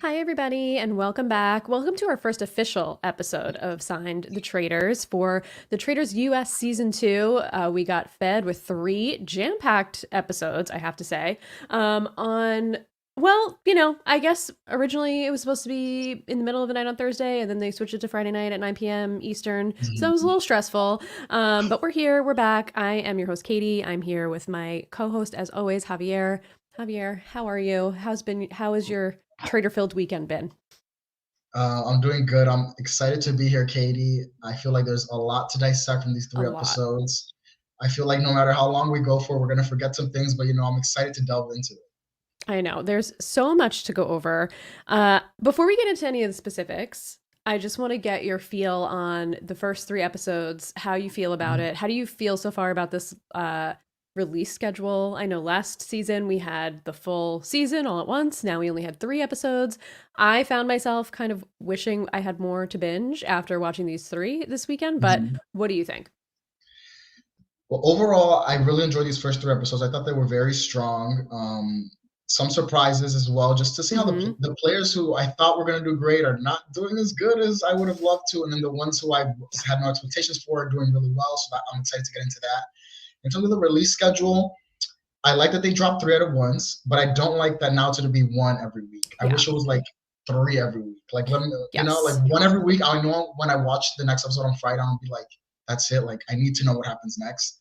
Hi, everybody, and welcome back. Welcome to our first official episode of Signed the Traitors for the Traitors US Season 2. We got fed with three jam packed episodes, I have to say. I guess originally it was supposed to be in the middle of the night on Thursday, and then they switched it to Friday night at 9 p.m. Eastern. So it was a Mhm. little stressful. But we're here, we're back. I am your host, Katie. I'm here with my co host, as always, Javier. Javier, how are you? How has your traitor filled weekend been? I'm doing good. I'm excited to be here, Katie. I feel like there's a lot to dissect from these A three lot. episodes. I feel like no matter how long we go for, we're gonna forget some things, but I'm excited to delve into it. I know. There's so much to go over. Before we get into any of the specifics, I just want to get your feel on the first three episodes, how you feel about Mhm. it. How do you feel so far about this release schedule? I know last season we had the full season all at once. Now we only had three episodes. I found myself kind of wishing I had more to binge after watching these three this weekend, but Mhm. what do you think? Well, overall, I really enjoyed these first three episodes. I thought they were very strong. Some surprises as well, just to see how Mm-hmm. the players who I thought were gonna do great are not doing as good as I would have loved to, and then the ones who I Yeah. had no expectations for are doing really well. So I'm excited to get into that. In terms of the release schedule, I like that they dropped three at once, but I don't like that now it's going to be one every week. I Yeah. wish it was like three every week. Like let me, like Yes. one every week. I know when I watch the next episode on Friday, I'll be like, that's it. Like I need to know what happens next.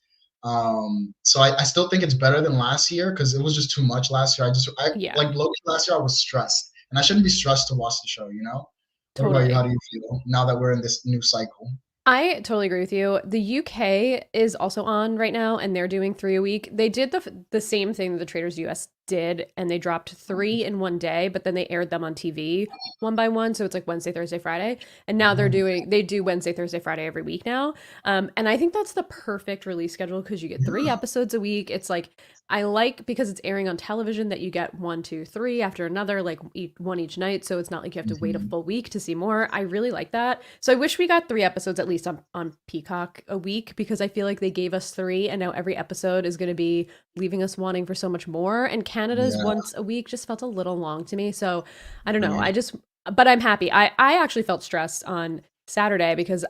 So I still think it's better than last year because it was just too much last year. I Yeah. like Loki last year. I was stressed, and I shouldn't be stressed to watch the show. What about you? How Totally. do you feel now that we're in this new cycle? I totally agree with you. The UK is also on right now, and they're doing three a week. They did the same thing that the Traders US did, and they dropped three in one day, but then they aired them on TV one by one. So it's like Wednesday, Thursday, Friday. And now they do Wednesday, Thursday, Friday every week now. And I think that's the perfect release schedule because you get three Yeah. episodes a week. It's like I like because it's airing on television that you get one, two, three after another, like one each night. So it's not like you have to wait a Mhm. full week to see more. I really like that. So I wish we got three episodes at least on Peacock a week because I feel like they gave us three and now every episode is going to be leaving us wanting for so much more. And Canada's Yeah. once a week just felt a little long to me. So I don't know. Agreed. But I'm happy. I actually felt stressed on Saturday because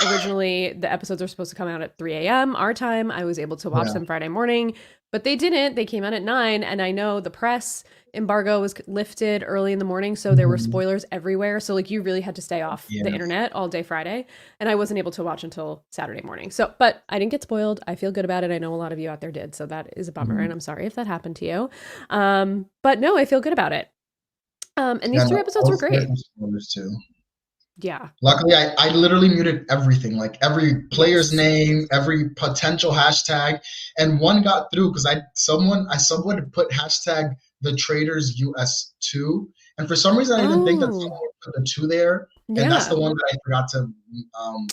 originally the episodes were supposed to come out at 3 a.m. our time. I was able to watch Yeah. them Friday morning, but they didn't. They came out at 9, and I know the press embargo was lifted early in the morning, so there were Mhm. spoilers everywhere. So like you really had to stay off the Yeah. internet all day Friday, and I wasn't able to watch until Saturday morning. So, but I didn't get spoiled. I feel good about it. I know a lot of you out there did, so that is a bummer, and Mhm. I'm sorry if that happened to you. But no, I feel good about it. And Yeah, these three no, I episodes were was scared great. from spoilers too. Yeah. Luckily, I literally muted everything, like every player's Yes. name, every potential hashtag, and one got through because someone put hashtag the Traitors US 2, and for some reason I didn't think that Oh, someone would put the two there, and that's the yeah. one that I forgot to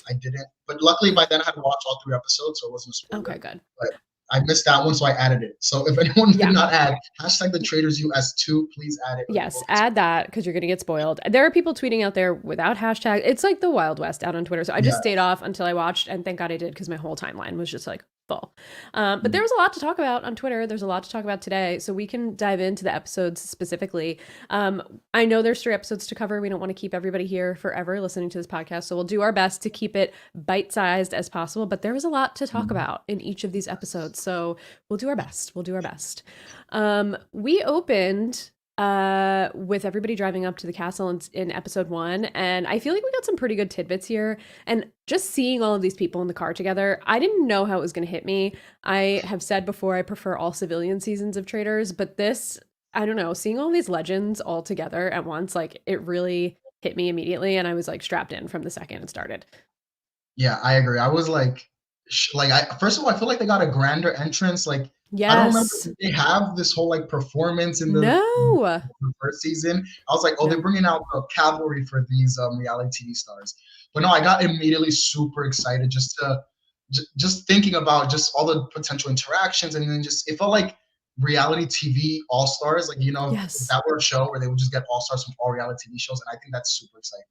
I didn't. But luckily by then I had to watch all three episodes, so it wasn't a Okay, spoiler. good. But I missed that one, so I added it. So if anyone did Yeah. not add hashtag the Traitors US 2, please add it, or you Yes, will get add that because you're going to get spoiled. There are people tweeting out there without hashtag. It's like the Wild West out on Twitter. So I just yeah. stayed off until I watched, and thank God I did because my whole timeline was just like full. But there Mm. was a lot to talk about on Twitter. There's a lot to talk about today. So we can dive into the episodes specifically. I know there's three episodes to cover. We don't want to keep everybody here forever listening to this podcast. So we'll do our best to keep it bite sized as possible. But there was a lot to talk Mm. about in each of these episodes. So we'll do our best. We'll do our best. We opened with everybody driving up to the castle in episode one. And I feel like we got some pretty good tidbits here. And just seeing all of these people in the car together, I didn't know how it was going to hit me. I have said before, I prefer all civilian seasons of Traitors, but this, I don't know, seeing all these legends all together at once, like it really hit me immediately. And I was like strapped in from the second it started. Yeah, I agree. I was like, first of all, I feel like they got a grander entrance. Like, I don't remember Yes. if they have this whole like performance in No. the first season. I was like, oh, they're No. bringing out the cavalry for these reality TV stars. But no, I got immediately super excited just thinking about just all the potential interactions, and then just it felt like reality TV all stars. Like if Yes. that were a show where they would just get all stars from all reality TV shows, and I think that's super exciting.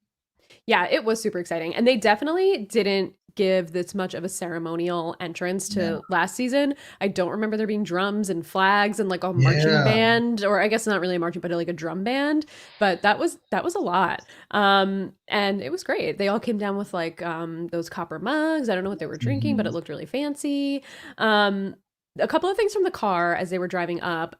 Yeah, it was super exciting. And they definitely didn't give this much of a ceremonial entrance Yeah. to last season. I don't remember there being drums and flags and like a marching Yeah. band, or I guess not really a marching, but like a drum band. But that was a lot. And it was great. They all came down with like those copper mugs. I don't know what they were drinking, but it Mhm. looked really fancy. Um, a couple of things from the car as they were driving up.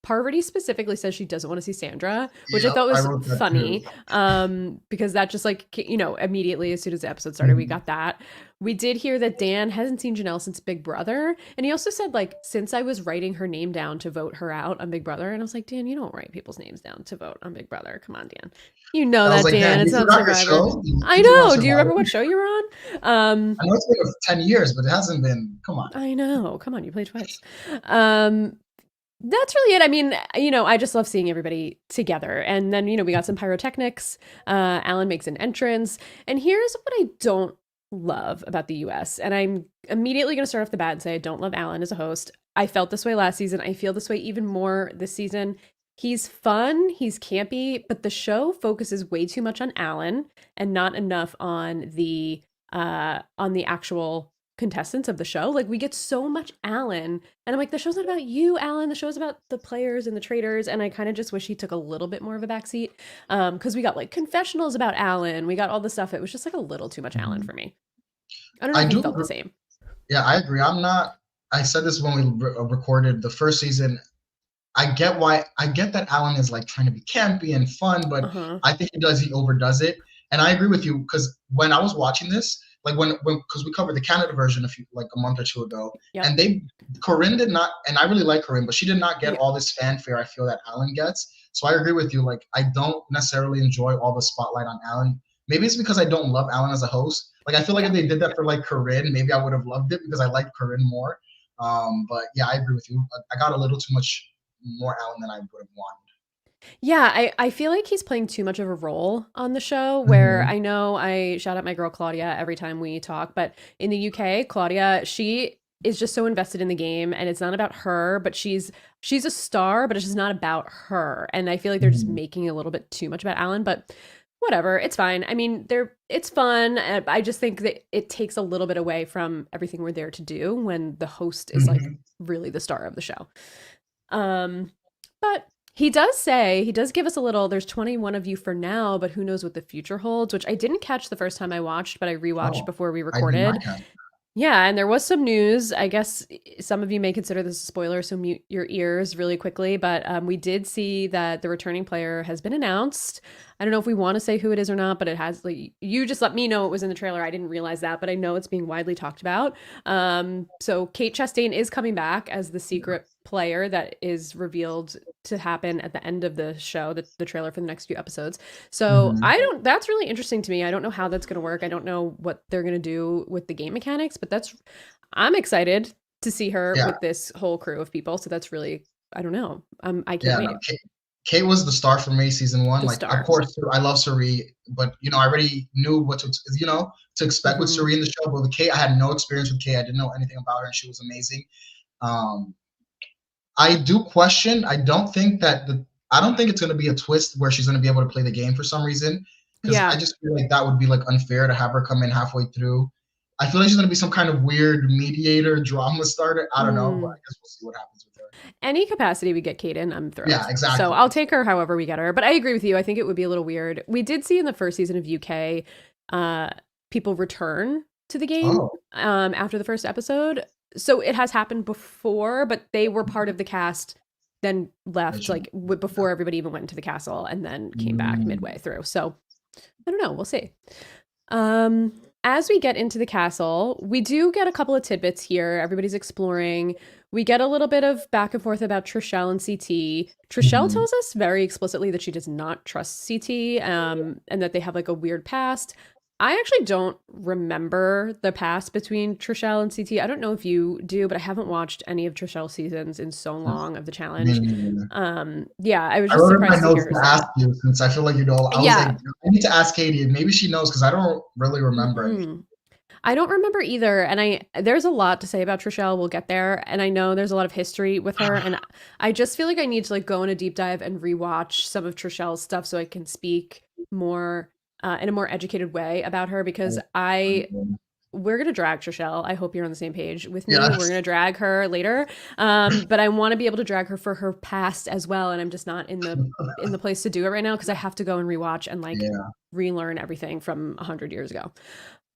Parvati specifically says she doesn't want to see Sandra, which I Yep, thought I was wrote that too. funny. Because that just like, immediately as soon as the episode started, we Mhm. got that. We did hear that Dan hasn't seen Janelle since Big Brother. And he also said, like, since I was writing her name down to vote her out on Big Brother. And I was like, Dan, you don't write people's names down to vote on Big Brother. Come on, Dan. You know I was that, like, Dan. "Damn, you It's not forgot your Survivor. show? I You do on know. Do you remember Survivor?" what show you were on? Um, I know it's been 10 years, but it hasn't been. Come on. I know. Come on, you played twice. Um, that's really it. I mean, I just love seeing everybody together. And then, we got some pyrotechnics. Alan makes an entrance. And here's what I don't love about the US. And I'm immediately going to start off the bat and say I don't love Alan as a host. I felt this way last season. I feel this way even more this season. He's fun, he's campy, but the show focuses way too much on Alan and not enough on the actual contestants of the show. Like we get so much Alan, and I'm like, the show's not about you, Alan. The show's about the players and the traitors. And I kind of just wish he took a little bit more of a backseat. Because we got like confessionals about Alan, we got all the stuff. It was just like a little too much Alan Mhm. for me. I don't know I if you do. felt the same. Yeah, I agree. I'm not. I said this when we recorded the first season. I get that Alan is like trying to be campy and fun, but Uh-huh. I think he overdoes it. And I agree with you because when I was watching this, like when because we covered the Canada version a month or two ago, Yep. and Corinne did not, and I really like Corinne, but she did not get Yeah. all this fanfare I feel that Alan gets. So I agree with you. Like I don't necessarily enjoy all the spotlight on Alan. Maybe it's because I don't love Alan as a host. Like I feel like if Yeah. they did that for like Corinne, maybe I would have loved it because I like Corinne more. But yeah, I agree with you. I got a little too much more Alan than I would have wanted. Yeah, I feel like he's playing too much of a role on the show where Mhm. I know I shout out my girl Claudia every time we talk, but in the UK, Claudia, she is just so invested in the game and it's not about her, but she's a star, but it's just not about her. And I feel like they're just Mhm. making a little bit too much about Alan, but whatever, it's fine. I mean, it's fun. I just think that it takes a little bit away from everything we're there to do when the host is like Mhm. really the star of the show. Um, but he does give us a little, there's 21 of you for now, but who knows what the future holds, which I didn't catch the first time I watched, but I rewatched Oh, before we I did not recorded. catch. Yeah, and there was some news. I guess some of you may consider this a spoiler, so mute your ears really quickly. But we did see that the returning player has been announced. I don't know if we want to say who it is or not, but it has. Like, you just let me know it was in the trailer. I didn't realize that, but I know it's being widely talked about. So Kate Chastain is coming back as the secret player that is revealed to happen at the end of the show, the trailer for the next few episodes. So Mhm. that's really interesting to me. I don't know how that's going to work. I don't know what they're going to do with the game mechanics, but I'm excited to see her Yeah, with this whole crew of people. So that's really, I don't know. I can't yeah. No, wait. Kate was the star for me season one. The Like, of star. course, I love Suri, but I already knew what to expect with Hmm. Suri in the show. But with Kate, I had no experience with Kate. I didn't know anything about her, and she was amazing. Um, I do question. I don't think it's going to be a twist where she's going to be able to play the game for some reason. Because I Yeah. just feel like that would be like unfair to have her come in halfway through. I feel like she's going to be some kind of weird mediator, drama starter. I don't know, but I Mm. guess we'll see what happens with her. Any capacity we get Kate in, I'm Yeah, thrilled. So exactly. I'll take her however we get her. But I agree with you. I think it would be a little weird. We did see in the first season of UK uh, people return to the game Oh, after the first episode. So it has happened before, but they were part of the cast, then left original. like before everybody even went into the castle and then came back Mm. midway through. So I don't know. We'll see. As we get into the castle, we do get a couple of tidbits here. Everybody's exploring. We get a little bit of back and forth about Trishelle and CT. Trishelle Mhm. tells us very explicitly that she does not trust CT, and that they have like a weird past. I actually don't remember the past between Trishelle and CT. I don't know if you do, but I haven't watched any of Trishelle's seasons in so long of the Me challenge. neither. Yeah, I was I just wrote in my surprised to hear notes her to say ask that. you since I feel like you know. I was like, Yeah. I need to ask Katie. Maybe she knows because I don't really remember anything. Hmm. I don't remember either, and there's a lot to say about Trishelle. We'll get there, and I know there's a lot of history with her, and I just feel like I need to like go in a deep dive and rewatch some of Trishelle's stuff so I can speak more in a more educated way about her because I we're gonna drag Trishelle. I hope you're on the same page with me. We're Yes. gonna drag her later, but I want to be able to drag her for her past as well, and I'm just not in the place to do it right now because I have to go and rewatch and like Yeah. relearn everything from 100 years ago.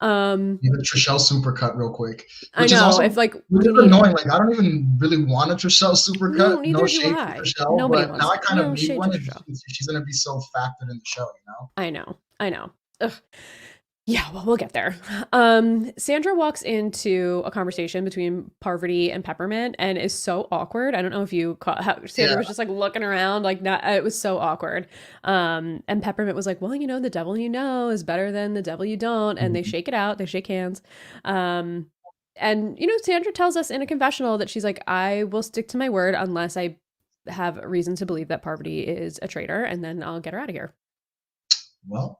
Even Trishelle supercut real quick, I which is know also if like which we is need annoying. Like I don't even really want a Trishelle supercut. no, No neither do shade to I. Trishelle, Nobody but now wants I kind of no need shade to one. And Trishelle. she's gonna be so factored in the show, you know. I know. Ugh. Yeah, well, we'll get there. Sandra walks into a conversation between Parvati and Peppermint and is so awkward. I don't know if you caught how Sandra Yeah. was just like looking around, like not, it was so awkward. And Peppermint was like, well, you know, the devil you know is better than the devil you don't. And they Mhm. shake it out, they shake hands. And, you know, Sandra tells us in a confessional that she's like, I will stick to my word unless I have a reason to believe that Parvati is a traitor, and then I'll get her out of here. Well,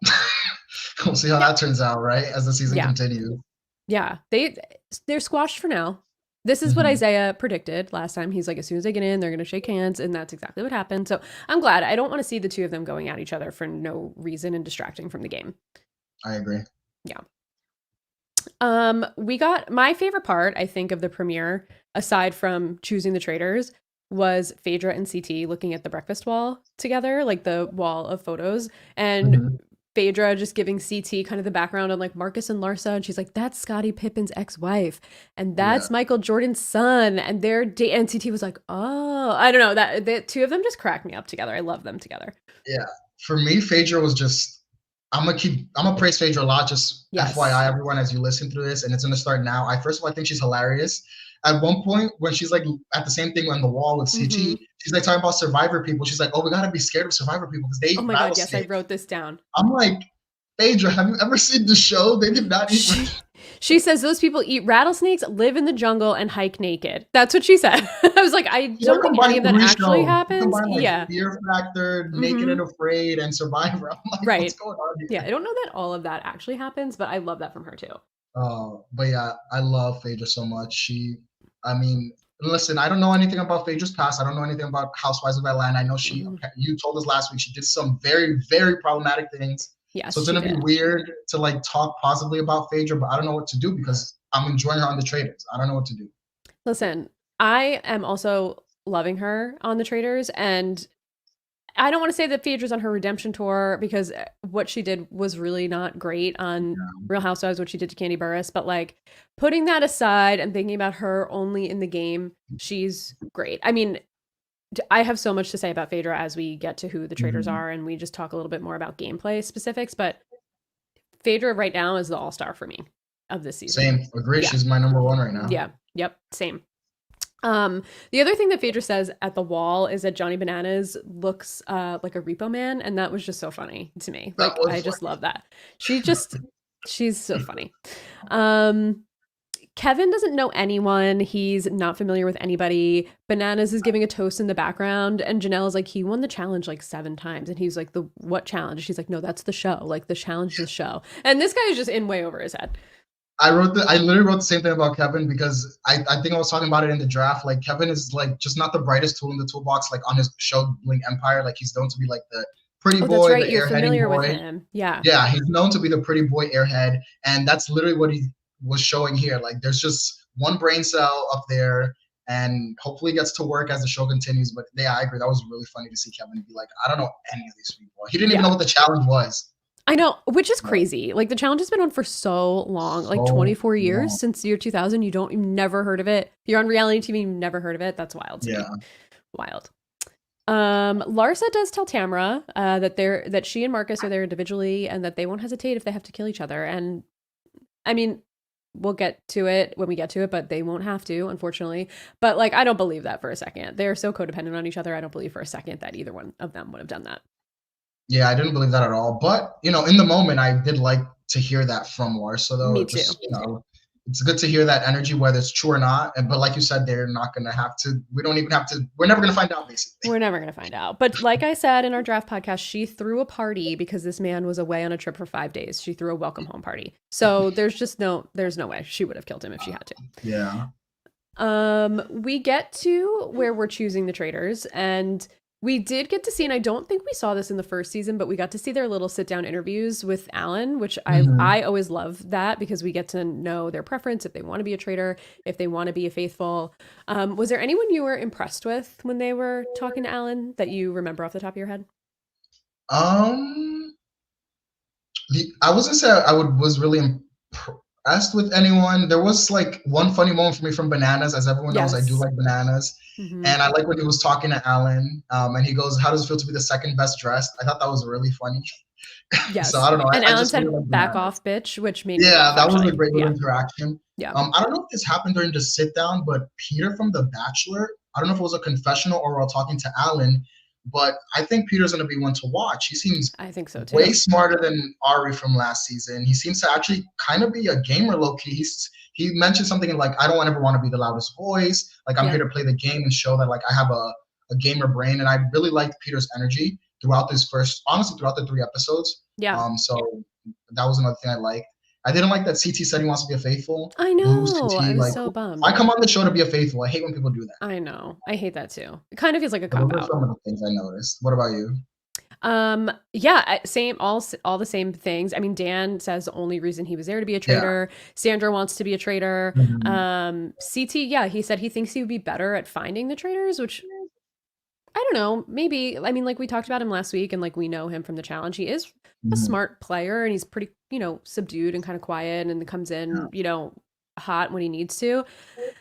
we'll see how Yeah. that turns out, right? As the season Yeah. continues. Yeah, they're squashed for now. This is what Mhm. Isaiah predicted last time. He's like, as soon as they get in, they're going to shake hands, and that's exactly what happened. So I'm glad. I don't want to see the two of them going at each other for no reason and distracting from the game. I agree. Yeah. We got my favorite part, I think, of the premiere, aside from choosing the traitors, was Phaedra and CT looking at the breakfast wall together, like the wall of photos, and Mhm. Phaedra just giving CT kind of the background on like Marcus and Larsa, and she's like, "That's Scottie Pippen's ex-wife, and Yeah. that's Michael Jordan's son," and they're and CT was like, "Oh, I don't know that the two of them just crack me up together. I love them together." Yeah. For me, Phaedra was just. I'm gonna praise Phaedra a lot. Just Yes. FYI, everyone, as you listen through this, and it's gonna start now. First of all, I think she's hilarious. At one point, when she's like at the same thing on the wall with Mm-hmm. CT, she's like talking about Survivor people. She's like, "Oh, we gotta be scared of Survivor people because they Oh eat my God, yes, I rattlesnakes." wrote this down. I'm like, Phaedra, have you ever seen the show? They did not eat. She she says those people eat rattlesnakes, live in the jungle, and hike naked. That's what she said. I was like, I You're don't think any of combining that three actually shows. You happens. combine like Yeah. Fear Factor, Naked Mm-hmm. and Afraid, and Survivor. I'm like, what's Right. going on Yeah, here? I don't know that all of that actually happens, but I love that from her too. But yeah, I love Phaedra so much. I mean, listen, I don't know anything about Phaedra's past. I don't know anything about Housewives of Atlanta. I know Mhm. you told us last week, she did some very, very problematic things. So Yes, it's she gonna be did. weird to like talk positively about Phaedra, but I don't know what to do because I'm enjoying her on the Traitors. I don't know what to do. Listen, I am also loving her on the Traitors, and I don't want to say that Phaedra's on her redemption tour because what she did was really not great on Yeah. Real Housewives, what she did to Candy Burris. But like putting that aside and thinking about her only in the game, she's great. I mean, I have so much to say about Phaedra as we get to who the Traitors Mhm. are and we just talk a little bit more about gameplay specifics. But Phaedra right now is the all star for me of this season. Same. Agree. Yeah. She's my number one right now. Yeah. Yep. Same. The other thing that Phaedra says at the wall is that Johnny Bananas looks like a repo man, and that was just so funny to me. That Like, I was just funny. love that. She's so funny. Um, Kevin doesn't know anyone. He's not familiar with anybody. Bananas is giving a toast in the background, and Janelle is like, he won the challenge like 7 times, and he's like, the what challenge? She's like, no, that's the show. Like the challenge is the show. And this guy is just in way over his head. I literally wrote the same thing about Kevin because I think I was talking about it in the draft. Like Kevin is like just not the brightest tool in the toolbox. Like on his show Blink Empire, like he's known to be like the pretty Oh, that's boy, right. the You're airheading familiar with boy. him. Yeah. Yeah, he's known to be the pretty boy airhead, and that's literally what he was showing here. Like there's just one brain cell up there, and hopefully it gets to work as the show continues. But yeah, I agree. That was really funny to see Kevin be like, I don't know any of these people. He didn't even know Yeah. what the challenge was. I know, which is But crazy. Like the challenge has been on for so long, like so 24 years long. since the year 2000. You've never heard of it. You're on reality TV, you've never heard of it. That's wild to Yeah. me. Wild. Larsa does tell Tamara that she and Marcus are there individually and that they won't hesitate if they have to kill each other. And I mean, we'll get to it when we get to it, but they won't have to, unfortunately. But like, I don't believe that for a second. They're so codependent on each other. I don't believe for a second that either one of them would have done that. Yeah, I didn't believe that at all. But in the moment, I did like to hear that from Larsa, though. Me It too. just, it's good to hear that energy, whether it's true or not. But like you said, they're not going to have to. We don't even have to. We're never going to find out, basically. We're never going to find out. But like I said in our draft podcast, she threw a party because this man was away on a trip for 5 days. She threw a welcome home party. So there's no way she would have killed him if she had to. Yeah. We get to where we're choosing the traitors, and We did get to see, and I don't think we saw this in the first season, but we got to see their little sit down interviews with Alan, which I always love that because we get to know their preference, if they want to be a traitor, if they want to be a faithful. Was there anyone you were impressed with when they were talking to Alan that you remember off the top of your head? Um, I wasn't say I was really impressed with anyone. There was like one funny moment for me from Bananas. As everyone knows, I do Yes. like Bananas. Hmm. And I like when he was talking to Alan, and he goes, "How does it feel to be the second best dressed?" I thought that was really funny. So Yes. I don't know. And I Alan just really said, like back Bananas. off, bitch, which made me Yeah, laugh, that was a actually. great little Yeah. interaction. Yeah. I don't know if this happened during the sit down, but Peter from The Bachelor, I don't know if it was a confessional or while talking to Alan, but I think Peter's going to be one to watch. He seems I think so way too. smarter than Ari from last season. He seems to actually kind of be a gamer low key. He mentioned something like, "I don't ever want to be the loudest voice. Like I'm here Yeah. to play the game and show that like I have a gamer brain." And I really liked Peter's energy throughout this first, honestly, throughout the 3 episodes. Yeah. So that was another thing I liked. I didn't like that CT said he wants to be a faithful. I Boo know. I CT. was Like, so bummed. I come on the show to be a faithful. I hate when people do that. I know. I hate that too. It kind of feels like a But cop those are out. some of the things I noticed. What about you? Yeah, same, all the same things. I mean, Dan says the only reason he was there to be a Yeah. traitor. Sandra wants to be a traitor. Mhm. CT, yeah, he said he thinks he would be better at finding the traitors, which I don't know, maybe. I mean, like we talked about him last week and like we know him from the challenge. He is a Mhm. smart player and he's pretty, subdued and kind of quiet and comes Yeah. in, hot when he needs to.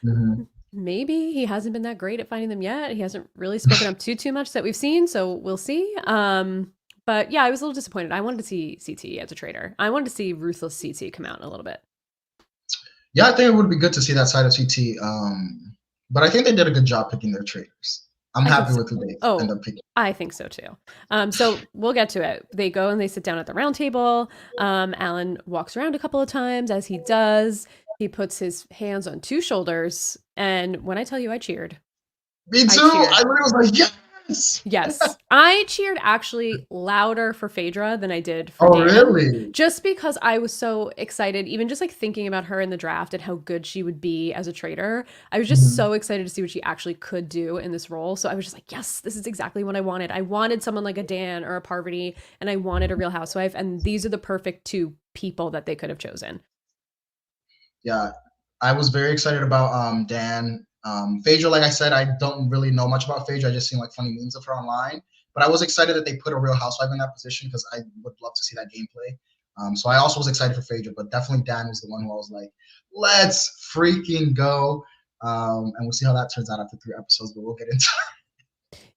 Mhm. Maybe he hasn't been that great at finding them yet. He hasn't really spoken up too much that we've seen, so we'll see. But yeah, I was a little disappointed. I wanted to see CT as a traitor. I wanted to see ruthless CT come out in a little bit. Yeah, I think it would be good to see that side of CT. But I think they did a good job picking their traders. I'm I think happy so. with who they end Oh, up picking. I think so too. So we'll get to it. They go and they sit down at the round table. Alan walks around a couple of times. As he does, he puts his hands on two shoulders. And when I tell you I cheered, Me I too. cheered. I literally was like, yes. Yes. I cheered actually louder for Phaedra than I did for Oh, Dan, really? just because I was so excited, even just like thinking about her in the draft and how good she would be as a traitor. I was just Mhm. so excited to see what she actually could do in this role. So I was just like, yes, this is exactly what I wanted. I wanted someone like a Dan or a Parvati, and I wanted a real housewife. And these are the perfect two people that they could have chosen. Yeah, I was very excited about Dan. Phaedra, like I said, I don't really know much about Phaedra. I just seen like funny memes of her online. But I was excited that they put a real housewife in that position because I would love to see that gameplay. So I also was excited for Phaedra, but definitely Dan was the one who I was like, let's freaking go. And we'll see how that turns out after 3 episodes, but we'll get into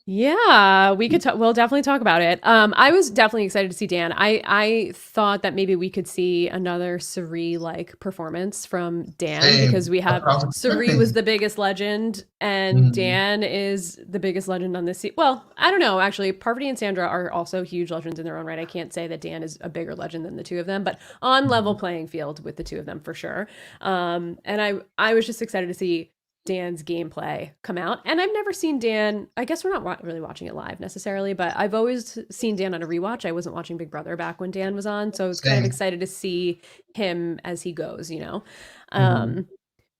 Yeah, we could we'll definitely talk about it. I was definitely excited to see Dan. I thought that maybe we could see another Suri like performance from Dan same. because we That's have what I was Suri was expecting. the biggest legend and Mhm. Dan is the biggest legend on this well, I don't know actually. Parvati and Sandra are also huge legends in their own right. I can't say that Dan is a bigger legend than the two of them, but on level Mhm. playing field with the two of them for sure. And I was just excited to see Dan's gameplay come out. And I've never seen Dan. I guess we're not really watching it live necessarily, but I've always seen Dan on a rewatch. I wasn't watching Big Brother back when Dan was on, so I was kind of Same. excited to see him as he goes. Mhm. Um,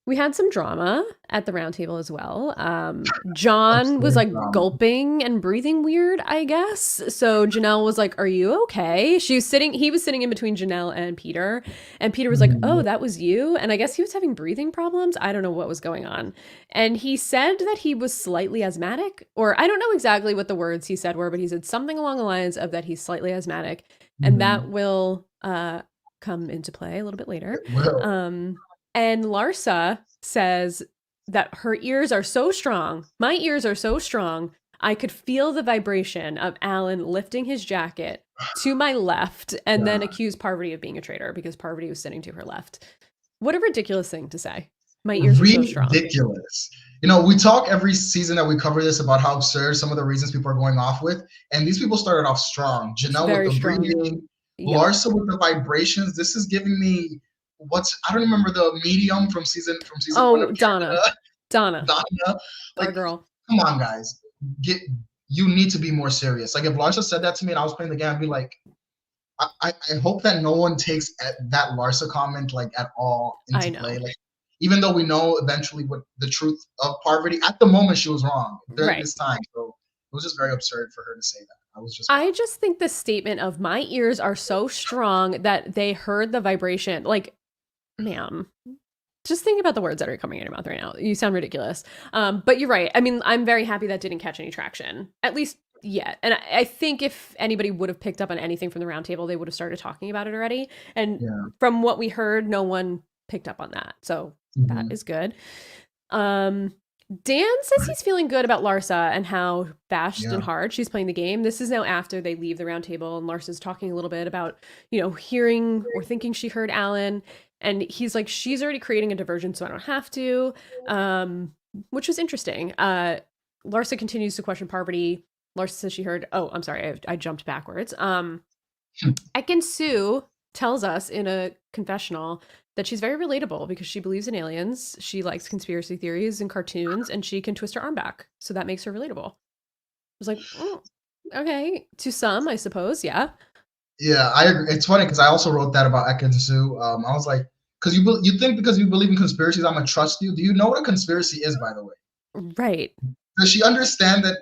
we had some drama at the round table as well. John was Upstairs like drama. gulping and breathing weird, I guess. So Janelle was like, "Are you okay?" He was sitting in between Janelle and Peter. And Peter was like, "Oh, Mhm. that was you?" And I guess he was having breathing problems. I don't know what was going on. And he said that he was slightly asthmatic, or I don't know exactly what the words he said were, but he said something along the lines of that he's slightly asthmatic. And that Mhm. will come into play a little bit later. It will. And Larsa says that her ears are so strong. My ears are so strong. I could feel the vibration of Alan lifting his jacket to my left and then Yeah. accuse Parvati of being a traitor because Parvati was sitting to her left. What a ridiculous thing to say. My ears are so strong. Ridiculous. We talk every season that we cover this about how absurd some of the reasons people are going off with, and these people started off strong. Janelle with Very the strong. breathing, Yep. Larsa with the vibrations. This is giving me I don't remember the medium from season 1 of Oh, Donna. Donna, Donna. our Like, girl. come on, guys, get you need to be more serious. Like, if Larsa said that to me and I was playing the game, I'd be like, I hope that no one takes that Larsa comment like at all I into play. know. Like, even though we know eventually what the truth of Parvati, at the moment she was wrong during Right. this time. So was just very absurd for her to say that. I was just I wow. just think the statement of my ears are so strong that they heard the vibration. Like, ma'am, just think about the words that are coming in your mouth right now. You sound ridiculous. But you're right. I mean, I'm very happy that didn't catch any traction, at least yet. And I think if anybody would have picked up on anything from the roundtable, they would have started talking about it already. And Yeah. from what we heard, no one picked up on that. So that Hmm. is good. Um, Dan says he's feeling good about Larsa and how bashed and Yeah. hard she's playing the game. This is now after they leave the round table, and Larsa's talking a little bit about, hearing or thinking she heard Alan. And he's like, she's already creating a diversion, so I don't have to, which was interesting. Larsa continues to question Parvati. Larsa says she heard, oh, I'm sorry, I jumped backwards. Ekin Sue tells us in a confessional that she's very relatable because she believes in aliens, she likes conspiracy theories and cartoons, and she can twist her arm back. So that makes her relatable. I was like, okay, to some, I suppose, yeah. Yeah, I agree. It's funny because I also wrote that about Ekansu. I was like, because you think because you believe in conspiracies, I'm gonna trust you. Do you know what a conspiracy is, by the way? Right. Does she understand that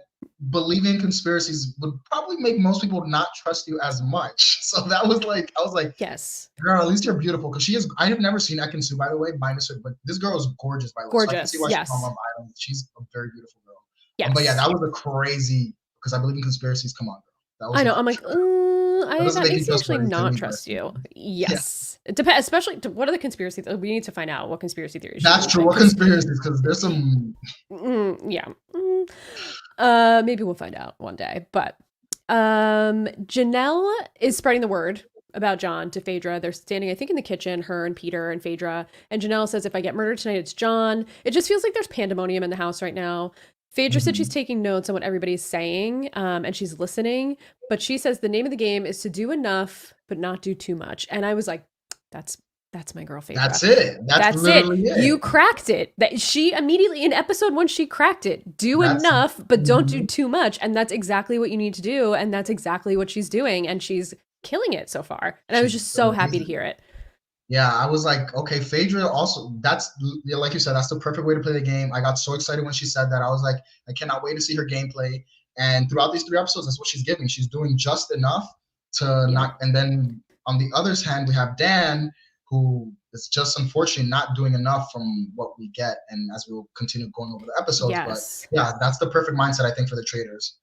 believing in conspiracies would probably make most people not trust you as much? So that was like, I was like, Yes. girl, at least you're beautiful because she is. I have never seen Ekansu, by the way, minus her, but this girl is gorgeous, by the way. So I can see Gorgeous. why she's on Yes. Love Island. She's a very beautiful girl. But yeah, Yes. that was a crazy because I believe in conspiracies. Come on, girl. That was I a know. I'm like, that doesn't that make you makes me actually trustworthy to not me trust you. personally. Yeah. Yes. It depends, especially what are the conspiracy we need to find out what conspiracy theories she That's believes true. in. What Because, conspiracies? Because there's some. yeah. Maybe we'll find out one day. But Janelle is spreading the word about John to Phaedra. They're standing, I think, in the kitchen, her and Peter and Phaedra. And Janelle says, if I get murdered tonight, it's John. It just feels like there's pandemonium in the house right now. Phaedra said she's Mhm. taking notes on what everybody's saying, and she's listening. But she says the name of the game is to do enough, but not do too much. And I was like, that's that's my girl Phaedra. That's it. That's That's it. literally You it. cracked it. That she immediately in episode 1 she cracked it. Do That's. enough, but don't do Mhm. too much. And that's exactly what you need to do. And that's exactly what she's doing. And she's killing it so far. And I was She's just so happy to amazing. hear it. Yeah, I was like, okay, Phaedra also, that's, yeah, like you said, that's the perfect way to play the game. I got so excited when she said that. I was like, I cannot wait to see her gameplay. And throughout these 3 episodes, that's what she's giving. She's doing just enough to Yeah. not, and then on the other hand, we have Dan, who is just unfortunately not doing enough from what we get. And as we'll continue going over the episodes, but Yes. yeah, that's the perfect mindset, I think, for the Traitors.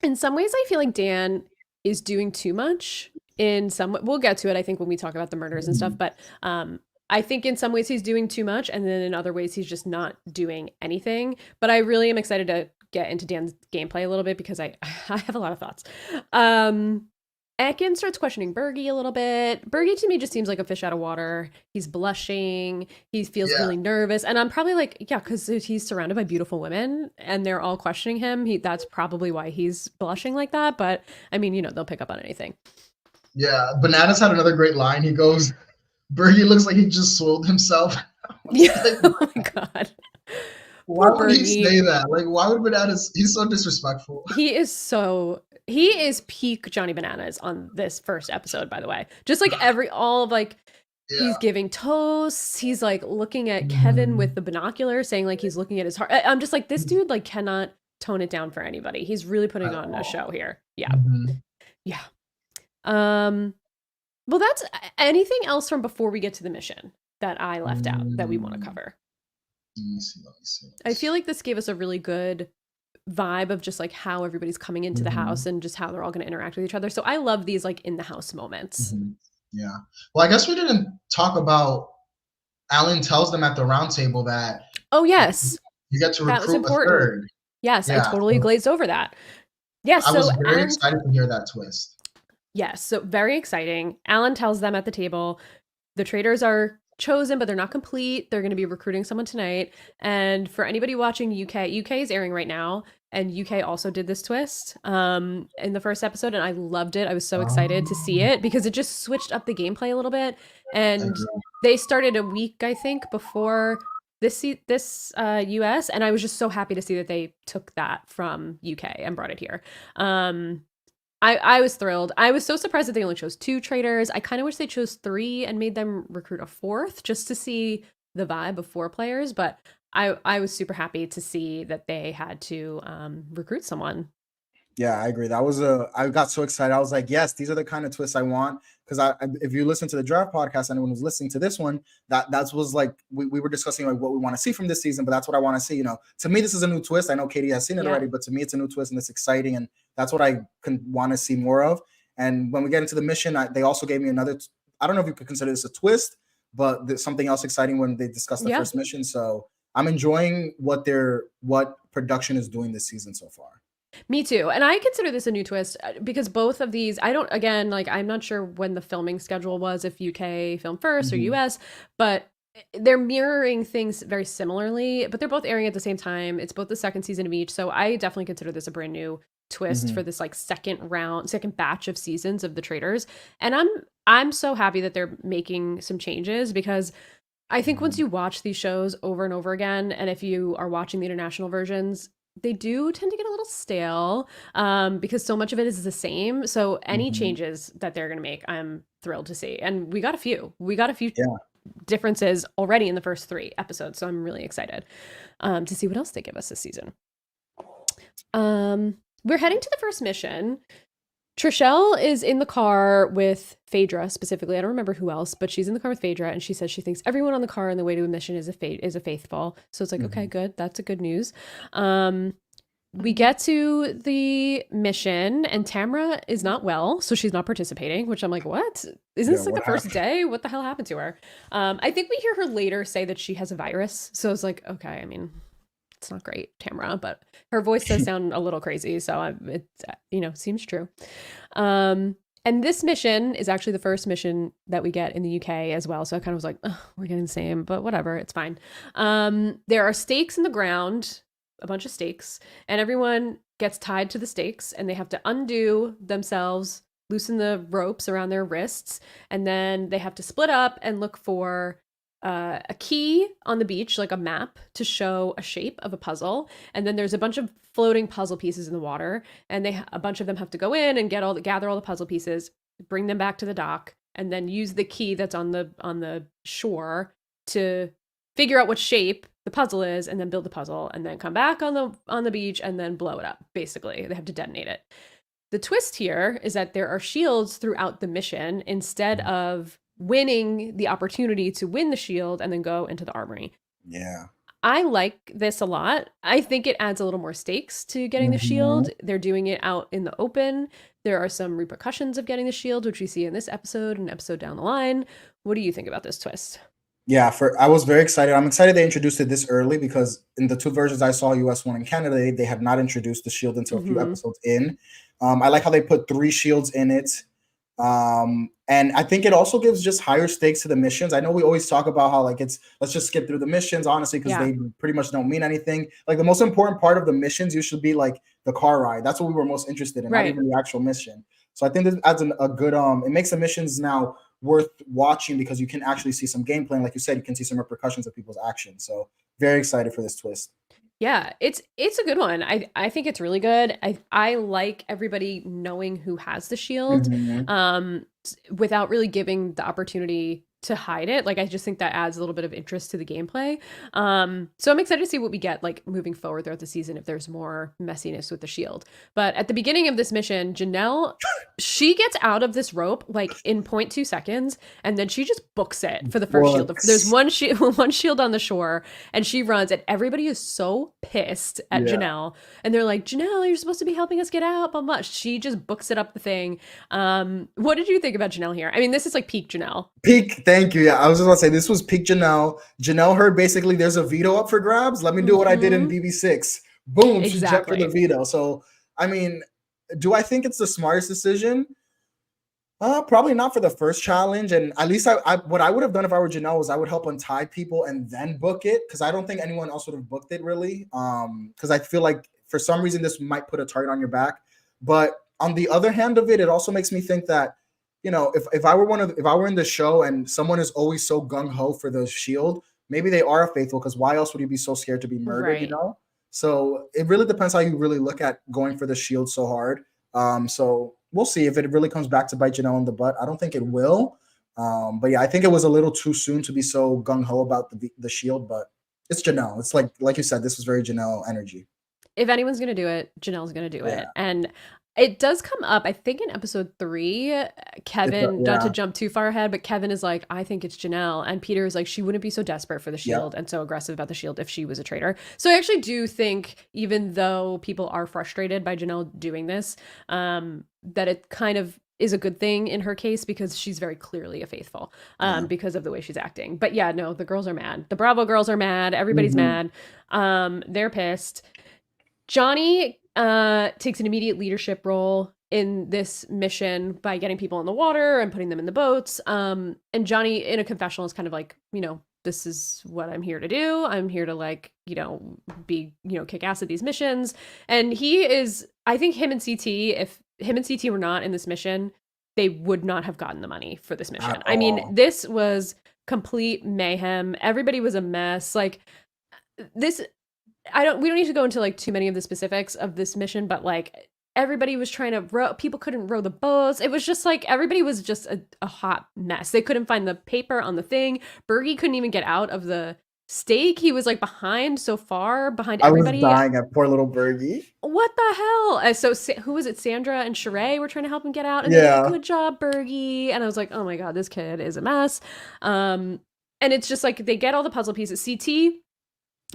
In some ways, I feel like Dan is doing too much. In some, we'll get to it, I think, when we talk about the murders and stuff. Mhm. But I think in some ways he's doing too much. And then in other ways, he's just not doing anything. But I really am excited to get into Dan's gameplay a little bit because I have a lot of thoughts. Ekin starts questioning Bergie a little bit. Bergie to me just seems like a fish out of water. He's blushing. He feels Yeah. really nervous. And I'm probably like, yeah, because he's surrounded by beautiful women and they're all questioning him. That's probably why he's blushing like that. But I mean, they'll pick up on anything. Yeah. Bananas had another great line. He goes, Bergie looks like he just soiled himself. I was Yeah. like, Oh my God. why Poor would he Bergie. say that? Like, why would Bananas? He's so disrespectful. He is peak Johnny Bananas on this first episode, by the way. Just like all of like, he's Yeah. giving toasts. He's like looking at Kevin with Mhm. the binocular, saying like he's looking at his heart. I'm just like, this dude like cannot tone it down for anybody. He's really putting At on a show all. here. Yeah. Mhm. Yeah. Um, well, that's anything else from before we get to the mission that I left out that we want to Mm. cover. Let me see. Let me see. I feel like this gave us a really good vibe of just like how everybody's coming into the house Mhm. and just how they're all going to interact with each other. So I love these like in the house moments. Mhm. Yeah. Well, I guess we didn't talk about. Alan tells them at the round table that Oh yes, you get to that was recruit a important. third. Yes, I Yeah. totally So glazed over that. Yes, I so was very Alan, excited to hear that twist. yes, so very exciting. Alan tells them at the table the traitors are chosen, but they're not complete. They're going to be recruiting someone tonight. And for anybody watching UK is airing right now, and UK also did this twist in the first episode, and I loved it. I was so excited to see Um, it because it just switched up the gameplay a little bit. I And agree. they started a week, I think, before this US, and I was just so happy to see that they took that from UK and brought it here. I was thrilled. I was so surprised that they only chose 2 traitors. I kind of wish they chose 3 and made them recruit a 4th just to see the vibe of 4 players. But I was super happy to see that they had to recruit someone. Yeah, I agree. I got so excited. I was like, yes, these are the kind of twists I want. Because if you listen to the draft podcast, anyone who's listening to this one, that was like we were discussing like what we want to see from this season. But that's what I want to see. To me, this is a new twist. I know Katie has seen it Yeah. already, but to me, it's a new twist and it's exciting, and that's what I want to see more of. And when we get into the mission, they also gave me another. I don't know if you could consider this a twist, but there's something else exciting when they discussed the Yeah. first mission. So I'm enjoying what production is doing this season so far. Me too. And I consider this a new twist because both of these, again, like, I'm not sure when the filming schedule was, if UK filmed 1st or US, but they're mirroring things very similarly, but they're both airing at the same time. It's both the second season of each. So I definitely consider this a brand new twist for this like second batch of seasons of the Traitors. And I'm so happy that they're making some changes, because I think once you watch these shows over and over again, and if you are watching the international versions, they do tend to get a little stale, because so much of it is the same. So any changes that they're going to make, I'm thrilled to see. And we got a few differences already in the first 3 episodes. So I'm really excited to see what else they give us this season. We're heading to the first mission. Trishelle is in the car with Phaedra specifically. I don't remember who else, but she's in the car with Phaedra, and she says she thinks everyone on the car on the way to a mission is a faithful. So it's like, okay, good. That's a good news. We get to the mission, and Tamra is not well, so she's not participating, which I'm like, what? Isn't this like the first day? What the hell happened to her? I think we hear her later say that she has a virus. So it's like, okay, I mean, it's not great, Tamra, but her voice does sound a little crazy, so it seems true. And this mission is actually the first mission that we get in the UK as well, so I kind of was like, oh, we're getting the same, but whatever, it's fine. There are stakes in the ground, a bunch of stakes, and everyone gets tied to the stakes, and they have to undo themselves, loosen the ropes around their wrists, and then they have to split up and look for a key on the beach, like a map, to show a shape of a puzzle. And then there's a bunch of floating puzzle pieces in the water, and a bunch of them have to go in and gather all the puzzle pieces, bring them back to the dock, and then use the key that's on the shore to figure out what shape the puzzle is, and then build the puzzle, and then come back on the beach and then blow it up. Basically, they have to detonate it. The twist here is that there are shields throughout the mission instead of winning the opportunity to win the shield and then go into the armory. Yeah. I like this a lot. I think it adds a little more stakes to getting the shield. They're doing it out in the open. There are some repercussions of getting the shield, which we see in this episode and episode down the line. What do you think about this twist? Yeah, I was very excited. I'm excited they introduced it this early, because in the 2 versions I saw, US 1 and Canada, they have not introduced the shield until a few episodes in. I like how they put 3 shields in it. And I think it also gives just higher stakes to the missions. I know we always talk about how like let's just skip through the missions, honestly, because they pretty much don't mean anything. Like the most important part of the missions usually be like the car ride. That's what we were most interested in, not even the actual mission. So I think this adds a good it makes the missions now worth watching, because you can actually see some gameplay. And like you said, you can see some repercussions of people's actions. So very excited for this twist. Yeah, it's a good one. I think it's really good. I like everybody knowing who has the shield, without really giving the opportunity to hide it. Like, I just think that adds a little bit of interest to the gameplay. So I'm excited to see what we get like moving forward throughout the season, if there's more messiness with the shield. But at the beginning of this mission, Janelle, she gets out of this rope like in 0.2 seconds, and then she just books it for the first shield. There's one shield on the shore, and she runs, and everybody is so pissed at Janelle, and they're like, Janelle, you're supposed to be helping us get out, but she just books it up the thing. What did you think about Janelle here? I mean, this is like peak Janelle. Thank you. Yeah, I was just going to say, this was peak Janelle. Janelle heard basically there's a veto up for grabs. Let me do what I did in BB6. Boom, she jumped for the veto. So, I mean, do I think it's the smartest decision? Probably not for the first challenge. And at least what I would have done if I were Janelle was I would help untie people and then book it, because I don't think anyone else would have booked it really. Because I feel like for some reason this might put a target on your back. But on the other hand of it, it also makes me think that, you know, if I were in the show and someone is always so gung-ho for the shield, maybe they are a faithful, because why else would you be so scared to be murdered, you know? So it really depends how you really look at going for the shield so hard. So we'll see if it really comes back to bite Janelle in the butt. I don't think it will. But yeah, I think it was a little too soon to be so gung-ho about the shield, but it's Janelle. It's like you said, this was very Janelle energy. if anyone's gonna do it, Janelle's gonna do it. And it does come up, I think, in episode 3. Kevin, not to jump too far ahead, but Kevin is like, I think it's Janelle. And Peter is like, she wouldn't be so desperate for the shield and so aggressive about the shield if she was a traitor. So I actually do think, even though people are frustrated by Janelle doing this, that it kind of is a good thing in her case, because she's very clearly a faithful because of the way she's acting. But yeah, no, the girls are mad. The Bravo girls are mad. Everybody's mad. They're pissed. Johnny takes an immediate leadership role in this mission by getting people in the water and putting them in the boats. And Johnny, in a confessional, is kind of like, this is what I'm here to do. I'm here to, like, kick ass at these missions. And he is, I think him and CT, if him and CT were not in this mission, they would not have gotten the money for this mission. I mean, this was complete mayhem. Everybody was a mess. Like, this, we don't need to go into like too many of the specifics of this mission, but like everybody was trying to row, people couldn't row the boats. It was just like, everybody was just a hot mess. They couldn't find the paper on the thing. Bergie couldn't even get out of the stake. He was like behind, so far behind everybody. I was dying at poor little Bergie. What the hell? So who was it? Sandra and Sheree were trying to help him get out. And they're like, good job, Bergie. And I was like, oh my God, this kid is a mess. And it's just like, they get all the puzzle pieces. CT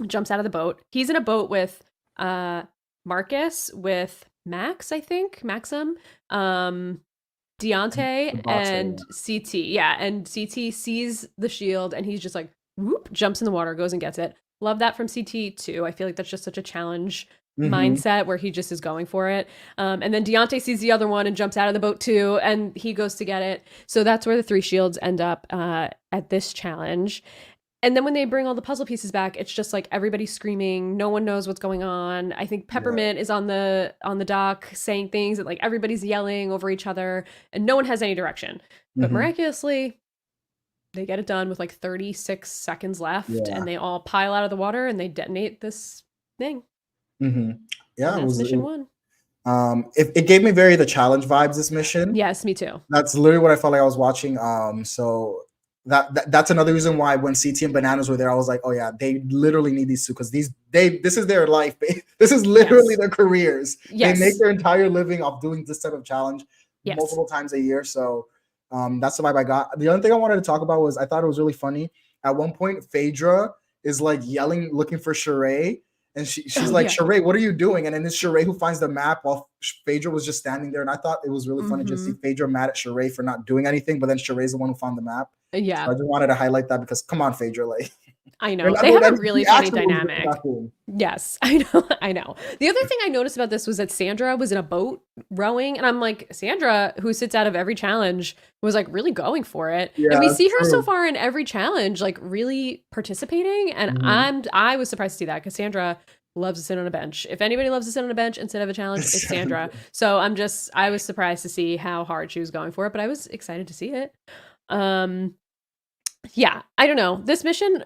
jumps out of the boat. He's in a boat with Marcus, with Max, I think, Maxim, Deontay, and CT. Yeah, and CT sees the shield, and he's just like, whoop, jumps in the water, goes and gets it. Love that from CT too. I feel like that's just such a challenge mindset where he just is going for it. And then Deontay sees the other one and jumps out of the boat too, and he goes to get it. So that's where the 3 shields end up at this challenge. And then when they bring all the puzzle pieces back, it's just like everybody's screaming. No one knows what's going on. I think Peppermint is on the dock saying things that like everybody's yelling over each other and no one has any direction. But miraculously, they get it done with like 36 seconds left and they all pile out of the water and they detonate this thing. Yeah, it was mission 1. It gave me very the challenge vibes, this mission. Yes, me too. That's literally what I felt like I was watching. So that's another reason why when CT and Bananas were there, I was like, oh yeah, they literally need these two, because this is their life. This is literally their careers. They make their entire living off doing this type of challenge multiple times a year. So that's the vibe I got. The other thing I wanted to talk about was, I thought it was really funny. At one point, Phaedra is like yelling, looking for Sheree. And she's like, Sheree, what are you doing? And then it's Sheree who finds the map while Phaedra was just standing there. And I thought it was really funny to see Phaedra mad at Sheree for not doing anything, but then Sheree's the one who found the map. Yeah. So I just wanted to highlight that, because come on, Phaedra, like, I know they have a really funny dynamic. Yes, I know. The other thing I noticed about this was that Sandra was in a boat rowing, and I'm like, Sandra, who sits out of every challenge, was like really going for it. Yeah, and we see her so far in every challenge, like really participating. And I was surprised to see that, because Sandra loves to sit on a bench. If anybody loves to sit on a bench instead of a challenge, it's Sandra. So I was surprised to see how hard she was going for it, but I was excited to see it. Yeah, I don't know. This mission,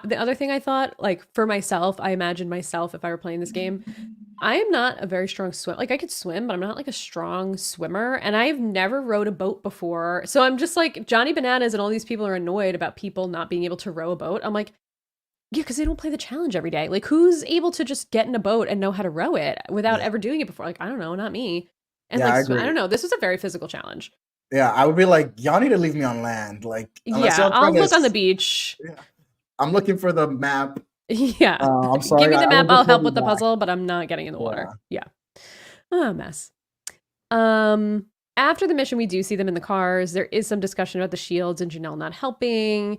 the other thing I thought, like for myself, I imagined myself if I were playing this game, I am not a very strong swimmer. Like I could swim, but I'm not like a strong swimmer. And I've never rowed a boat before. So I'm just like, Johnny Bananas and all these people are annoyed about people not being able to row a boat. I'm like, yeah, because they don't play the challenge every day. Like, who's able to just get in a boat and know how to row it without ever doing it before? Like, I don't know, not me. And like, I don't know. This was a very physical challenge. Yeah, I would be like, y'all need to leave me on land. Like, I'll look on the beach. Yeah. I'm looking for the map. Yeah. I'm sorry. Give me the map. I'll help with the puzzle, but I'm not getting in the water. Yeah. Oh, mess. After the mission, we do see them in the cars. There is some discussion about the shields and Janelle not helping.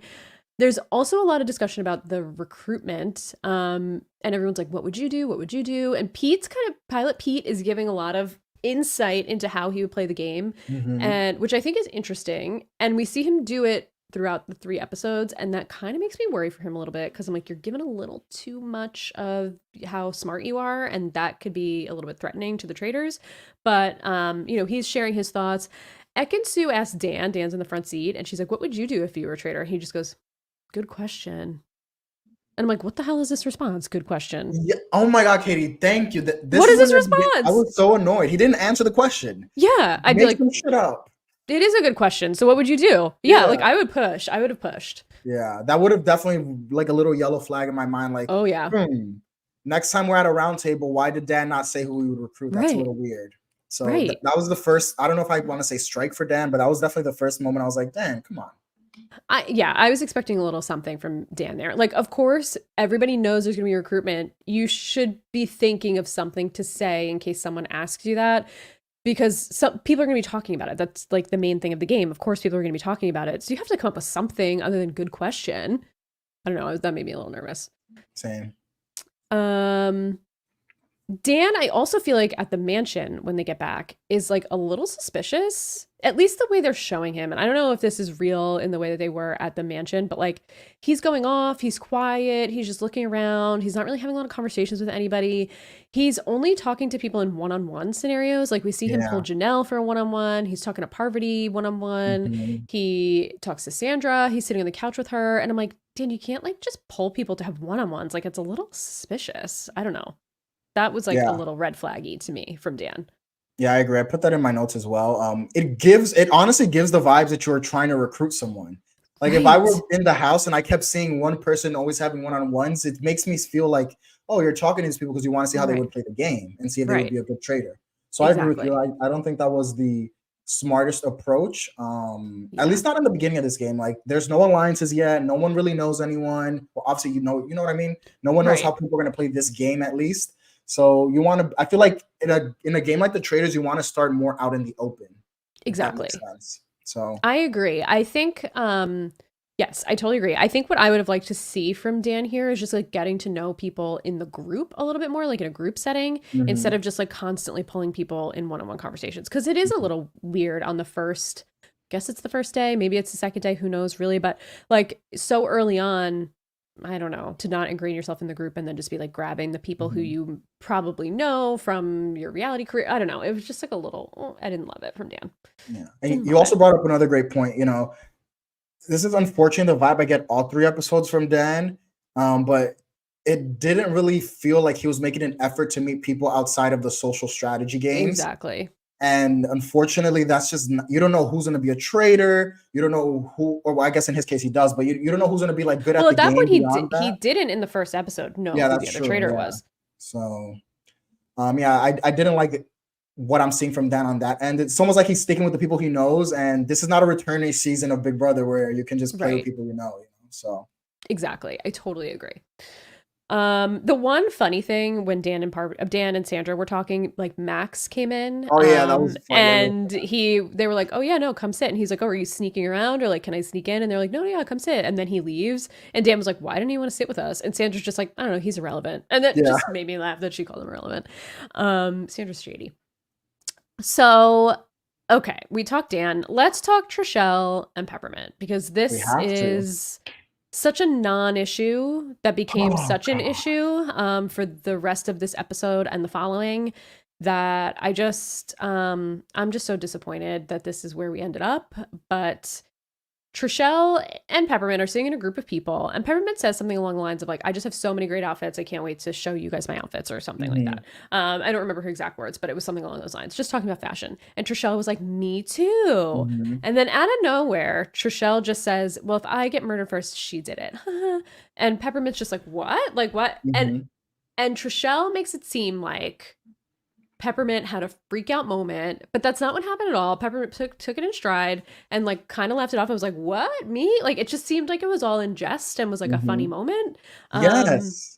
There's also a lot of discussion about the recruitment. And everyone's like, what would you do? What would you do? And Pilot Pete is giving a lot of insight into how he would play the game, and which I think is interesting. And we see him do it throughout the 3 episodes, and that kind of makes me worry for him a little bit, because I'm like, you're giving a little too much of how smart you are, and that could be a little bit threatening to the traitors. But he's sharing his thoughts. Ekin-Su asks Dan's in the front seat, and she's like, what would you do if you were a traitor? And he just goes, good question. And I'm like, what the hell is this response? Good question. Yeah. Oh my God, Katie, thank you. What is this response? I was so annoyed. He didn't answer the question. Yeah, I'd be like, shut up. It is a good question. So what would you do? Yeah, like I would push. I would have pushed. Yeah, that would have definitely like a little yellow flag in my mind. Like, oh yeah. next time we're at a round table, why did Dan not say who we would recruit? That's a little weird. So that was the first, I don't know if I want to say strike for Dan, but that was definitely the first moment I was like, Dan, come on. I was expecting a little something from Dan there. Like, of course, everybody knows there's going to be recruitment. You should be thinking of something to say in case someone asks you that, because some people are going to be talking about it. That's like the main thing of the game. Of course, people are going to be talking about it. So you have to come up with something other than good question. I don't know. That made me a little nervous. Same. Dan, I also feel like at the mansion when they get back is like a little suspicious, at least the way they're showing him. And I don't know if this is real in the way that they were at the mansion, but like he's going off, he's quiet, he's just looking around. He's not really having a lot of conversations with anybody. He's only talking to people in one-on-one scenarios. Like we see him pull Janelle for a one-on-one. He's talking to Parvati one-on-one. He talks to Sandra. He's sitting on the couch with her. And I'm like, Dan, you can't like just pull people to have one-on-ones. Like it's a little suspicious. I don't know. That was like a little red flaggy to me from Dan. Yeah, I agree. I put that in my notes as well. It honestly gives the vibes that you were trying to recruit someone. Like if I were in the house and I kept seeing one person always having one-on-ones, it makes me feel like, oh, you're talking to these people because you want to see how they would play the game and see if they would be a good trader. So I agree with you. I don't think that was the smartest approach. At least not in the beginning of this game. Like there's no alliances yet. No one really knows anyone. Well, obviously, you know what I mean? No one knows how people are going to play this game at least. So you want to, I feel like in a game like the Traitors, you want to start more out in the open. Exactly. So I agree. I think, yes, I totally agree. I think what I would have liked to see from Dan here is just like getting to know people in the group a little bit more, like in a group setting, instead of just like constantly pulling people in one-on-one conversations. Because it is a little weird on the first, I guess it's the first day, maybe it's the second day, who knows really, but like so early on, I don't know, to not ingrain yourself in the group and then just be like grabbing the people who you probably know from your reality career. I don't know. It was just like a little, I didn't love it from Dan. Yeah. And you also brought up another great point. You know, this is unfortunate, the vibe I get all 3 episodes from Dan, but it didn't really feel like he was making an effort to meet people outside of the social strategy games. Exactly. And unfortunately, that's just, you don't know who's going to be a traitor. You don't know who, or well, I guess in his case he does, but you don't know who's going to be like good at the game. Well, at that point he didn't in the first episode know who the other traitor was. So, I didn't like what I'm seeing from Dan on that end. It's almost like he's sticking with the people he knows, and this is not a returning season of Big Brother where you can just play with people you know. So exactly, I totally agree. The one funny thing when Dan and Sandra were talking, like Max came in. Oh yeah, that was funny. And they were like, "Oh yeah, no, come sit." And he's like, "Oh, are you sneaking around or like can I sneak in?" And they're like, "No, yeah, come sit." And then he leaves, and Dan was like, "Why didn't he want to sit with us?" And Sandra's just like, "I don't know, he's irrelevant." And that just made me laugh that she called him irrelevant. Sandra's shady. So, okay, we talked Dan. Let's talk Trishelle and Peppermint, because this is such a non-issue that became such an issue for the rest of this episode and the following, that I'm just so disappointed that this is where we ended up. But Trishelle and Peppermint are sitting in a group of people, and Peppermint says something along the lines of like, "I just have so many great outfits, I can't wait to show you guys my outfits," or something like that. I don't remember her exact words, but it was something along those lines, just talking about fashion. And Trishelle was like, "Me too." And then out of nowhere, Trishelle just says, "Well, if I get murdered first, she did it." And Peppermint's just like, "What? Like what?" And Trishelle makes it seem like Peppermint had a freak out moment, but that's not what happened at all. Peppermint took it in stride and like kind of laughed it off. I was like, "What? Me?" Like it just seemed like it was all in jest and was like a funny moment. Yes.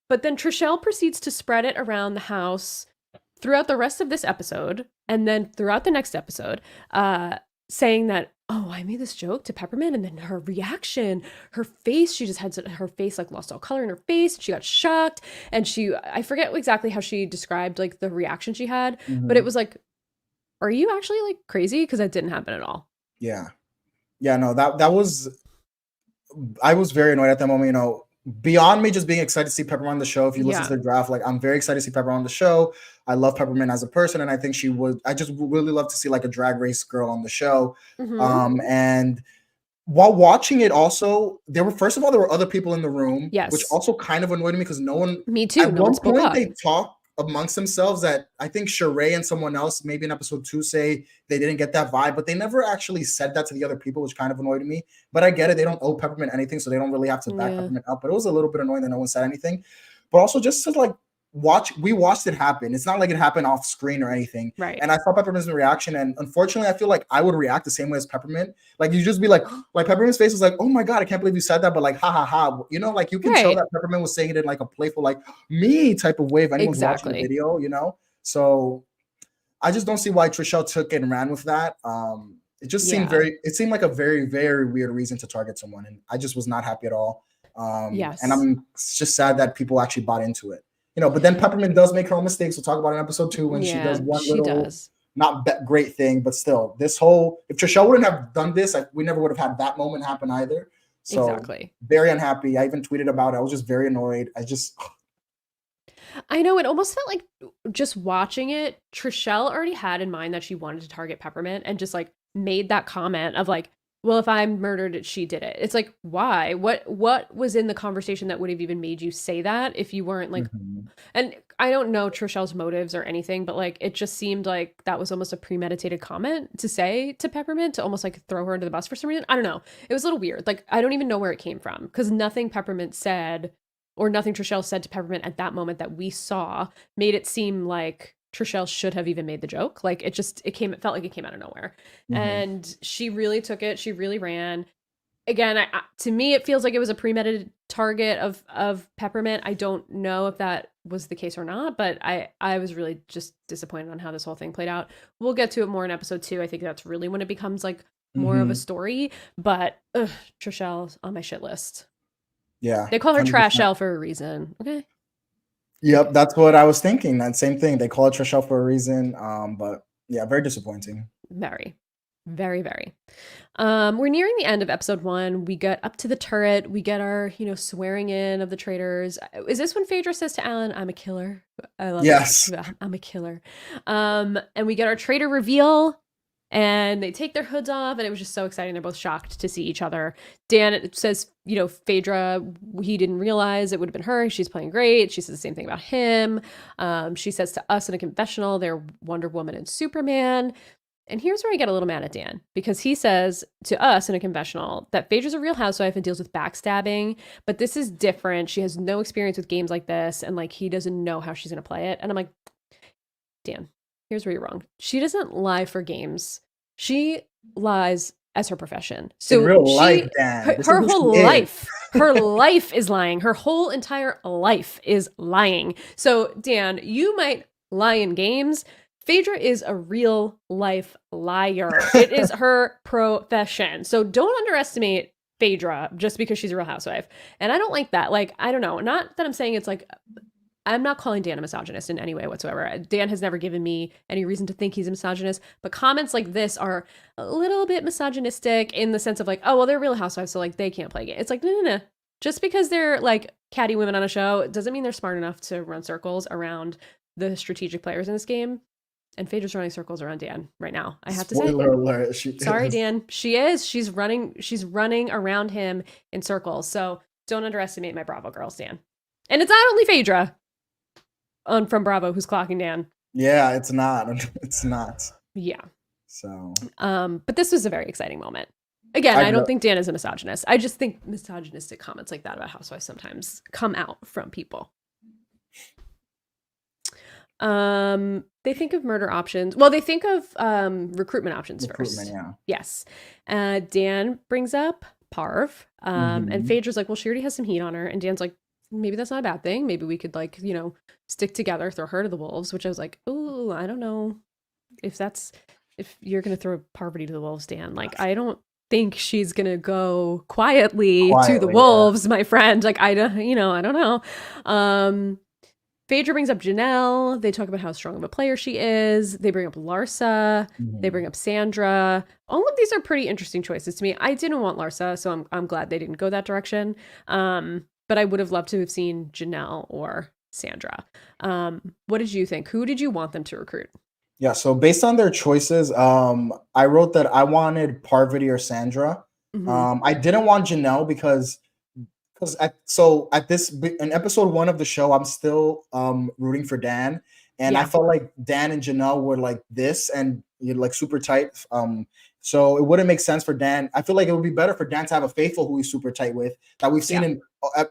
But then Trishelle proceeds to spread it around the house throughout the rest of this episode, and then throughout the next episode, saying that, "Oh, I made this joke to Peppermint," and then her reaction, her face, she just had her face like lost all color in her face. She got shocked, and I forget exactly how she described like the reaction she had, but it was like, "Are you actually like crazy?" Because that didn't happen at all. Yeah, no, that was, I was very annoyed at that moment. You know, beyond me just being excited to see Peppermint on the show. If you listen to the draft, like I'm very excited to see Peppermint on the show. I love Peppermint as a person, and I think I just really love to see like a drag race girl on the show. And while watching it, also first of all there were other people in the room, which also kind of annoyed me because no one. Me too. At one point they talk amongst themselves that I think Sheree and someone else, maybe in episode 2, say they didn't get that vibe, but they never actually said that to the other people, which kind of annoyed me. But I get it; they don't owe Peppermint anything, so they don't really have to back Peppermint up. But it was a little bit annoying that no one said anything. but also just to like we watched it happen. It's not like it happened off screen or anything. Right. And I saw Peppermint's reaction, and unfortunately, I feel like I would react the same way as Peppermint. Like you just be like Peppermint's face was like, "Oh my god, I can't believe you said that," but like, ha ha ha. You know, like you can tell that Peppermint was saying it in like a playful, like me type of way. If anyone's watching the video, you know. So I just don't see why Trishelle took it and ran with that. It just seemed seemed like a very, very weird reason to target someone, and I just was not happy at all. And I'm just sad that people actually bought into it. You know, but then Peppermint does make her own mistakes. We'll talk about it in episode 2 when she does one little not great thing, but still, if Trishelle wouldn't have done this, we never would have had that moment happen either. So very unhappy. I even tweeted about it. I was just very annoyed. I know, it almost felt like just watching it, Trishelle already had in mind that she wanted to target Peppermint and just like made that comment of like, well, if I murdered it, she did it. It's like, why? What was in the conversation that would have even made you say that if you weren't like, and I don't know Trishelle's motives or anything, but like, it just seemed like that was almost a premeditated comment to say to Peppermint to almost like throw her under the bus for some reason. I don't know. It was a little weird. Like, I don't even know where it came from because nothing Peppermint said or nothing Trishelle said to Peppermint at that moment that we saw made it seem like Trishelle should have even made the joke. Like it felt like it came out of nowhere. And she really took it. She really ran. Again, to me, it feels like it was a premeditated target of Peppermint. I don't know if that was the case or not, but I was really just disappointed on how this whole thing played out. We'll get to it more in episode 2. I think that's really when it becomes like more of a story, but Trishelle's on my shit list. Yeah. They call her Trashelle for a reason. Okay. Yep, that's what I was thinking. That same thing. They call it Trishelle for a reason. But yeah, very disappointing. Very, very, very. We're nearing the end of episode 1. We get up to the turret. We get our, swearing in of the traitors. Is this when Phaedra says to Alan, "I'm a killer"? I love that. I'm a killer. And we get our traitor reveal. And they take their hoods off, and it was just so exciting. They're both shocked to see each other. Dan says, Phaedra, he didn't realize it would have been her. She's playing great. She says the same thing about him. She says to us in a confessional, they're Wonder Woman and Superman. And here's where I get a little mad at Dan, because he says to us in a confessional that Phaedra's a real housewife and deals with backstabbing, but this is different. She has no experience with games like this, and like he doesn't know how she's going to play it. And I'm like, Dan, here's where you're wrong. She doesn't lie for games. She lies as her profession. So in real life, Dan, her whole life, her life is lying. Her whole entire life is lying. So Dan, you might lie in games. Phaedra is a real life liar. It is her profession. So don't underestimate Phaedra just because she's a real housewife. And I don't like that. Like, I don't know. Not that I'm saying it's like, I'm not calling Dan a misogynist in any way whatsoever. Dan has never given me any reason to think he's a misogynist, but comments like this are a little bit misogynistic in the sense of like, oh, well, they're real housewives, so like they can't play games. It's like, no. Just because they're like catty women on a show doesn't mean they're smart enough to run circles around the strategic players in this game. And Phaedra's running circles around Dan right now. I have to say. Alert, sorry, Dan. She is. She's running around him in circles. So don't underestimate my Bravo girls, Dan. And it's not only Phaedra from Bravo who's clocking Dan. Yeah, it's not. It's not. Yeah. So. But this was a very exciting moment. Again, I don't think Dan is a misogynist. I just think misogynistic comments like that about housewives sometimes come out from people. They think of murder options. Well, they think of recruitment options first. Yeah. Yes. Dan brings up Parv. And Phaedra's like, well, she already has some heat on her. And Dan's like, maybe that's not a bad thing. Maybe we could like, stick together, throw her to the wolves, which I was like, oh, I don't know if you're going to throw Parvati to the wolves, Dan. Like, I don't think she's going to go quietly to the wolves, my friend. Like, I don't know. Phaedra brings up Janelle. They talk about how strong of a player she is. They bring up Larsa. They bring up Sandra. All of these are pretty interesting choices to me. I didn't want Larsa, so I'm glad they didn't go that direction. But I would have loved to have seen Janelle or Sandra. What did you think? Who did you want them to recruit? Yeah, so based on their choices, I wrote that I wanted Parvati or Sandra. I didn't want Janelle because in episode 1 of the show, I'm still rooting for Dan, and I felt like Dan and Janelle were like this, and like super tight. So it wouldn't make sense for Dan. I feel like it would be better for Dan to have a faithful who he's super tight with, that we've seen in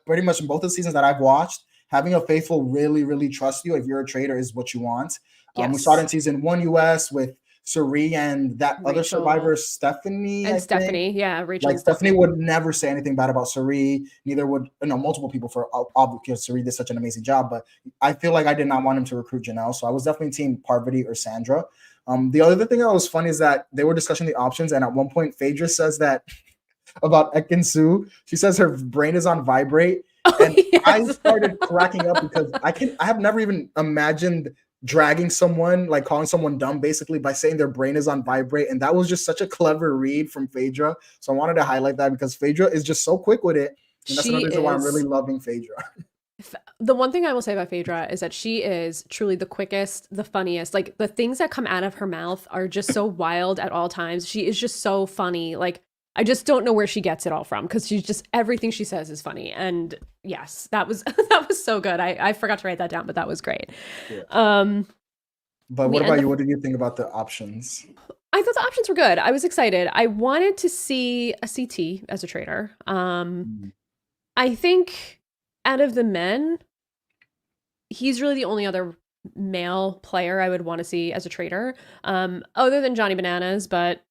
pretty much in both the seasons that I've watched, having a faithful really, really trust you if you're a traitor is what you want. We saw it in Yes. season 1 US with Suri and that other Rachel. survivor, Stephanie, And I Stephanie, think. yeah, Rachel Like and Stephanie Stephanie. would never say anything bad about Suri. Neither would multiple people for because Suri did such an amazing job. But I feel like I did not want him to recruit Janelle, so I was definitely team Parvati or Sandra. The other thing that was funny is that they were discussing the options, and at one point, Phaedra says that about Ekin Su. She says her brain is on vibrate, and Yes. I started cracking up because I have never even imagined dragging someone, like calling someone dumb basically by saying their brain is on vibrate, and that was just such a clever read from Phaedra. So I wanted to highlight that because Phaedra is just so quick with it, and that's another reason why I'm really loving Phaedra. The one thing I will say about Phaedra is that she is truly the quickest, the funniest. Like the things that come out of her mouth are just so wild at all times. She is just so funny. Like I just don't know where she gets it all from because she's just everything she says is funny. And yes, that was that was so good. I forgot to write that down, but that was great. Yeah. But what about you? What did you think about the options? I thought the options were good. I was excited. I wanted to see a CT as a traitor. I think out of the men, he's really the only other male player I would want to see as a traitor, other than Johnny Bananas. But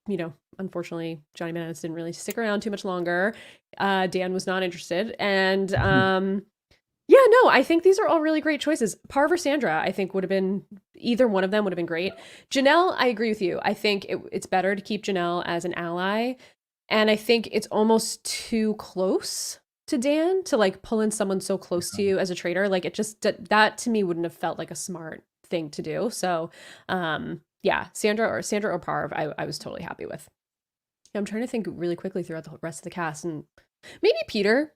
you know, unfortunately, Johnny Bananas didn't really stick around too much longer. Dan was not interested, and yeah, no, I think these are all really great choices. Parv or Sandra, I think would have been either one of them would have been great. Janelle, I agree with you. I think it's better to keep Janelle as an ally, and I think it's almost too close to Dan to like pull in someone so close to you as a traitor. Like it just that to me wouldn't have felt like a smart thing to do. So yeah, Sandra or Parv, I was totally happy with. I'm trying to think really quickly throughout the rest of the cast, and maybe Peter.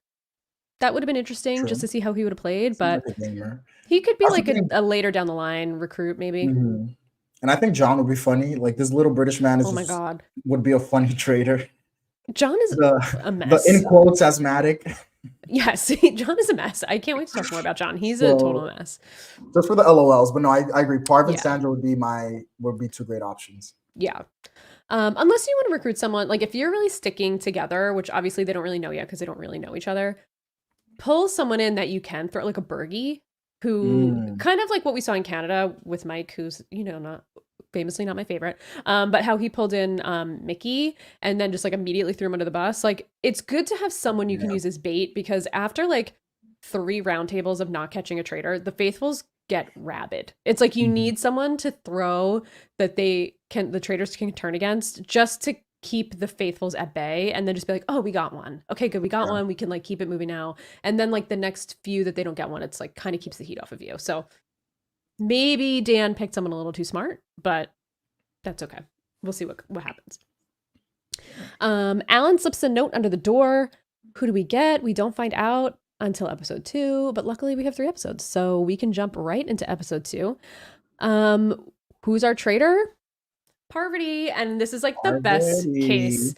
That would have been interesting just to see how he would have played, but he could be like a later down the line recruit maybe. Mm-hmm. And I think John would be funny. Like this little British man is would be a funny traitor. John is a mess. The in quotes asthmatic. Yes, John is a mess. I can't wait to talk more about John. He's a total mess. Just for the LOLs, but no, I agree. Parv and Sandra would be two great options. Yeah. Unless you want to recruit someone, like if you're really sticking together, which obviously they don't really know yet because they don't really know each other, pull someone in that you can throw, like a Bergie, who kind of like what we saw in Canada with Mike, who's, you know, not famously not my favorite, but how he pulled in Mickey and then just like immediately threw him under the bus. Like it's good to have someone you can use as bait, because after like 3 roundtables of not catching a traitor, the faithfuls get rabid. It's like you need someone to throw that the traitors can turn against, just to keep the faithfuls at bay, and then just be like, oh, we got one. Okay, good, we got one. We can like keep it moving now. And then like the next few that they don't get one, it's like kind of keeps the heat off of you. So maybe Dan picked someone a little too smart, but that's okay. We'll see what happens. Alan slips a note under the door. Who do we get? We don't find out until episode 2, but luckily we have 3 episodes, so we can jump right into episode 2. Who's our traitor? Parvati. And this is like the best case.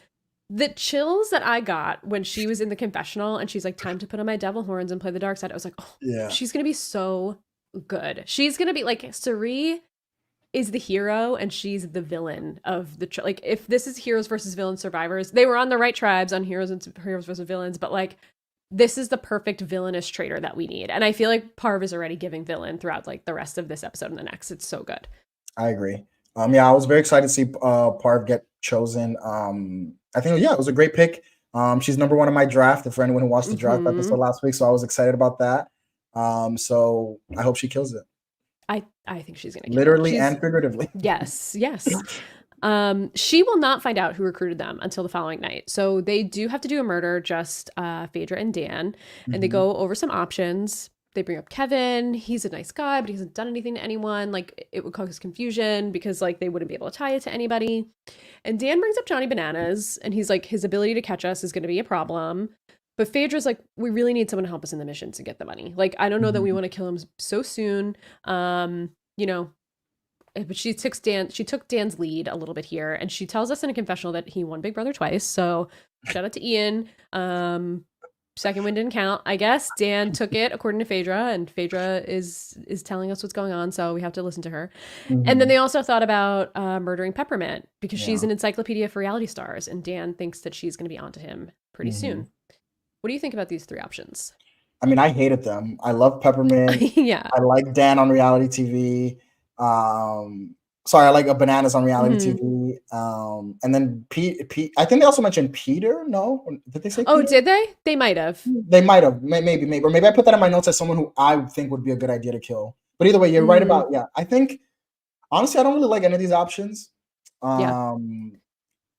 The chills that I got when she was in the confessional and she's like, time to put on my devil horns and play the dark side. I was like, oh yeah, she's gonna be so good. She's gonna be like, Suri is the hero and she's the villain of the like, if this is heroes versus villains survivors, they were on the right tribes on heroes versus villains, but like this is the perfect villainous traitor that we need. And I feel like Parv is already giving villain throughout like the rest of this episode and the next. It's so good. I agree. Yeah, I was very excited to see Parv get chosen. I think, it was a great pick. She's number 1 in my draft, for anyone who watched the draft episode last week. So I was excited about that. So I hope she kills it. I think she's going to literally and figuratively. Yes. She will not find out who recruited them until the following night. So they do have to do a murder, just Phaedra and Dan, and they go over some options. They bring up Kevin. He's a nice guy, but he hasn't done anything to anyone. Like it would cause confusion because like they wouldn't be able to tie it to anybody. And Dan brings up Johnny Bananas, and he's like, his ability to catch us is going to be a problem. But Phaedra's like, we really need someone to help us in the mission to get the money. Like, I don't know that we want to kill him so soon. You know, but she took Dan's lead a little bit here, and she tells us in a confessional that he won Big Brother twice. So shout out to Ian. Second win didn't count, I guess. Dan took it according to Phaedra, and Phaedra is telling us what's going on, so we have to listen to her. And then they also thought about murdering Peppermint because she's an encyclopedia for reality stars, and Dan thinks that she's going to be onto him pretty soon. What do you think about these 3 options? I mean, I hated them. I love Peppermint. Yeah. I like Dan on reality TV. Sorry, I like Bananas on reality TV. And then Pete. I think they also mentioned Peter. No, did they say? Oh, Peter? did they? They might have. They might have. Maybe, or maybe I put that in my notes as someone who I think would be a good idea to kill. But either way, you're right about. Yeah, I think honestly, I don't really like any of these options.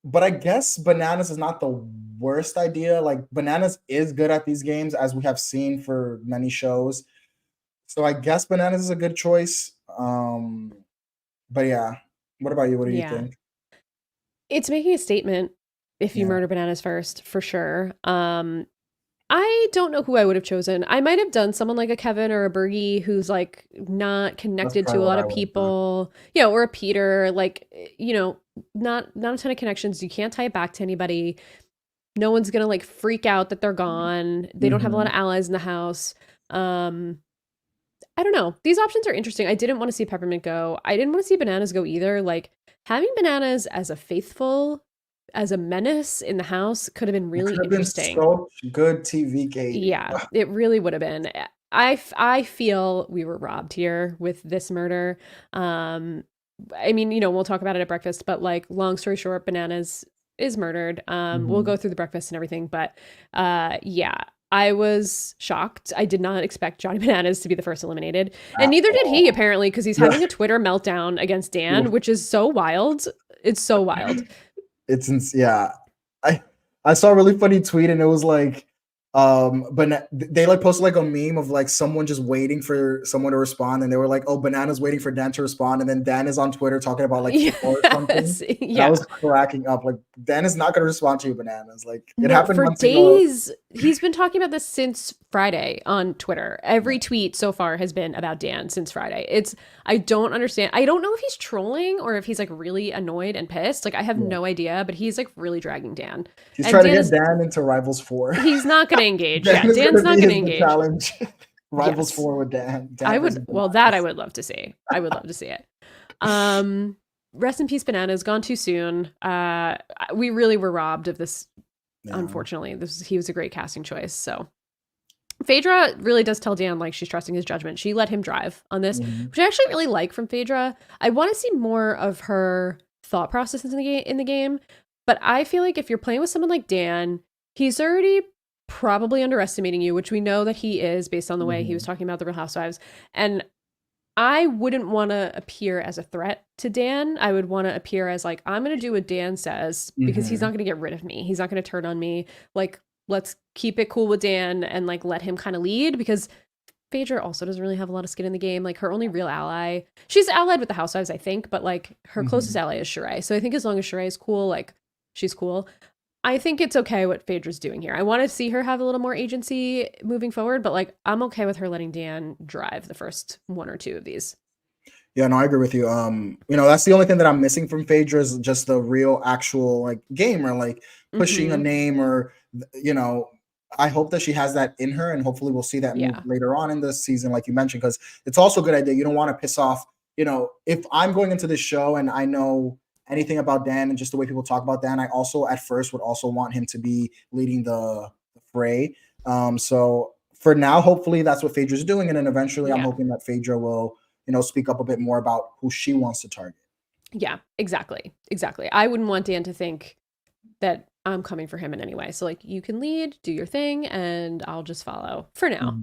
But I guess Bananas is not the worst idea. Like Bananas is good at these games, as we have seen for many shows. So I guess Bananas is a good choice. But yeah, what about you? What do you think? It's making a statement if you murder Bananas first, for sure. I don't know who I would have chosen. I might have done someone like a Kevin or a Bergie who's like not connected to a lot of people. Yeah, or a Peter, like, you know, not a ton of connections. You can't tie it back to anybody. No one's gonna like freak out that they're gone. They don't have a lot of allies in the house. I don't know. These options are interesting. I didn't want to see Peppermint go. I didn't want to see Bananas go either. Like having Bananas as a faithful, as a menace in the house could have been really interesting. So good TV game. Yeah, it really would have been. I feel we were robbed here with this murder. I mean, you know, we'll talk about it at breakfast, but like long story short, Bananas is murdered. We'll go through the breakfast and everything, but yeah. I was shocked. I did not expect Johnny Bananas to be the first eliminated. And neither did he, apparently, because he's having a Twitter meltdown against Dan, which is so wild. It's so wild. Yeah. I saw a really funny tweet and it was like, but they like posted like a meme of like someone just waiting for someone to respond, and they were like, "Oh, Banana's waiting for Dan to respond," and then Dan is on Twitter talking about like or something. Yeah, I was cracking up. Like Dan is not going to respond to you, Bananas. Like it happened for months days. Ago. He's been talking about this since Friday on Twitter. Every tweet so far has been about Dan since Friday. I don't understand. I don't know if he's trolling or if he's like really annoyed and pissed. Like I have no idea, but he's like really dragging Dan. He's trying to get Dan into Rivals 4. He's not going to engage. Dan's not going to engage. Challenge. Rivals 4 with Dan. I would. Well, that I would love to see. I would love to see it. Rest in peace, Bananas. Gone too soon. We really were robbed of this. Yeah. Unfortunately, he was a great casting choice. So Phaedra really does tell Dan like she's trusting his judgment. She let him drive on this, which I actually really like from Phaedra. I want to see more of her thought processes in the game. But I feel like if you're playing with someone like Dan, he's already probably underestimating you, which we know that he is based on the way he was talking about the Real Housewives. And I wouldn't want to appear as a threat to Dan. I would want to appear as like, I'm going to do what Dan says because he's not going to get rid of me. He's not going to turn on me. Like, let's keep it cool with Dan and like let him kind of lead, because Phaedra also doesn't really have a lot of skin in the game. Like her only real ally, she's allied with the Housewives, I think, but like her closest ally is Sheree. So I think as long as Sheree is cool, like she's cool. I think it's okay what Phaedra's doing here. I want to see her have a little more agency moving forward, but like I'm okay with her letting Dan drive the first one or two of these. Yeah, no, I agree with you. You know, that's the only thing that I'm missing from Phaedra is just the real actual like gamer, like pushing a name, or you know, I hope that she has that in her, and hopefully we'll see that move later on in the season, like you mentioned, because it's also a good idea. You don't want to piss off, you know, if I'm going into this show and I know anything about Dan and just the way people talk about Dan, I also at first would also want him to be leading the fray. So for now, hopefully that's what Phaedra's doing, and then eventually I'm hoping that Phaedra will, you know, speak up a bit more about who she wants to target. Yeah, exactly. I wouldn't want Dan to think that I'm coming for him in any way. So like you can lead, do your thing, and I'll just follow for now.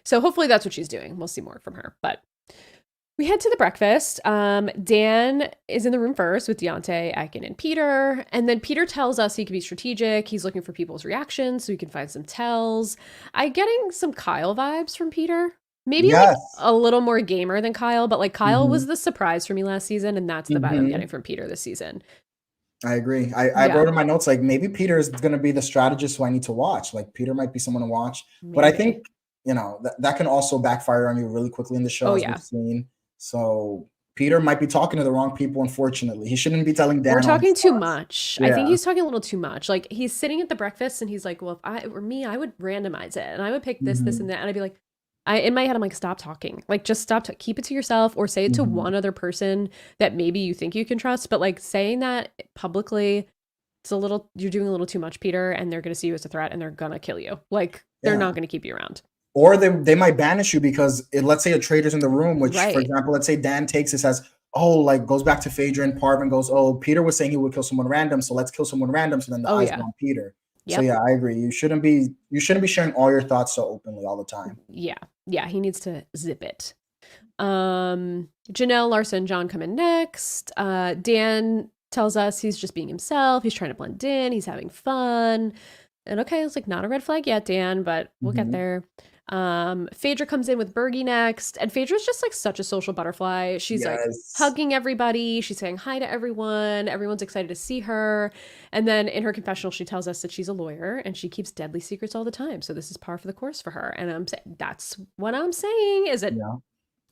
So hopefully that's what she's doing. We'll see more from her. But we head to the breakfast. Dan is in the room first with Deontay, Ekin, and Peter. And then Peter tells us he can be strategic. He's looking for people's reactions so he can find some tells. I'm getting some Kyle vibes from Peter. Maybe like a little more gamer than Kyle, but like Kyle was the surprise for me last season, and that's the vibe I'm getting from Peter this season. I agree. I wrote in my notes like maybe Peter is going to be the strategist who I need to watch. Like Peter might be someone to watch, but I think, you know, that can also backfire on you really quickly in the show, as we've seen. So Peter might be talking to the wrong people, unfortunately. He shouldn't be telling Dan. We're talking too much. I think he's talking a little too much. Like he's sitting at the breakfast and he's like, well, if it were me, I would randomize it and I would pick this, this, and that. And I'd be like, in my head, I'm like, stop talking. Like just stop. Keep it to yourself, or say it to one other person that maybe you think you can trust. But like saying that publicly, you're doing a little too much, Peter, and they're going to see you as a threat and they're going to kill you. Like they're not going to keep you around. Or they might banish you because let's say a traitor's in the room, which, Right. for example, let's say Dan takes this as, oh, like goes back to Phaedra and Parv and goes, oh, Peter was saying he would kill someone random, so let's kill someone random. So then the eyes go on Peter. Yep. So yeah, I agree. You shouldn't be sharing all your thoughts so openly all the time. Yeah, he needs to zip it. Janelle, Larsa, and John come in next. Dan tells us he's just being himself. He's trying to blend in. He's having fun. And okay, it's like not a red flag yet, Dan, but we'll get there. Phaedra comes in with Bergie next, and Phaedra's just like such a social butterfly. She's like hugging everybody. She's saying hi to everyone. Everyone's excited to see her. And then in her confessional, she tells us that she's a lawyer and she keeps deadly secrets all the time. So this is par for the course for her. And I'm saying that's what I'm saying is that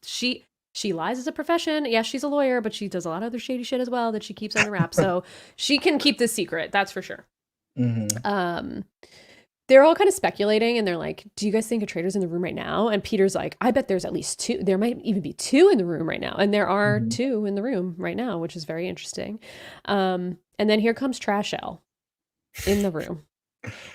she lies as a profession. Yeah, she's a lawyer, but she does a lot of other shady shit as well that she keeps under wraps. So she can keep this secret. That's for sure. They're all kind of speculating and they're like, do you guys think a traitor's in the room right now? And Peter's like, I bet there's at least 2. There might even be 2 in the room right now. And there are 2 in the room right now, which is very interesting. And then here comes Trashelle in the room.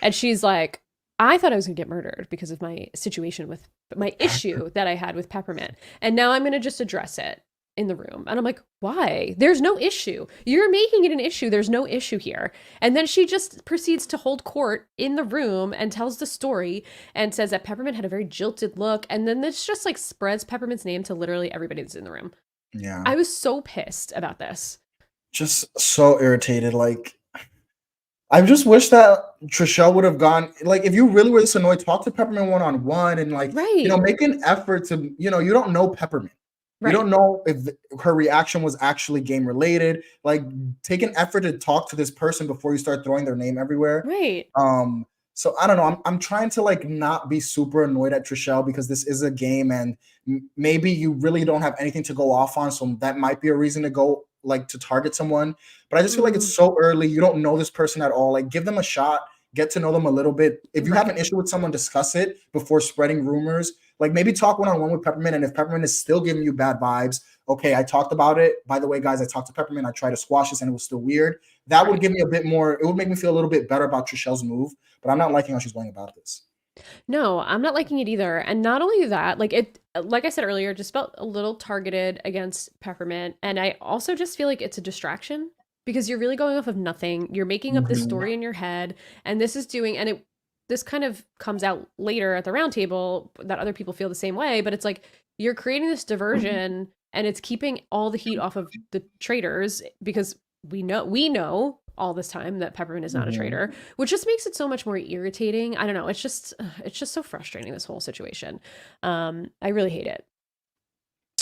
And she's like, I thought I was going to get murdered because of my situation with my issue that I had with Peppermint. And now I'm going to just address it in the room. And I'm like, why? There's no issue. You're making it an issue. There's no issue here. And then she just proceeds to hold court in the room and tells the story and says that Peppermint had a very jilted look. And then this just like spreads Peppermint's name to literally everybody that's in the room. Yeah. I was so pissed about this. Just so irritated. Like, I just wish that Trishelle would have gone, like, if you really were this annoyed, talk to Peppermint one-on-one and like, you know, make an effort to, you know, you don't know Peppermint. You don't know if her reaction was actually game related. Like, take an effort to talk to this person before you start throwing their name everywhere. Right. So I don't know. I'm trying to like not be super annoyed at Trishelle because this is a game and maybe you really don't have anything to go off on. So that might be a reason to go like to target someone. But I just feel like it's so early. You don't know this person at all. Like, give them a shot. Get to know them a little bit. If you have an issue with someone, discuss it before spreading rumors. Like, maybe talk one-on-one with Peppermint, and if Peppermint is still giving you bad vibes, okay, I talked about it. By the way, guys, I talked to Peppermint. I tried to squash this, and it was still weird. That would give me a bit more. It would make me feel a little bit better about Trishelle's move, but I'm not liking how she's going about this. No, I'm not liking it either. And not only that, like I said earlier, just felt a little targeted against Peppermint. And I also just feel like it's a distraction because you're really going off of nothing. You're making up this story in your head, and this is doing, and this kind of comes out later at the round table that other people feel the same way, but it's like you're creating this diversion and it's keeping all the heat off of the traitors because we know all this time that Peppermint is not a traitor, which just makes it so much more irritating. I don't know. It's just so frustrating, this whole situation. I really hate it.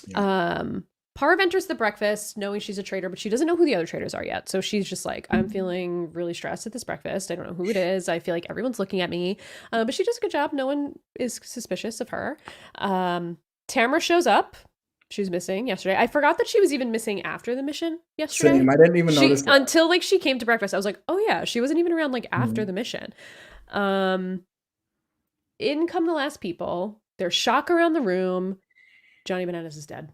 Yeah. Parv enters the breakfast knowing she's a traitor, but she doesn't know who the other traitors are yet. So she's just like, I'm feeling really stressed at this breakfast. I don't know who it is. I feel like everyone's looking at me. But she does a good job. No one is suspicious of her. Tamara shows up. She was missing yesterday. I forgot that she was even missing after the mission yesterday. Same. I didn't even notice that. Until like she came to breakfast. I was like, oh yeah, she wasn't even around like after the mission. In come the last people. There's shock around the room. Johnny Bananas is dead.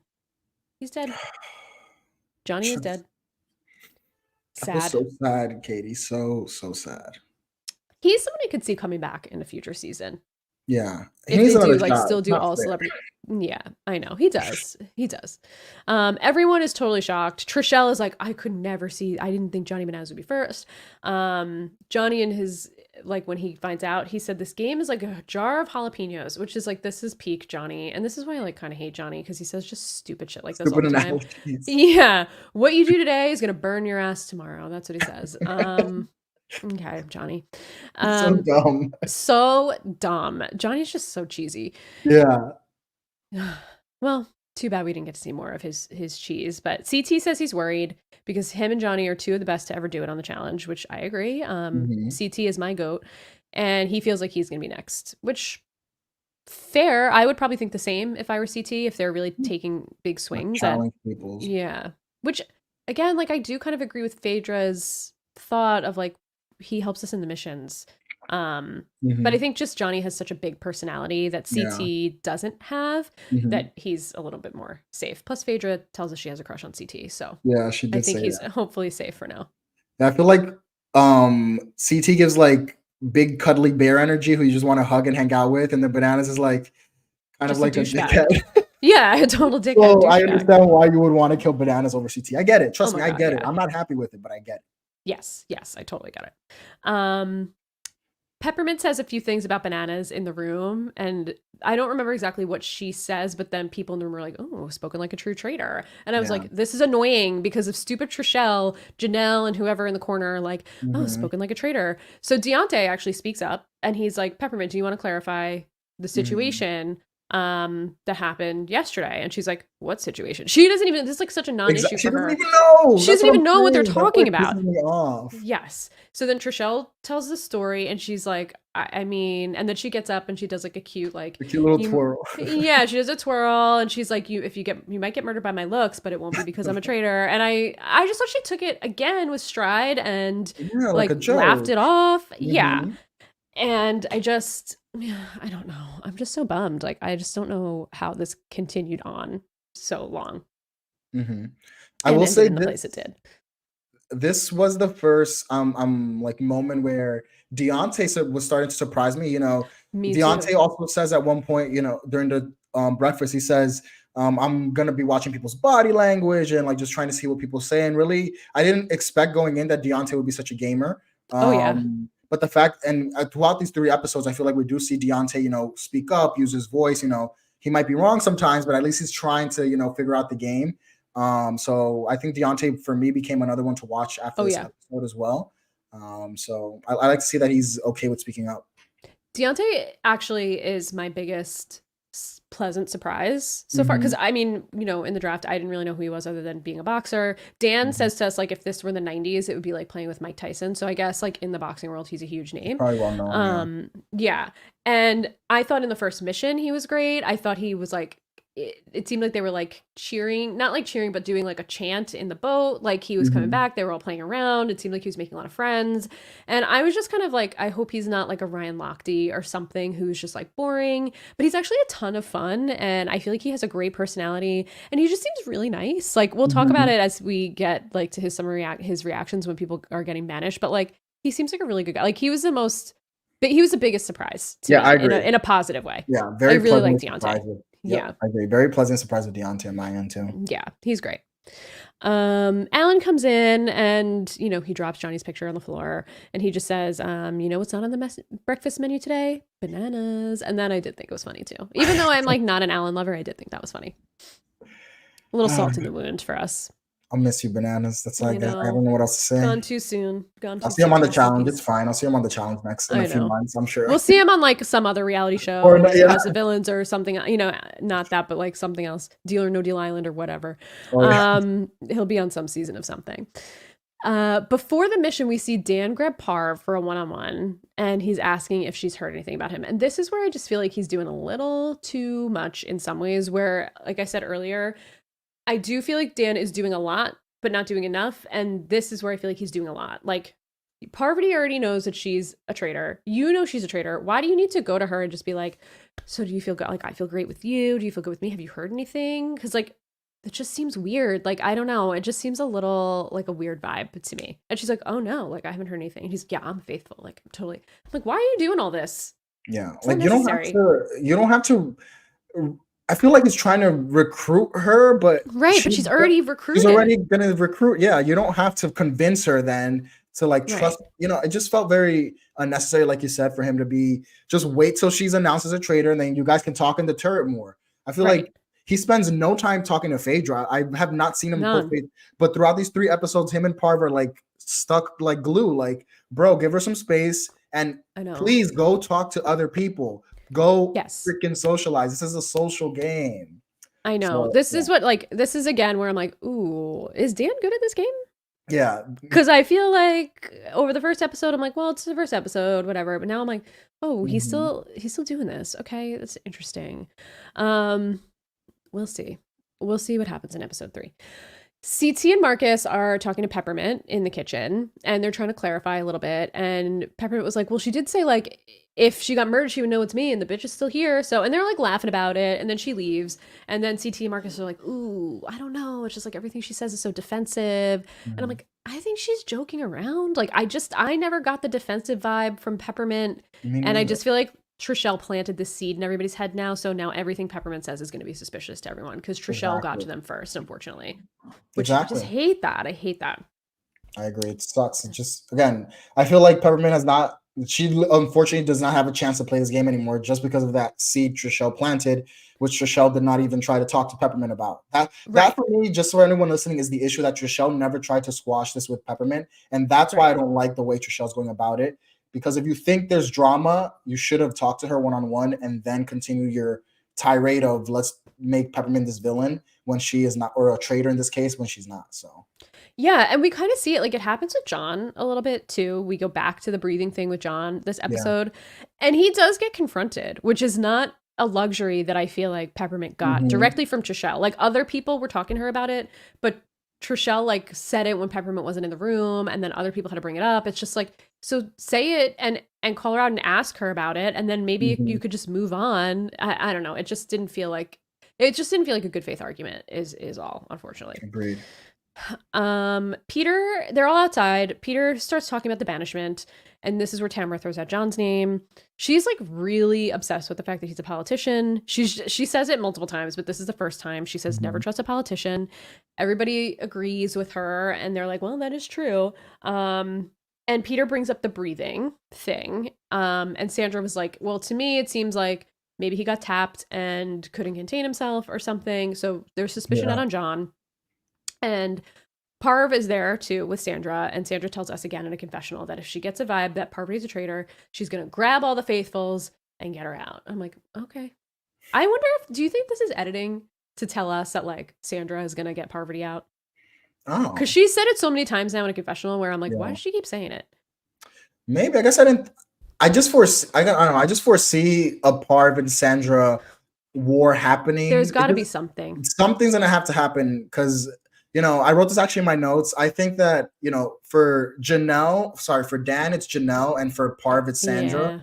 He's dead. Johnny is dead. Sad. So sad, Katie. So sad. He's someone I could see coming back in a future season. Yeah. If they do like still do all celebrity. Yeah, I know. He does. He does. Everyone is totally shocked. Trishelle is like, I could never see. I didn't think Johnny Bananas would be first. Johnny and his, like, when he finds out, he said this game is like a jar of jalapenos, which is like, this is peak Johnny. And this is why I like kind of hate Johnny, because he says just stupid shit like this all the time. Yeah. What you do today is going to burn your ass tomorrow. That's what he says. Okay, Johnny. So dumb. So dumb. Johnny's just so cheesy. Yeah. Well, too bad we didn't get to see more of his cheese. But CT says he's worried because him and Johnny are 2 of the best to ever do it on the challenge, which I agree. CT is my goat, and he feels like he's going to be next, which fair. I would probably think the same if I were CT, if they're really taking big swings. Yeah. Which, again, like I do kind of agree with Phaedra's thought of like, he helps us in the missions. But I think just Johnny has such a big personality that CT doesn't have, that he's a little bit more safe. Plus Phaedra tells us she has a crush on CT, so yeah, she did. I think he's hopefully safe for now. Yeah, I feel like CT gives like big cuddly bear energy who you just want to hug and hang out with, and the Bananas is like kind Just of like a douchebag. dickhead. Yeah, a total dickhead. So I douchebag. understand why you would want to kill Bananas over CT. I get it. Trust Oh me, my I God, get it. yeah. I'm not happy with it, but I get it. Yes, I totally get it. Peppermint says a few things about Bananas in the room, and I don't remember exactly what she says, but then people in the room are like, oh, spoken like a true traitor. And I was like, this is annoying because of stupid Trishelle, Janelle, and whoever in the corner are like, oh, spoken like a traitor. So Deontay actually speaks up, and he's like, Peppermint, do you want to clarify the situation that happened yesterday? And she's like, what situation? She doesn't even, this is like such a non-issue She for her. doesn't even know. She doesn't even know what they're talking about. Pisses me off. Yes. So then Trishelle tells the story, and she's like, I mean, and then she gets up and she does like a cute little twirl. Yeah, she does a twirl, and she's like, you might get murdered by my looks, but it won't be because I'm a traitor. And I just thought she took it again with stride and like laughed it off. Yeah. And I don't know. I'm just so bummed. Like, I just don't know how this continued on so long. I will say in the place it did. This was the first like moment where Deontay was starting to surprise me. You know, Deontay also says at one point, you know, during the breakfast, he says, I'm gonna be watching people's body language and like just trying to see what people say. And really, I didn't expect going in that Deontay would be such a gamer. But the fact, and throughout these 3 episodes, I feel like we do see Deontay, you know, speak up, use his voice. You know, he might be wrong sometimes, but at least he's trying to, you know, figure out the game. So I think Deontay for me became another one to watch after this episode as well. So I like to see that he's okay with speaking up. Deontay actually is my biggest pleasant surprise so far, because I mean, you know, in the draft I didn't really know who he was other than being a boxer. Dan says to us like if this were the 90s it would be like playing with Mike Tyson, so I guess like in the boxing world he's a huge name. Probably well known. Yeah. And I thought in the first mission he was great. I thought he was like, it seemed like they were like cheering, not like cheering, but doing like a chant in the boat. Like he was coming back. They were all playing around. It seemed like he was making a lot of friends. And I was just kind of like, I hope he's not like a Ryan Lochte or something who's just like boring, but he's actually a ton of fun. And I feel like he has a great personality and he just seems really nice. Like we'll talk about it as we get like to his his reactions when people are getting banished, but like he seems like a really good guy. Like he was the biggest surprise to me, I agree. In a positive way. Yeah, I really like Deontay. Yeah, I agree. Very pleasant surprise with Deontay on my end too. Yeah, he's great. Alan comes in and, you know, he drops Johnny's picture on the floor and he just says, you know what's not on the breakfast menu today? Bananas. And then I did think it was funny too. Even though I'm like not an Alan lover, I did think that was funny. A little salt in the wound for us. I'll miss you, Bananas. That's like I don't know what else to say. Gone too soon. I'll see him on the challenge. It's fine. I'll see him on the challenge next in a few months, I'm sure. We'll see him on like some other reality show, or House of Villains or something, you know, not that, but like something else. Deal or No Deal Island or whatever. He'll be on some season of something. Before the mission, we see Dan grab Parv for a one-on-one and he's asking if she's heard anything about him. And this is where I just feel like he's doing a little too much in some ways, where, like I said earlier, I do feel like Dan is doing a lot, but not doing enough. And this is where I feel like he's doing a lot. Like, Parvati already knows that she's a traitor. You know she's a traitor. Why do you need to go to her and just be like, so do you feel good? Like, I feel great with you. Do you feel good with me? Have you heard anything? Because, like, it just seems weird. Like, I don't know. It just seems a little like a weird vibe to me. And she's like, oh, no. Like, I haven't heard anything. And he's, yeah, I'm faithful. Like, I'm totally. I'm like, why are you doing all this? Yeah. It's like, you don't have to. I feel like he's trying to recruit her, but but she's already recruited. She's already gonna recruit. Yeah, you don't have to convince her then to like trust. You know, it just felt very unnecessary, like you said, for him to be just wait till she's announced as a traitor, and then you guys can talk in the turret more. I feel like he spends no time talking to Phaedra. I have not seen him put Phaedra, but throughout these 3 episodes, him and Parv are like stuck like glue. Like, bro, give her some space and please go talk to other people. Go freaking socialize. This is a social game. I know. So, this is again where I'm like, ooh, is Dan good at this game? Yeah. Because I feel like over the first episode, I'm like, well, it's the first episode, whatever. But now I'm like, oh, he's still doing this. Okay, that's interesting. We'll see. We'll see what happens in episode 3. CT and Marcus are talking to Peppermint in the kitchen and they're trying to clarify a little bit. And Peppermint was like, well, she did say like, if she got murdered, she would know it's me and the bitch is still here. So, and they're like laughing about it. And then she leaves. And then CT and Marcus are like, ooh, I don't know. It's just like everything she says is so defensive. And I'm like, I think she's joking around. Like, I never got the defensive vibe from Peppermint. Me And I neither. just feel like Trishelle planted this seed in everybody's head now. So now everything Peppermint says is going to be suspicious to everyone because Trishelle got to Exactly. them first, unfortunately. Which I just Exactly. hate that. I hate that. I agree. It sucks. It just, again, I feel like Peppermint has not, she unfortunately does not have a chance to play this game anymore just because of that seed Trishelle planted, which Trishelle did not even try to talk to Peppermint about. That Right. for me, just for anyone listening, is the issue that Trishelle never tried to squash this with Peppermint. And that's why I Right. don't like the way Trishelle's going about it. Because if you think there's drama, you should have talked to her one-on-one and then continue your tirade of let's make Peppermint this villain when she is not, or a traitor in this case when she's not. So Yeah, and we kind of see it, like, it happens with John a little bit too. We go back to the breathing thing with John this yeah. episode, and he does get confronted, which is not a luxury that I feel like Peppermint got directly from Trishelle. Like, other people were talking to her about it, but Trishelle, like, said it when Peppermint wasn't in the room, and then other people had to bring it up. It's just like, so say it and call her out and ask her about it, and then maybe you could just move on. I don't know. It just didn't feel like a good faith argument is all, unfortunately. Agreed. Peter, they're all outside. Peter starts talking about the banishment, and this is where Tamara throws out John's name. She's like really obsessed with the fact that he's a politician. She says it multiple times, but this is the first time she says never trust a politician. Everybody agrees with her, and they're like, well, that is true. And Peter brings up the breathing thing. And Sandra was like, well, to me, it seems like maybe he got tapped and couldn't contain himself or something. So there's suspicion out on John. And Parv is there too with Sandra, and Sandra tells us again in a confessional that if she gets a vibe that Parvati's a traitor, she's gonna grab all the faithfuls and get her out. I'm like, okay. I wonder do you think this is editing to tell us that like Sandra is gonna get Parvati out? Oh, because she said it so many times now in a confessional where I'm like, why does she keep saying it? Maybe. I guess I didn't. I just foresee. I don't know. I just foresee a Parv and Sandra war happening. There's got to be something. Something's gonna have to happen because I wrote this actually in my notes. I think that for Dan it's Janelle, and for Parv it's Sandra. Yeah.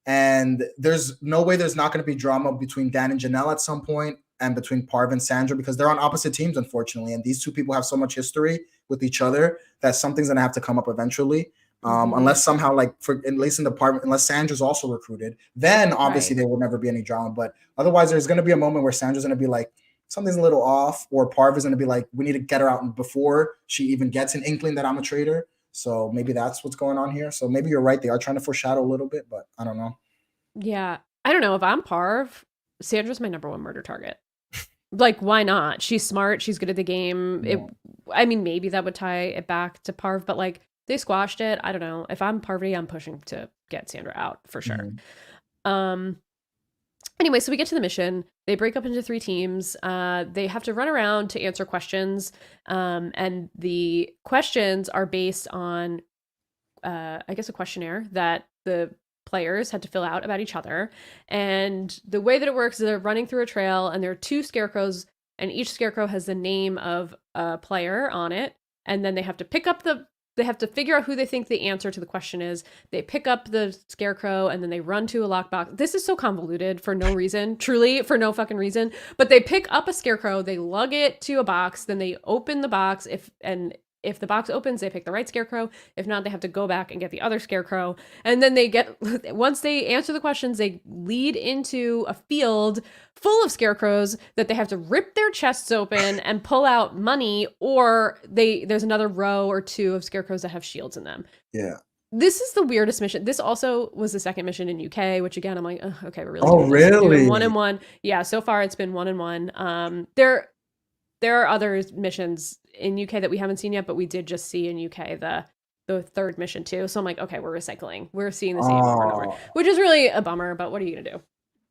And there's no way there's not going to be drama between Dan and Janelle at some point, and between Parv and Sandra, because they're on opposite teams, unfortunately. And these two people have so much history with each other that something's going to have to come up eventually. Unless somehow, like, at least in the department, unless Sandra's also recruited, then obviously there will never be any drama. But otherwise, there's going to be a moment where Sandra's going to be like, something's a little off, or Parv is going to be like, we need to get her out before she even gets an inkling that I'm a traitor. So maybe that's what's going on here. So maybe you're right. They are trying to foreshadow a little bit, but I don't know. Yeah. I don't know. If I'm Parv, Sandra's my number one murder target. Like, why not? She's smart. She's good at the game. Yeah. I mean, maybe that would tie it back to Parv, but like, they squashed it. I don't know. If I'm Parvati, I'm pushing to get Sandra out for sure. Anyway, so we get to the mission. They break up into 3 teams. They have to run around to answer questions. And the questions are based on, I guess, a questionnaire that the players had to fill out about each other. And the way that it works is they're running through a trail, and there are 2 scarecrows, and each scarecrow has the name of a player on it. And then they have to they have to figure out who they think the answer to the question is. They pick up the scarecrow, and then they run to a lockbox. This is so convoluted for no reason, truly for no fucking reason. But they pick up a scarecrow, they lug it to a box, then they open the box. If the box opens, they pick the right scarecrow. If not, they have to go back and get the other scarecrow. And then once they answer the questions, they lead into a field full of scarecrows that they have to rip their chests open and pull out money, or there's another row or 2 of scarecrows that have shields in them. Yeah. This is the weirdest mission. This also was the second mission in UK, which again, I'm like, okay, we're really Oh, really? 1-1. Yeah, so far it's been 1-1. There are other missions in UK that we haven't seen yet, but we did just see in UK the third mission too. So I'm like, okay, we're recycling. We're seeing the same over and over, which is really a bummer, but what are you going to do?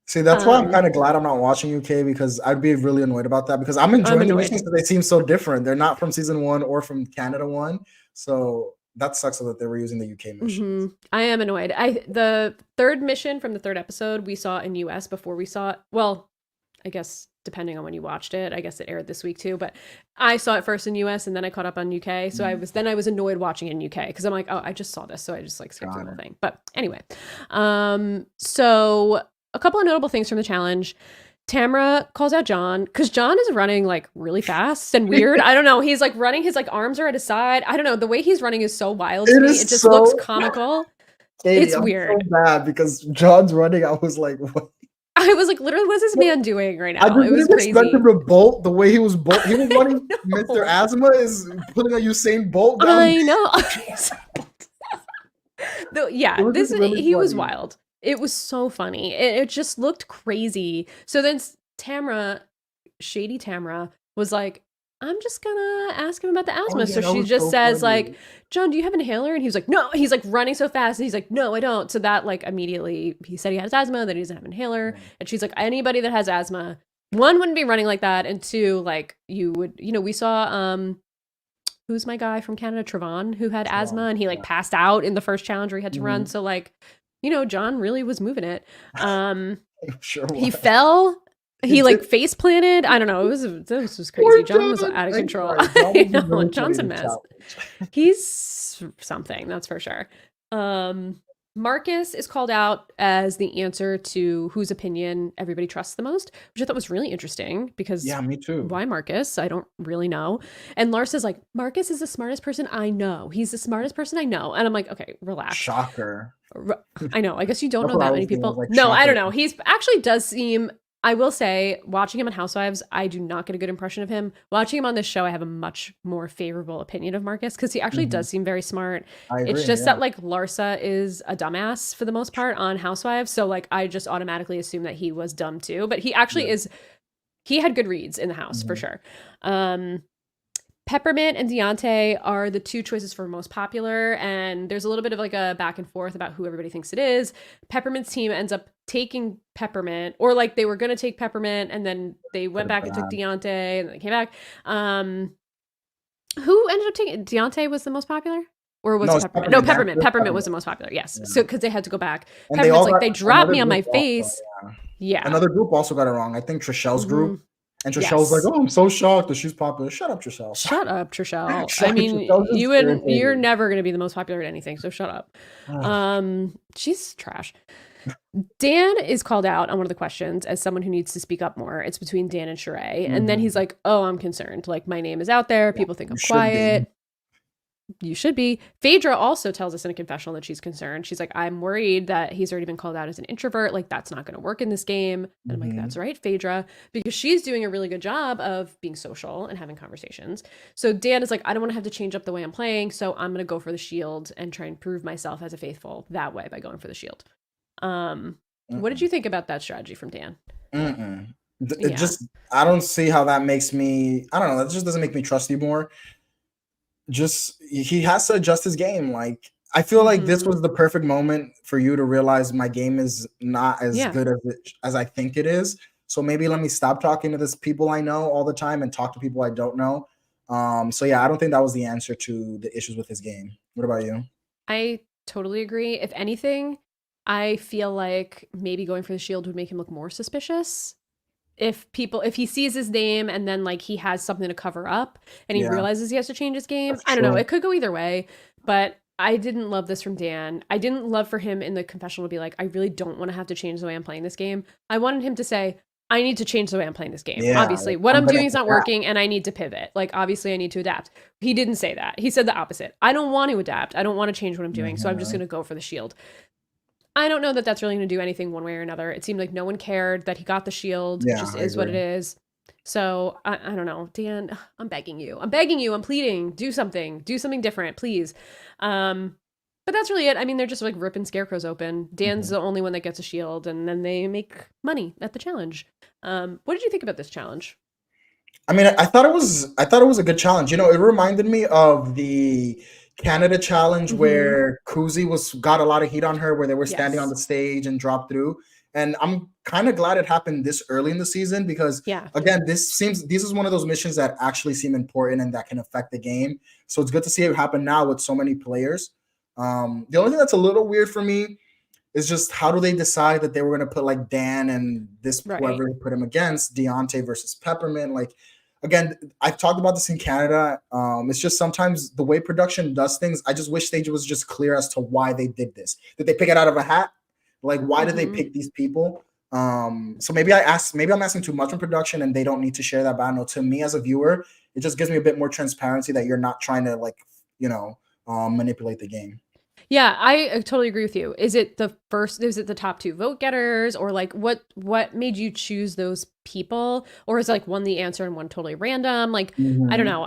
See, that's why I'm kind of glad I'm not watching UK, because I'd be really annoyed about that, because I'm enjoying the missions because they seem so different. They're not from season 1 or from Canada 1. So that sucks that they were using the UK missions. I am annoyed. The third mission from the 3rd episode we saw in US before we saw it. Well, I guess depending on when you watched it, I guess it aired this week too, but I saw it first in US and then I caught up on UK. So I was annoyed watching it in UK because I'm like, oh, I just saw this. So I just like skipped the whole thing. But anyway, so a couple of notable things from the challenge. Tamara calls out John because John is running like really fast and weird. I don't know. He's like running. His like arms are at his side. I don't know. The way he's running is so wild to me. It just looks comical. Katie, it's weird. So bad because John's running. I was like, what? I was like, literally, what's this man doing right now? I didn't expect him to bolt the way he was bolt. He was running. Mr. Asthma is putting a Usain Bolt down. I know. He was wild. It was so funny. It just looked crazy. So then Shady Tamara was like, I'm just gonna ask him about the asthma. So she just says like, John, do you have an inhaler? And he was like, no. He's like running so fast. And he's like, no, I don't. So that like immediately he said he has asthma, that he doesn't have an inhaler. And she's like, anybody that has asthma, one, wouldn't be running like that. And two, like you would, we saw, who's my guy from Canada, Trevon, who had asthma and he like passed out in the first challenge where he had to run. So like, John really was moving it. He fell. He like face planted. I don't know. This was crazy. John was out of control. I know. John's a mess. He's something, that's for sure. Marcus is called out as the answer to whose opinion everybody trusts the most, which I thought was really interesting because me too. Why Marcus? I don't really know. And Lars is like, Marcus is the smartest person I know. He's the smartest person I know. And I'm like, okay, relax. Shocker. I know. I guess you don't know that many people. Like, no, shocker. I don't know. He's actually does seem, I will say, watching him on Housewives, I do not get a good impression of him. Watching him on this show, I have a much more favorable opinion of Marcus because he actually does seem very smart. It's just that like Larsa is a dumbass for the most part on Housewives. So like I just automatically assume that he was dumb too. But he actually is, he had good reads in the house for sure. Peppermint and Deontay are the two choices for most popular, and there's a little bit of like a back and forth about who everybody thinks it is. Peppermint's team ends up taking Peppermint, or like they were going to take Peppermint, and then they went back and took Deontay, and then they came back. Who ended up taking Deontay? Was the most popular? Or was it Peppermint? No, Peppermint. Peppermint was the most popular, yes. Yeah. So because they had to go back. And Peppermint's like, they dropped me on my face. Yeah. Another group also got it wrong. I think Trishelle's group. And Trishelle's like, oh, I'm so shocked that she's popular. Shut up, Trishelle. Shut up, Trishelle. I mean, you're never going to be the most popular at anything, so shut up. She's trash. Dan is called out on one of the questions as someone who needs to speak up more. It's between Dan and Sheree. And then he's like, oh, I'm concerned. Like, my name is out there. People think I'm quiet. You should be. Phaedra also tells us in a confessional that she's concerned. She's like, I'm worried that he's already been called out as an introvert. Like, that's not going to work in this game. And I'm like, that's right, Phaedra, because she's doing a really good job of being social and having conversations. So Dan is like, I don't want to have to change up the way I'm playing. So I'm going to go for the shield and try and prove myself as a faithful that way by going for the shield. What did you think about that strategy from Dan? It just, I don't see how that makes me, I don't know. That just doesn't make me trust you more. Just he has to adjust his game. Like I feel like this was the perfect moment for you to realize my game is not as good as I think it is. So maybe let me stop talking to this people I know all the time and talk to people I don't know. So yeah, I don't think that was the answer to the issues with his game. What about you? I totally agree. If anything, I feel like maybe going for the shield would make him look more suspicious. If he sees his name and then like he has something to cover up and he realizes he has to change his game. I don't know. It could go either way, but I didn't love this from Dan. I didn't love for him in the confessional to be like, I really don't want to have to change the way I'm playing this game. I wanted him to say, I need to change the way I'm playing this game. Yeah, obviously, what I'm doing is not working and I need to pivot. Like, obviously, I need to adapt. He didn't say that. He said the opposite. I don't want to adapt. I don't want to change what I'm doing. So I'm just going to go for the shield. I don't know that that's really going to do anything one way or another. It seemed like no one cared that he got the shield. It just is what it is. So I don't know, Dan, I'm begging you. I'm pleading. Do something different, please. But that's really it. I mean, they're just like ripping scarecrows open. Dan's the only one that gets a shield, and then they make money at the challenge. What did you think about this challenge? I mean, I thought it was a good challenge. You know, it reminded me of the Canada challenge where Kuzi got a lot of heat on her, where they were standing on the stage and dropped through. And I'm kind of glad it happened this early in the season because, again, this is one of those missions that actually seem important and that can affect the game. So it's good to see it happen now with so many players. The only thing that's a little weird for me is just how do they decide that they were going to put like Dan and whoever they put him against, Deontay versus Peppermint. Like, again, I've talked about this in Canada. It's just sometimes the way production does things, I just wish they was just clear as to why they did this. Did they pick it out of a hat? Like, why did they pick these people? So maybe I'm asking too much from production and they don't need to share that, but I don't know, to me as a viewer, it just gives me a bit more transparency that you're not trying to like, manipulate the game. Yeah, I totally agree with you. Is it the top two vote getters, or like what made you choose those people? Or is like one the answer and one totally random? Like, I don't know.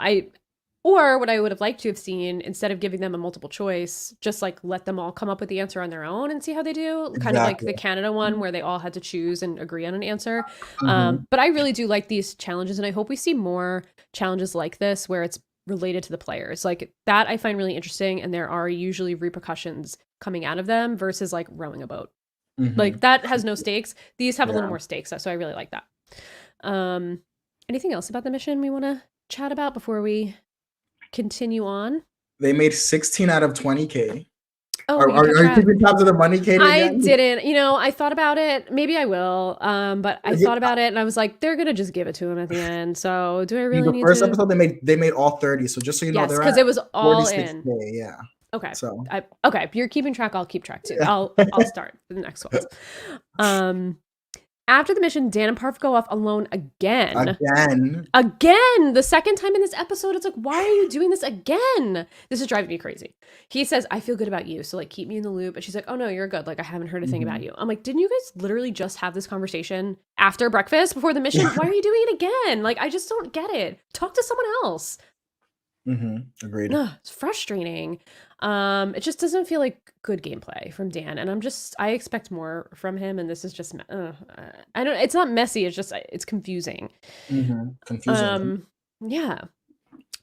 Or what I would have liked to have seen, instead of giving them a multiple choice, just like let them all come up with the answer on their own and see how they do. Exactly. Kind of like the Canada one where they all had to choose and agree on an answer. But I really do like these challenges, and I hope we see more challenges like this where it's related to the players. Like that I find really interesting, and there are usually repercussions coming out of them versus like rowing a boat. Like that has no stakes. These have a little more stakes, so I really like that. Anything else about the mission we want to chat about before we continue on? They made 16 out of 20K. Oh, are you keeping tabs of the money, Katie? I didn't. I thought about it. Maybe I will. But I thought about it, and I was like, they're gonna just give it to him at the end. So do I really need to? The first episode they made all 30. So just so you know, they're because it was all in. Yeah. Okay. So okay, you're keeping track. I'll keep track too. I'll start the next ones. After the mission, Dan and Parv go off alone again. Again! The second time in this episode, it's like, why are you doing this again? This is driving me crazy. He says, I feel good about you, so like keep me in the loop. And she's like, oh no, you're good. Like I haven't heard a thing about you. I'm like, didn't you guys literally just have this conversation after breakfast before the mission? Why are you doing it again? Like I just don't get it. Talk to someone else. Agreed. It's frustrating. It just doesn't feel like good gameplay from Dan, and I expect more from him, and this is just it's not messy, it's just it's confusing. Confusing. Yeah,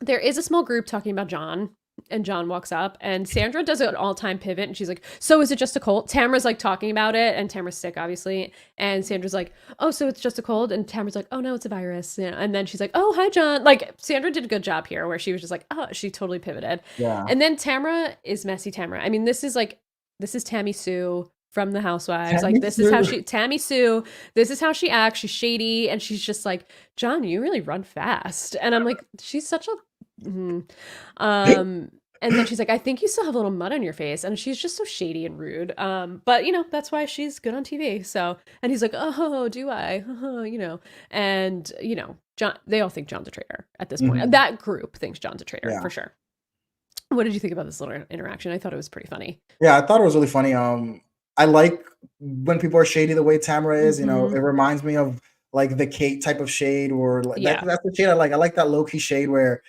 there is a small group talking about John, and John walks up, and Sandra does an all-time pivot, and she's like, so is it just a cold? Tamara's like talking about it, and Tamara's sick obviously, and Sandra's like, oh, so it's just a cold? And Tamara's like, oh no, it's a virus. And then she's like, oh, hi John. Like Sandra did a good job here where she was just like, oh, she totally pivoted. Yeah. And then Tamara is messy Tamara. I mean, this is Tammy Sue from the Housewives. This is how Tammy Sue, this is how she acts. She's shady, and she's just like, John, you really run fast. And I'm like, she's such a and then she's like, I think you still have a little mud on your face. And she's just so shady and rude. But that's why she's good on TV. So, and he's like, oh, do I? And John, they all think John's a traitor at this point. That group thinks John's a traitor for sure. What did you think about this little interaction? I thought it was pretty funny. Yeah, I thought it was really funny. I like when people are shady the way Tamara is. It reminds me of like the Kate type of shade, or like that's the shade I like. I like that low key shade where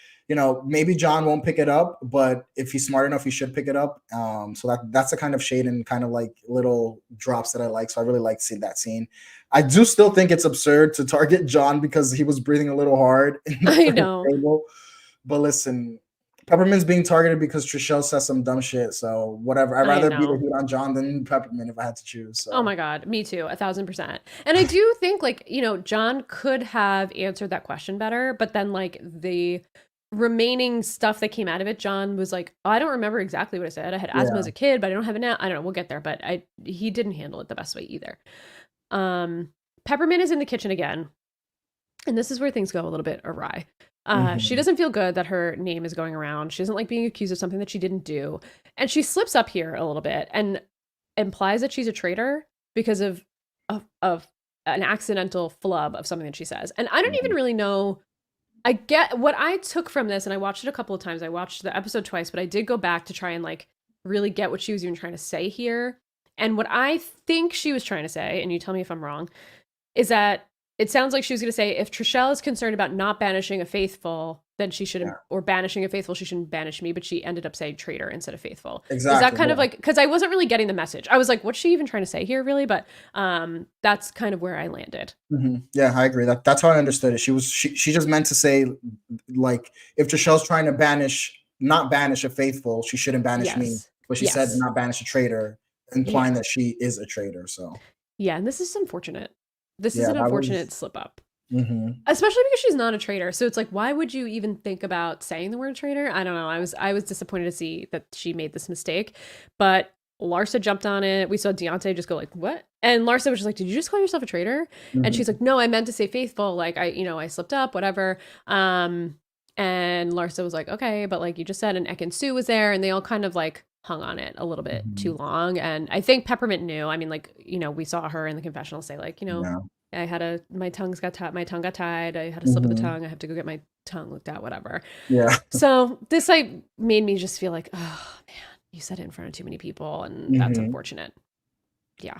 maybe John won't pick it up, but if he's smart enough, he should pick it up. So that's the kind of shade and kind of like little drops that I like. So I really like seeing that scene. I do still think it's absurd to target John because he was breathing a little hard. I know. Table. But listen, Peppermint's being targeted because Trishelle says some dumb shit. So whatever. I'd rather be the heat on John than Peppermint if I had to choose. So. Oh my God. Me too. 1,000%. And I do think John could have answered that question better, but then like the remaining stuff that came out of it, John was like, oh, I don't remember exactly what I said. I had asthma as a kid, but I don't have it now. I don't know. We'll get there. But he didn't handle it the best way either. Peppermint is in the kitchen again. And this is where things go a little bit awry. She doesn't feel good that her name is going around. She doesn't like being accused of something that she didn't do. And she slips up here a little bit and implies that she's a traitor because of an accidental flub of something that she says. And I don't even really know. I get what I took from this, and I watched it a couple of times. I watched the episode twice, but I did go back to try and like really get what she was even trying to say here. And what I think she was trying to say, and you tell me if I'm wrong, is that it sounds like she was going to say, if Trishelle is concerned about not banishing a faithful, then she shouldn't, or banishing a faithful, she shouldn't banish me. But she ended up saying traitor instead of faithful. Exactly. Is that kind of like, because I wasn't really getting the message. I was like, what's she even trying to say here, really? But that's kind of where I landed. Yeah, I agree. That's how I understood it. She just meant to say, like, if Trishelle's trying to not banish a faithful, she shouldn't banish me. But she said not banish a traitor, implying that she is a traitor. So yeah, and this is unfortunate. This is an unfortunate slip up. Especially because she's not a traitor. So it's like, why would you even think about saying the word traitor? I don't know. I was disappointed to see that she made this mistake, but Larsa jumped on it. We saw Deontay just go like, what? And Larsa was just like, did you just call yourself a traitor? And she's like, no, I meant to say faithful. Like I slipped up, whatever. And Larsa was like, okay, but like you just said, and Ek and Sue was there, and they all kind of like hung on it a little bit Mhm. too long. And I think Peppermint knew. I mean, like, we saw her in the confessional say, like, Yeah. my tongue got tied. I had a slip of the Mhm. tongue. I have to go get my tongue looked at, whatever. Yeah. So this like made me just feel like, oh man, you said it in front of too many people, and that's Mhm. unfortunate. Yeah.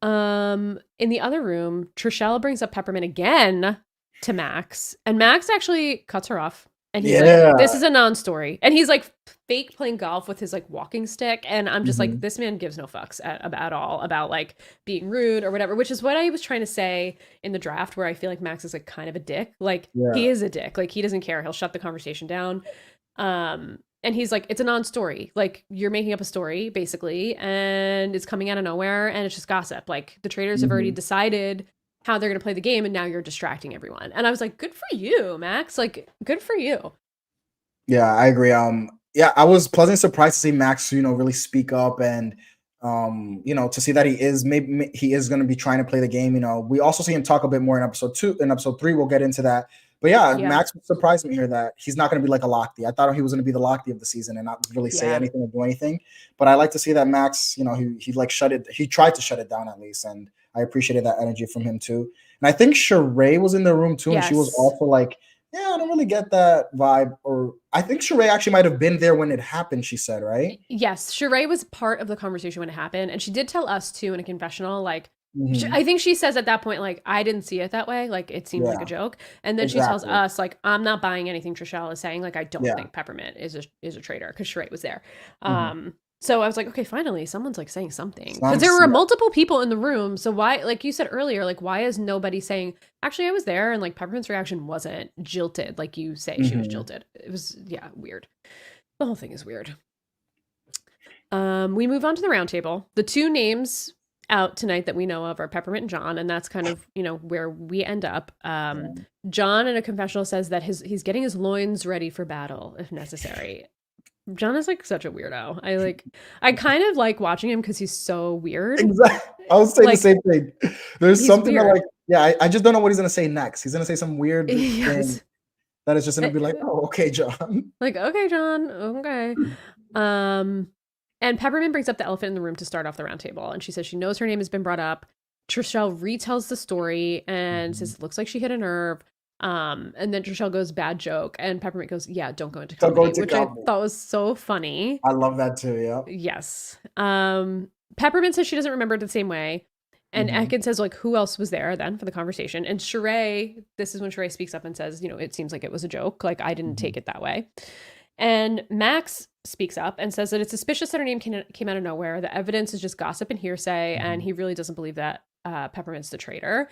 In the other room, Trishelle brings up Peppermint again to Max, and Max actually cuts her off. And he's like, this Yeah. is a non-story. And he's like fake playing golf with his like walking stick. And I'm just like, Mhm. this man gives no fucks at all about like being rude or whatever, which is what I was trying to say in the draft, where I feel like Max is like kind of a dick. Like Yeah. he is a dick. Like he doesn't care. He'll shut the conversation down. And he's like, it's a non-story. Like you're making up a story basically, and it's coming out of nowhere, and it's just gossip. Like the Traitors have already Mhm. decided how they're going to play the game, and now you're distracting everyone. And I was like, good for you, Max. Like good for you. Yeah, I agree. Yeah, I was pleasantly surprised to see Max, really speak up and, to see that he is maybe he is going to be trying to play the game. We also see him talk a bit more in episode 2. In episode 3, we'll get into that. But yeah, Yeah. Max surprised me here that he's not going to be like a Lochte. I thought he was going to be the Lochte of the season and not really say anything or do anything. But I like to see that Max, he like he tried to shut it down at least, and I appreciated that energy from him too. And I think Sheree was in the room too, and she was also like, yeah, I don't really get that vibe. Or I think Sheree actually might have been there when it happened, she said, right? Yes, Sheree was part of the conversation when it happened. And she did tell us too in a confessional, like, Mhm. I think she says at that point, like, I didn't see it that way. Like, it seemed like a Yeah, joke. And then she tells exactly. us, like, I'm not buying anything Trishelle is saying. Like, I don't Yeah. think Peppermint is a traitor, because Sheree was there. Mhm. So I was like, okay, finally, someone's like saying something, because Some there were yeah. multiple people in the room. So why, like you said earlier, like, why is nobody saying, actually, I was there, and like Peppermint's reaction wasn't jilted, like you say she was Mhm. jilted. It was, yeah, weird. The whole thing is weird. We move on to the roundtable. The two names out tonight that we know of are Peppermint and John, and that's kind of where we end up. Yeah. John in a confessional says that he's getting his loins ready for battle if necessary. John is like such a weirdo. I kind of like watching him because he's so weird. Exactly. I was saying the same thing. There's He's something that weird. like, yeah, I just don't know what he's gonna say next. He's gonna say some weird thing Yes. that is just gonna be like, oh, okay, John. Like, okay, John, okay. And Peppermint brings up the elephant in the room to start off the roundtable, and she says she knows her name has been brought up. Trishelle retells the story and says it looks like she hit a nerve. And then Trishelle goes, bad joke, and Peppermint goes, yeah, don't go into Don't go comedy, into which I comedy. thought was so funny. I love that too. Yeah. Yes. Peppermint says she doesn't remember it the same way. And Ekin says, like, who else was there then for the conversation? And Sheree, this is when Sheree speaks up and says, it seems like it was a joke. Like, I didn't take it that way. And Max speaks up and says that it's suspicious that her name came out of nowhere. The evidence is just gossip and hearsay, and he really doesn't believe that Peppermint's the traitor.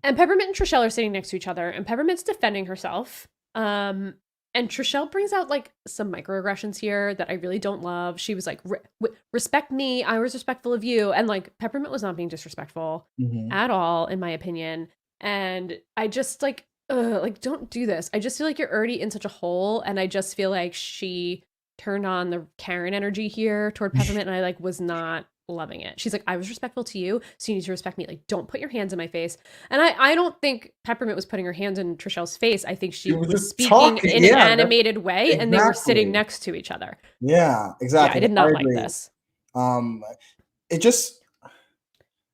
And Peppermint and Trishelle are sitting next to each other, and Peppermint's defending herself. And Trishelle brings out like some microaggressions here that I really don't love. She was like, respect me. I was respectful of you. And like Peppermint was not being disrespectful at all, in my opinion. And I just like, don't do this. I just feel like you're already in such a hole. And I just feel like she turned on the Karen energy here toward Peppermint. And I like was not loving it. She's like, I was respectful to you, so you need to respect me. Like, don't put your hands in my face. And I don't think Peppermint was putting her hands in Trishelle's face. I think she was speaking in an animated way, and they were sitting next to each other. Yeah, exactly. Yeah, I did not like this. It just,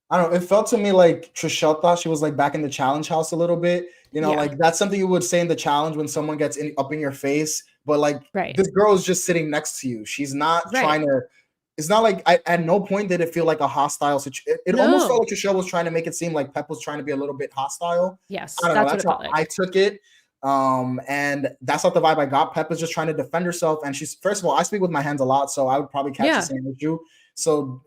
I don't know, it felt to me like Trishelle thought she was like back in the challenge house a little bit. Like that's something you would say in the challenge when someone gets up in your face. But like this girl is just sitting next to you. She's not trying to. It's not like at no point did it feel like a hostile situation. It almost felt like Trishelle was trying to make it seem like Pep was trying to be a little bit hostile. Yes, I don't know. That's how I took it. And that's not the vibe I got. Pep is just trying to defend herself. And she's, first of all, I speak with my hands a lot, so I would probably catch the same issue. So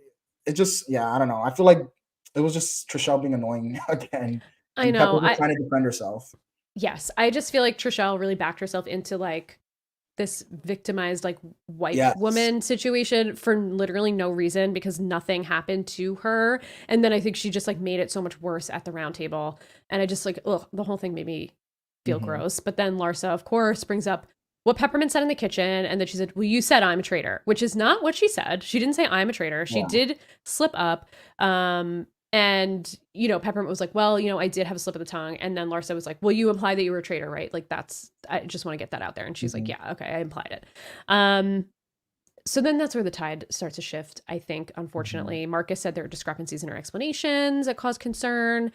it just, I don't know. I feel like it was just Trishelle being annoying again. I know. Pep was trying to defend herself. Yes, I just feel like Trishelle really backed herself into like this victimized like white woman situation for literally no reason, because nothing happened to her. And then I think she just like made it so much worse at the round table. And I just like, the whole thing made me feel gross. But then Larsa, of course, brings up what Peppermint said in the kitchen. And then she said, well, you said I'm a traitor, which is not what she said. She didn't say I'm a traitor. She did slip up. And, Peppermint was like, well, I did have a slip of the tongue. And then Larsa was like, well, you implied that you were a traitor, right? Like I just want to get that out there. And she's like, yeah, okay, I implied it. So then that's where the tide starts to shift, I think, unfortunately. Marcus said there were discrepancies in her explanations that caused concern.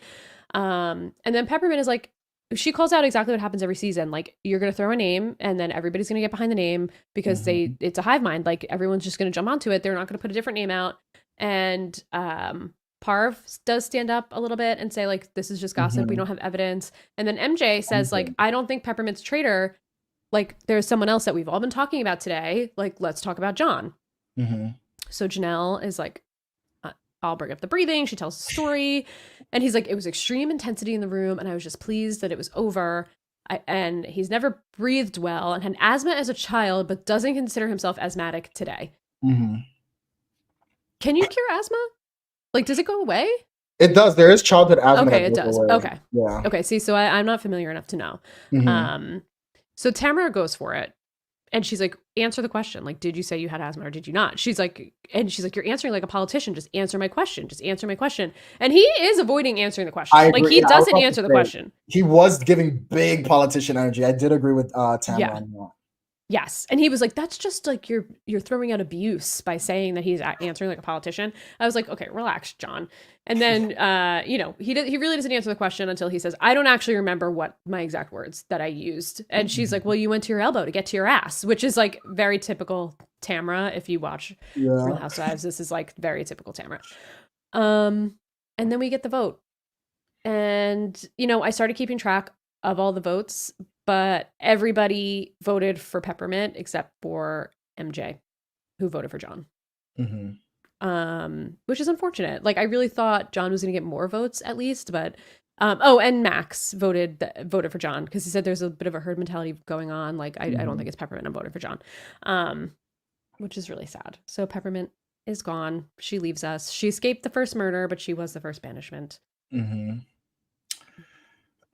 And then Peppermint is like, she calls out exactly what happens every season. Like, you're going to throw a name and then everybody's going to get behind the name because it's a hive mind. Like, everyone's just going to jump onto it. They're not going to put a different name out. And Parv does stand up a little bit and say, like, this is just gossip. We don't have evidence. And then MJ says, like, I don't think Peppermint's a traitor. Like, there's someone else that we've all been talking about today. Like, let's talk about John. So Janelle is like, I'll bring up the breathing. She tells the story. And he's like, it was extreme intensity in the room. And I was just pleased that it was over. And he's never breathed well and had asthma as a child, but doesn't consider himself asthmatic today. Can you cure asthma? Like, does it go away? It does. There is childhood asthma. Okay, it does. Away. Okay. Yeah. Okay, see, so I'm not familiar enough to know. So Tamara goes for it. And she's like, answer the question. Like, did you say you had asthma or did you not? She's like, you're answering like a politician. Just answer my question. Just answer my question. And he is avoiding answering the question. Like, he doesn't answer the question. He was giving big politician energy. I did agree with Tamara on that. Yes. And he was like, that's just like, you're throwing out abuse by saying that he's answering like a politician. I was like, okay, relax, John. And then, he really doesn't answer the question until he says, I don't actually remember what my exact words that I used. And she's like, well, you went to your elbow to get to your ass, which is like very typical Tamara. If you watch Real Housewives, this is like very typical Tamara. And then we get the vote. And, I started keeping track of all the votes, but everybody voted for Peppermint except for MJ, who voted for John. Which is unfortunate. Like, I really thought John was going to get more votes at least, but and Max voted for John because he said there's a bit of a herd mentality going on. Like, I don't think it's Peppermint. I'm voting for John, which is really sad. So Peppermint is gone. She leaves us. She escaped the first murder, but she was the first banishment.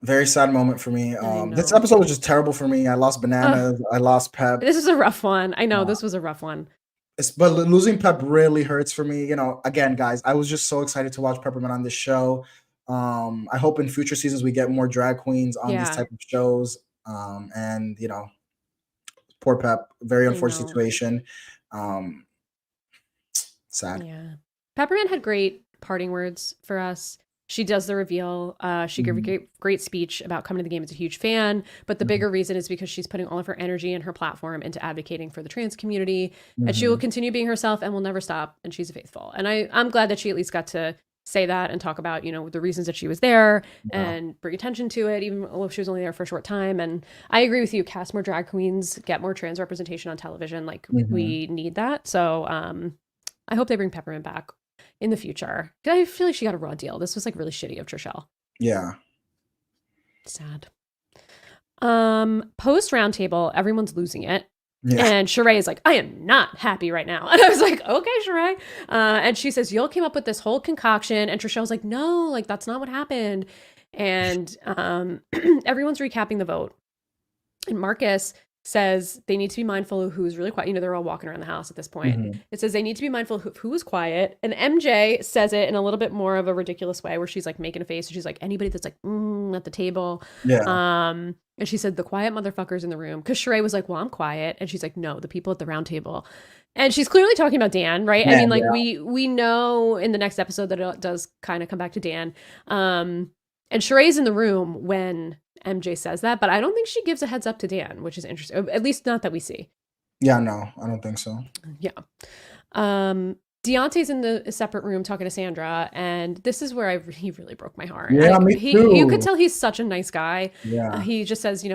Very sad moment for me. This episode was just terrible for me. I lost Bananas. I lost Pep. This is a rough one. I know this was a rough one. But losing Pep really hurts for me. Again, guys, I was just so excited to watch Peppermint on this show. I hope in future seasons we get more drag queens on these type of shows. And poor Pep, very unfortunate situation. Sad. Yeah. Peppermint had great parting words for us. She does the reveal. She gave a great speech about coming to the game as a huge fan. But the bigger reason is because she's putting all of her energy and her platform into advocating for the trans community. And she will continue being herself and will never stop. And she's faithful. And I'm glad that she at least got to say that and talk about, the reasons that she was there and bring attention to it, even though she was only there for a short time. And I agree with you. Cast more drag queens, get more trans representation on television. Like, we need that. So I hope they bring Peppermint back in the future. I feel like she got a raw deal. This was like really shitty of Trishelle. Yeah. Sad. Post roundtable, everyone's losing it. Yeah. And Sheree is like, I am not happy right now. And I was like, okay, Sheree. And she says, Yul came up with this whole concoction. And Trishelle's like, no, like, that's not what happened. And everyone's recapping the vote. And Marcus says they need to be mindful of who's really quiet. They're all walking around the house at this point. It says they need to be mindful of who was quiet. And MJ says it in a little bit more of a ridiculous way where she's like making a face. And she's like, anybody that's like, at the table. Yeah. And she said, the quiet motherfuckers in the room. Because Sheree was like, well, I'm quiet. And she's like, no, the people at the round table. And she's clearly talking about Dan, right? I mean, we know in the next episode that it does kind of come back to Dan. And Sheree's in the room when MJ says that, but I don't think she gives a heads up to Dan, which is interesting. At least not that we see. Yeah, no, I don't think so. Yeah. Deontay's in the separate room talking to Sandra, and this is where he really broke my heart. Yeah, me too. You could tell he's such a nice guy. Yeah. He just says,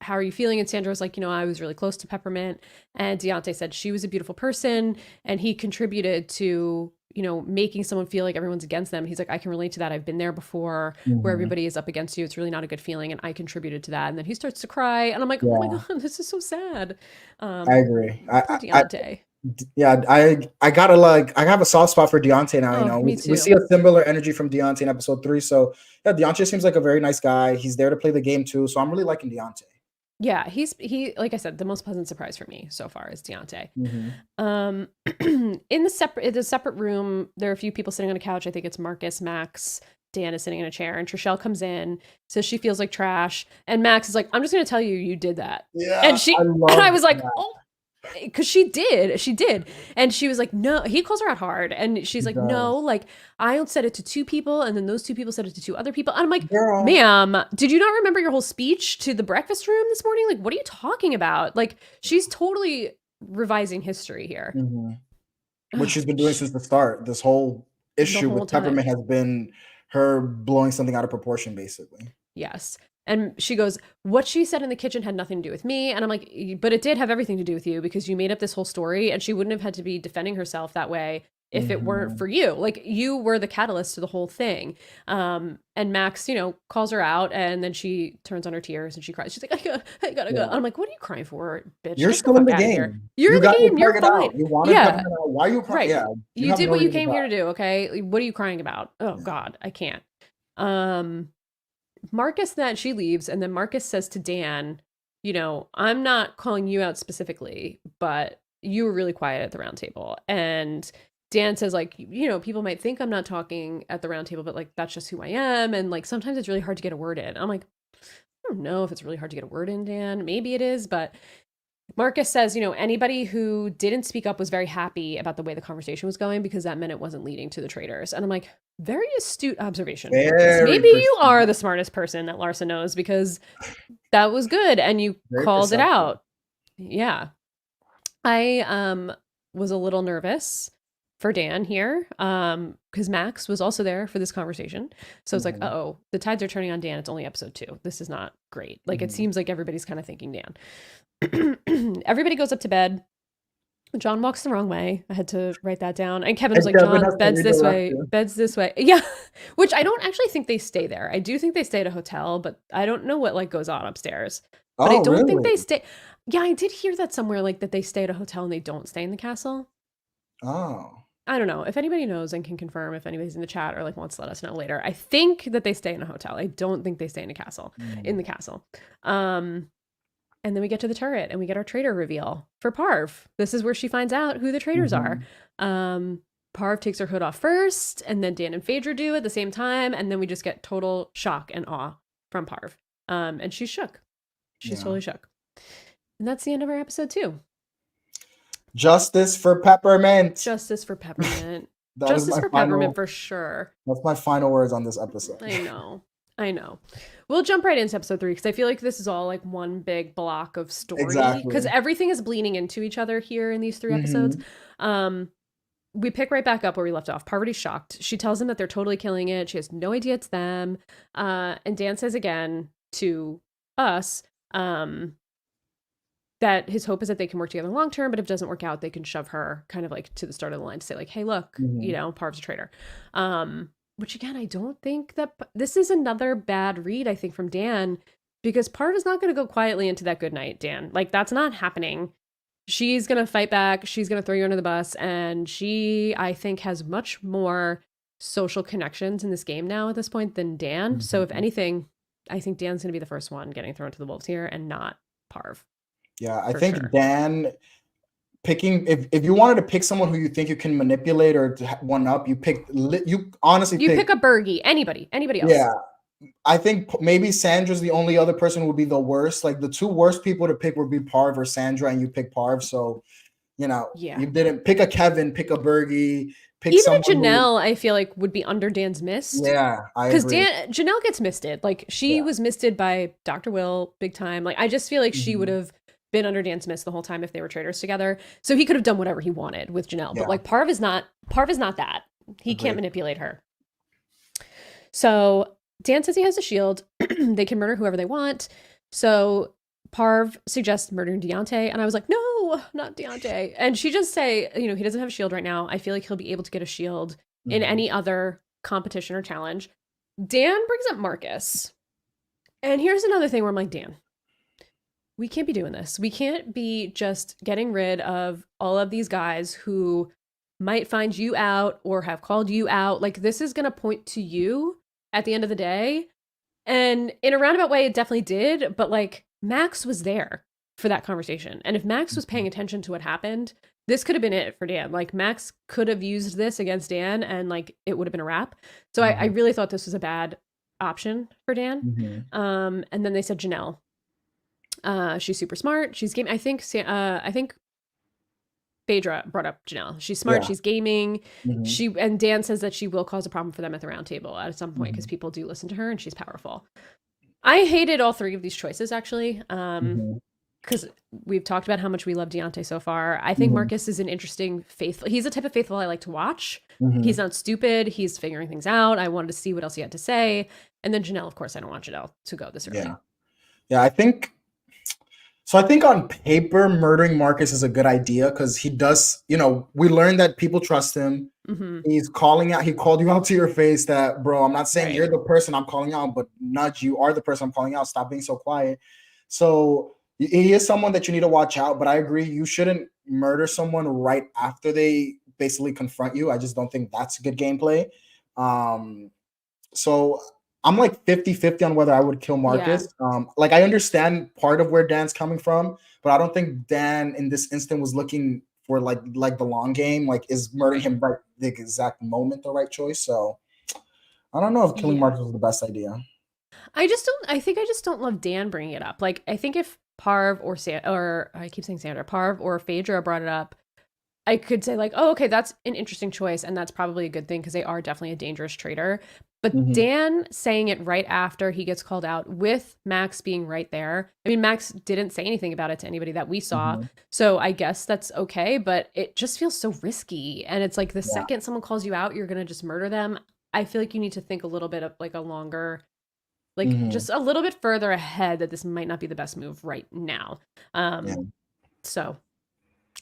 how are you feeling? And Sandra was like, I was really close to Peppermint. And Deontay said she was a beautiful person, and he contributed to making someone feel like everyone's against them. He's like, I can relate to that. I've been there before where everybody is up against you. It's really not a good feeling. And I contributed to that. And then he starts to cry. And I'm like, oh my God, this is so sad. I agree. Deontay. I gotta I have a soft spot for Deontay now. Me we too. see a similar energy from Deontay in episode 3. So yeah, Deontay seems like a very nice guy. He's there to play the game too. So I'm really liking Deontay. Yeah, he like I said, the most pleasant surprise for me so far is Deontay. In the separate room, there are a few people sitting on a couch. I think it's Marcus, Max, Dan is sitting in a chair, and Trishelle comes in, says she feels like trash, and Max is like, "I'm just going to tell you, you did that." Yeah, and I was like, "Oh, because she did. And she was like, no, he calls her out hard. And she's He like, no, does. like I said it to 2 people. And then those 2 people said it to 2 other people. And I'm like, Girl. ma'am, did you not remember your whole speech to the breakfast room this morning? Like, what are you talking about? Like, she's totally revising history here. Which she's been doing since the start. This whole issue whole with Peppermint has been her blowing something out of proportion, basically. Yes. And she goes, what she said in the kitchen had nothing to do with me. And I'm like, but it did have everything to do with you because you made up this whole story and she wouldn't have had to be defending herself that way if it weren't for you. Like, you were the catalyst to the whole thing. And Max, calls her out and then she turns on her tears and she cries. She's like, I gotta go. I'm like, what are you crying for, bitch? You're Get still the in the fuck outta game. here. You're in the game. You're fine. You wanted Peppermint out. Why are you crying? Right. Yeah. You did what you came here to do, okay? What are you crying about? Oh, God, I can't. Marcus, then she leaves, and then Marcus says to Dan, I'm not calling you out specifically, but you were really quiet at the round table. And Dan says, like, people might think I'm not talking at the round table, but like, that's just who I am. And like, sometimes it's really hard to get a word in. I'm like, I don't know if it's really hard to get a word in, Dan. Maybe it is, but Marcus says, anybody who didn't speak up was very happy about the way the conversation was going because that meant it wasn't leading to the traitors. And I'm like, very astute observation. Maybe you are the smartest person that Larsa knows because that was good and you called it out. Yeah. I was a little nervous for Dan here because Max was also there for this conversation. So it's like, uh-oh, the tides are turning on Dan. It's only episode 2. This is not great. Like, it seems like everybody's kind of thinking Dan. Everybody goes up to bed. John walks the wrong way. I had to write that down. And Kevin was like, John, bed's this way, bed's this way. Yeah. Which I don't actually think they stay there. I do think they stay at a hotel, but I don't know what like goes on upstairs. But I don't think they stay. Yeah, I did hear that somewhere, like that they stay at a hotel and they don't stay in the castle. Oh. I don't know. If anybody knows and can confirm, if anybody's in the chat or like wants to let us know later. I think that they stay in a hotel. I don't think they stay in a castle. In the castle. And then we get to the turret and we get our traitor reveal for Parv. This is where she finds out who the traitors are. Parv takes her hood off first, and then Dan and Phaedra do at the same time, and then we just get total shock and awe from Parv. And she's shook. She's totally shook. And that's the end of our episode 2. Justice for Peppermint. Justice for Peppermint. Justice for Peppermint for sure. That's my final words on this episode. I know. We'll jump right into episode 3 because I feel like this is all like one big block of story. Exactly. Because everything is bleeding into each other here in these 3 episodes. We pick right back up where we left off. Parvati's shocked. She tells him that they're totally killing it. She has no idea it's them. And Dan says again to us that his hope is that they can work together long term, but if it doesn't work out, they can shove her kind of like to the start of the line to say like, hey, look, Parv's a traitor. Which again, I don't think that this is another bad read, I think, from Dan, because Parv is not going to go quietly into that good night, Dan. Like, that's not happening. She's going to fight back. She's going to throw you under the bus. And she, I think, has much more social connections in this game now at this point than Dan. So if anything, I think Dan's going to be the first one getting thrown to the wolves here and not Parv. Yeah, I think Dan picking, if you wanted to pick someone who you think you can manipulate or to one up, you pick a Bergie, anybody else. Yeah, I think maybe Sandra's the only other person who would be the worst. Like the 2 worst people to pick would be Parv or Sandra, and you pick Parv. So, you didn't pick a Kevin, pick a Bergie, pick even Janelle. I feel like would be under Dan's mist. Yeah, because Janelle gets misted. Like she was misted by Dr. Will big time. Like I just feel like she would have been under Dan's mist the whole time if they were traitors together. So he could have done whatever he wanted with Janelle. But like Parv is not that. He can't manipulate her. So Dan says he has a shield. They can murder whoever they want. So Parv suggests murdering Deontay. And I was like, no, not Deontay. And she just say, he doesn't have a shield right now. I feel like he'll be able to get a shield in any other competition or challenge. Dan brings up Marcus. And here's another thing where I'm like, Dan, we can't be doing this. We can't be just getting rid of all of these guys who might find you out or have called you out. Like, this is going to point to you at the end of the day. And in a roundabout way, it definitely did. But like, Max was there for that conversation. And if Max was paying attention to what happened, this could have been it for Dan. Like, Max could have used this against Dan and like, it would have been a wrap. So I really thought this was a bad option for Dan. And then they said Janelle. She's super smart. She's game. I think Phaedra brought up Janelle. She's smart. She's gaming. Mm-hmm. And Dan says that she will cause a problem for them at the round table at some point because Mm-hmm. people do listen to her and she's powerful. I hated all three of these choices actually. Mm-hmm. Because we've talked about how much we love Deontay so far. I think Marcus is an interesting faithful. He's the type of faithful I like to watch. Mm-hmm. He's not stupid. He's figuring things out. I wanted to see what else he had to say. And then Janelle, of course, I don't want Janelle to go this early. Yeah, I think so. I think on paper, murdering Marcus is a good idea because he does, we learned that people trust him. Mm-hmm. He's calling out, he called you out to your face that, bro, I'm not saying Right. you're the person I'm calling out, but nudge, you are the person I'm calling out. Stop being so quiet. So he is someone that you need to watch out, but I agree. You shouldn't murder someone right after they basically confront you. I just don't think that's good gameplay. So I'm like 50-50 on whether I would kill Marcus. Like I understand part of where Dan's coming from, but I don't think Dan in this instant was looking for like the long game. Like is murdering him right the exact moment the right choice? So I don't know if killing Marcus was the best idea. I think I just don't love Dan bringing it up. Like I think if Parv or I keep saying Sandra, Parv or Phaedra brought it up, I could say like, oh, okay, that's an interesting choice. And that's probably a good thing because they are definitely a dangerous traitor. But Dan saying it right after he gets called out with Max being right there. I mean, Max didn't say anything about it to anybody that we saw. So I guess that's okay. But it just feels so risky. And it's like the second someone calls you out, you're going to just murder them. I feel like you need to think a little bit of like a longer, like just a little bit further ahead that this might not be the best move right now. So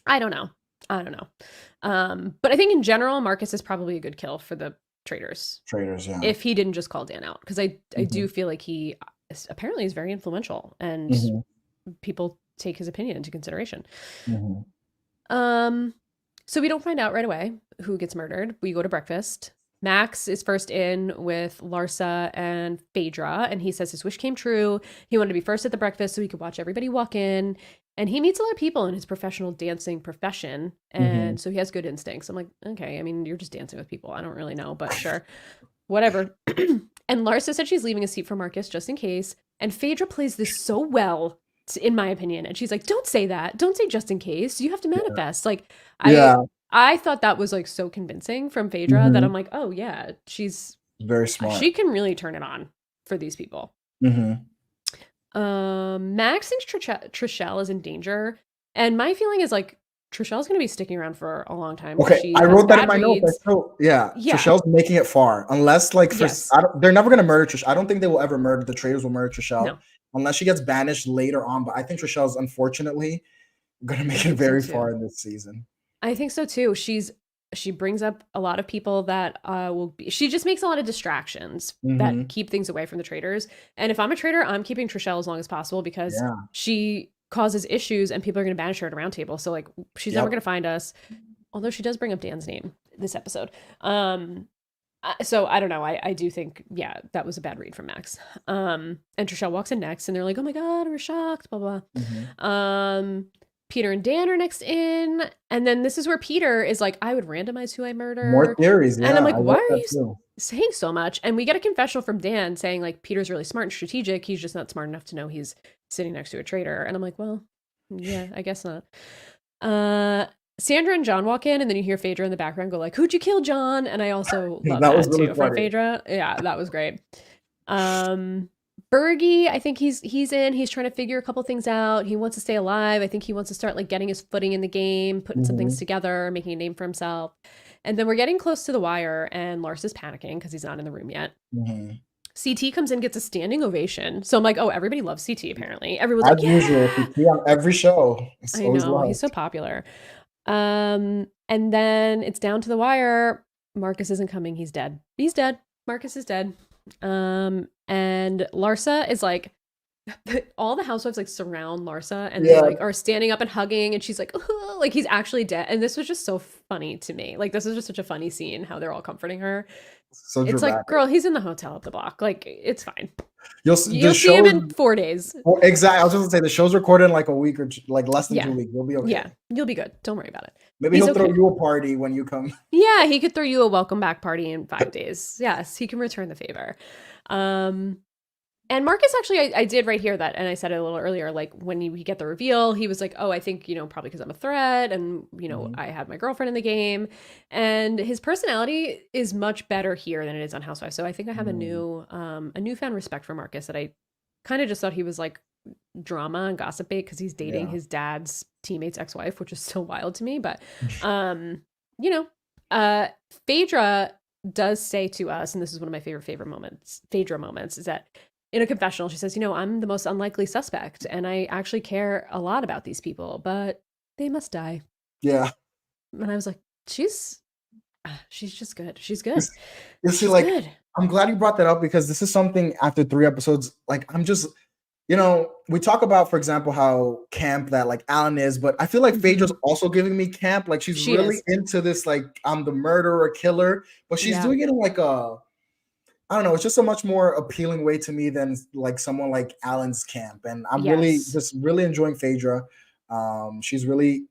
I don't know. But I think in general, Marcus is probably a good kill for the Traitors, yeah. If he didn't just call Dan out, because I do feel like he apparently is very influential and people take his opinion into consideration. So we don't find out right away who gets murdered. We go to breakfast. Max is first in with Larsa and Phaedra, and he says his wish came true. He wanted to be first at the breakfast so he could watch everybody walk in. And he meets a lot of people in his professional dancing profession. And so he has good instincts. I'm like, okay, I mean, you're just dancing with people. I don't really know, but sure. Whatever. And Larsa said she's leaving a seat for Marcus just in case. And Phaedra plays this so well, in my opinion. And she's like, don't say that. Don't say just in case. You have to manifest. Like, I thought that was like so convincing from Phaedra that I'm like, oh yeah, she's very smart. She can really turn it on for these people. Max thinks Trishelle is in danger, and my feeling is like Trishelle's going to be sticking around for a long time. Okay, I wrote that in my notes. Trishelle's making it far, unless they're never going to murder Trishelle. I don't think they will ever murder. The Traitors will murder Trishelle unless she gets banished later on. But I think Trishelle's unfortunately going to make it very far in this season. I think so too. She brings up a lot of people that she just makes a lot of distractions that keep things away from the Traitors. And if I'm a traitor, I'm keeping Trishelle as long as possible because she causes issues and people are going to banish her at a round table. So like she's never going to find us. Although she does bring up Dan's name this episode. So I don't know. I do think, that was a bad read from Max. And Trishelle walks in next and they're like, oh my God, we're shocked, blah, blah. Peter and Dan are next in. And then this is where Peter is like, I would randomize who I murder. More theories. And I'm like, why are you saying so much? And we get a confessional from Dan saying like, Peter's really smart and strategic. He's just not smart enough to know he's sitting next to a traitor. And I'm like, well, yeah, I guess not. Sandra and John walk in and then you hear Phaedra in the background go like, who'd you kill, John? And I also love that really too from Phaedra. Yeah, that was great. Bergie, I think he's in. He's trying to figure a couple things out. He wants to stay alive. I think he wants to start like getting his footing in the game, putting some things together, making a name for himself. And then we're getting close to the wire, and Lars is panicking because he's not in the room yet. CT comes in, gets a standing ovation. So I'm like, oh, everybody loves CT. Apparently, everyone's like, usual, CT on every show. I know he's so popular. And then it's down to the wire. Marcus isn't coming. He's dead. Marcus is dead. And Larsa is like, all the housewives like surround Larsa and they like are standing up and hugging, and she's like, oh, like he's actually dead. And this was just so funny to me. Like this was just such a funny scene how they're all comforting her. So it's dramatic. Like, girl, he's in the hotel up the block. Like it's fine. You'll see him in 4 days. Well, exactly. I was just gonna say the show's recorded in like a week or like less than 2 weeks. You'll be okay. Yeah, you'll be good. Don't worry about it. Maybe he'll throw you a party when you come. Yeah, he could throw you a welcome back party in 5 days. Yes, he can return the favor. And Marcus, actually, I did right here that, and I said it a little earlier, like when we get the reveal, he was like, oh, I think, probably because I'm a threat and, Mhm. I had my girlfriend in the game. And his personality is much better here than it is on Housewives. So I think I have Mm. a newfound respect for Marcus that I kind of just thought he was like drama and gossip bait because he's dating Yeah. his dad's teammate's ex-wife, which is still wild to me. But, um, you know, uh, Phaedra does say to us, and this is one of my favorite moments, Phaedra moments, is that in a confessional, she says, I'm the most unlikely suspect, and I actually care a lot about these people, but they must die. Yeah. And I was like, she's just good. She's good. You see, She's like, good. I'm glad you brought that up because this is something after 3 episodes, like, I'm just, we talk about, for example, how camp that like Alan is, but I feel like Phaedra's also giving me camp. Like, she's She really is. into this, like, I'm the murderer, killer, but she's Yeah. doing it in like I don't know, it's just a much more appealing way to me than like someone like Alan's camp. And I'm Yes. really enjoying Phaedra. She's really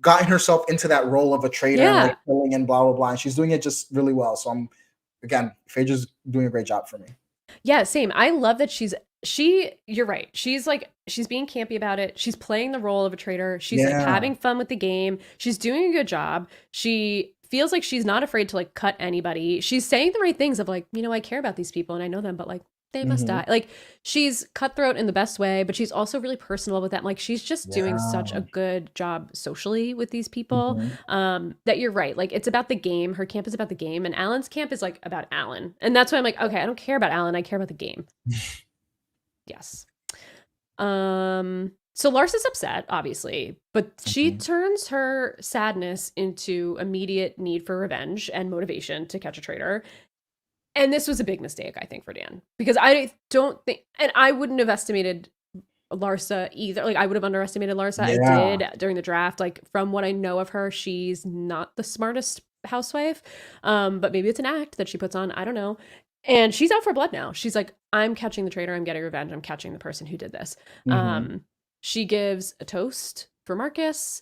gotten herself into that role of a traitor and like Yeah. killing and blah blah blah. And she's doing it just really well. So again, Phaedra's doing a great job for me. Yeah, same. I love that you're right. She's being campy about it. She's playing the role of a traitor. She's like Yeah. having fun with the game. She's doing a good job. She feels like she's not afraid to like cut anybody. She's saying the right things of like, I care about these people and I know them, but like they must Mhm. die. Like she's cutthroat in the best way, but she's also really personal with them. Like she's just doing such a Yeah. good job socially with these people. Mhm. That you're right. Like it's about the game. Her camp is about the game, and Alan's camp is like about Alan. And that's why I'm like, okay, I don't care about Alan. I care about the game. Yes. So Larsa's upset, obviously, but she Mhm. turns her sadness into immediate need for revenge and motivation to catch a traitor. And this was a big mistake, I think, for Dan, because I don't think, and I wouldn't have estimated Larsa either. Like I would have underestimated Larsa. I Yeah. did during the draft. Like from what I know of her, she's not the smartest housewife. But maybe it's an act that she puts on. I don't know. And she's out for blood now. She's like, I'm catching the traitor. I'm getting revenge. I'm catching the person who did this. Mhm. She gives a toast for Marcus.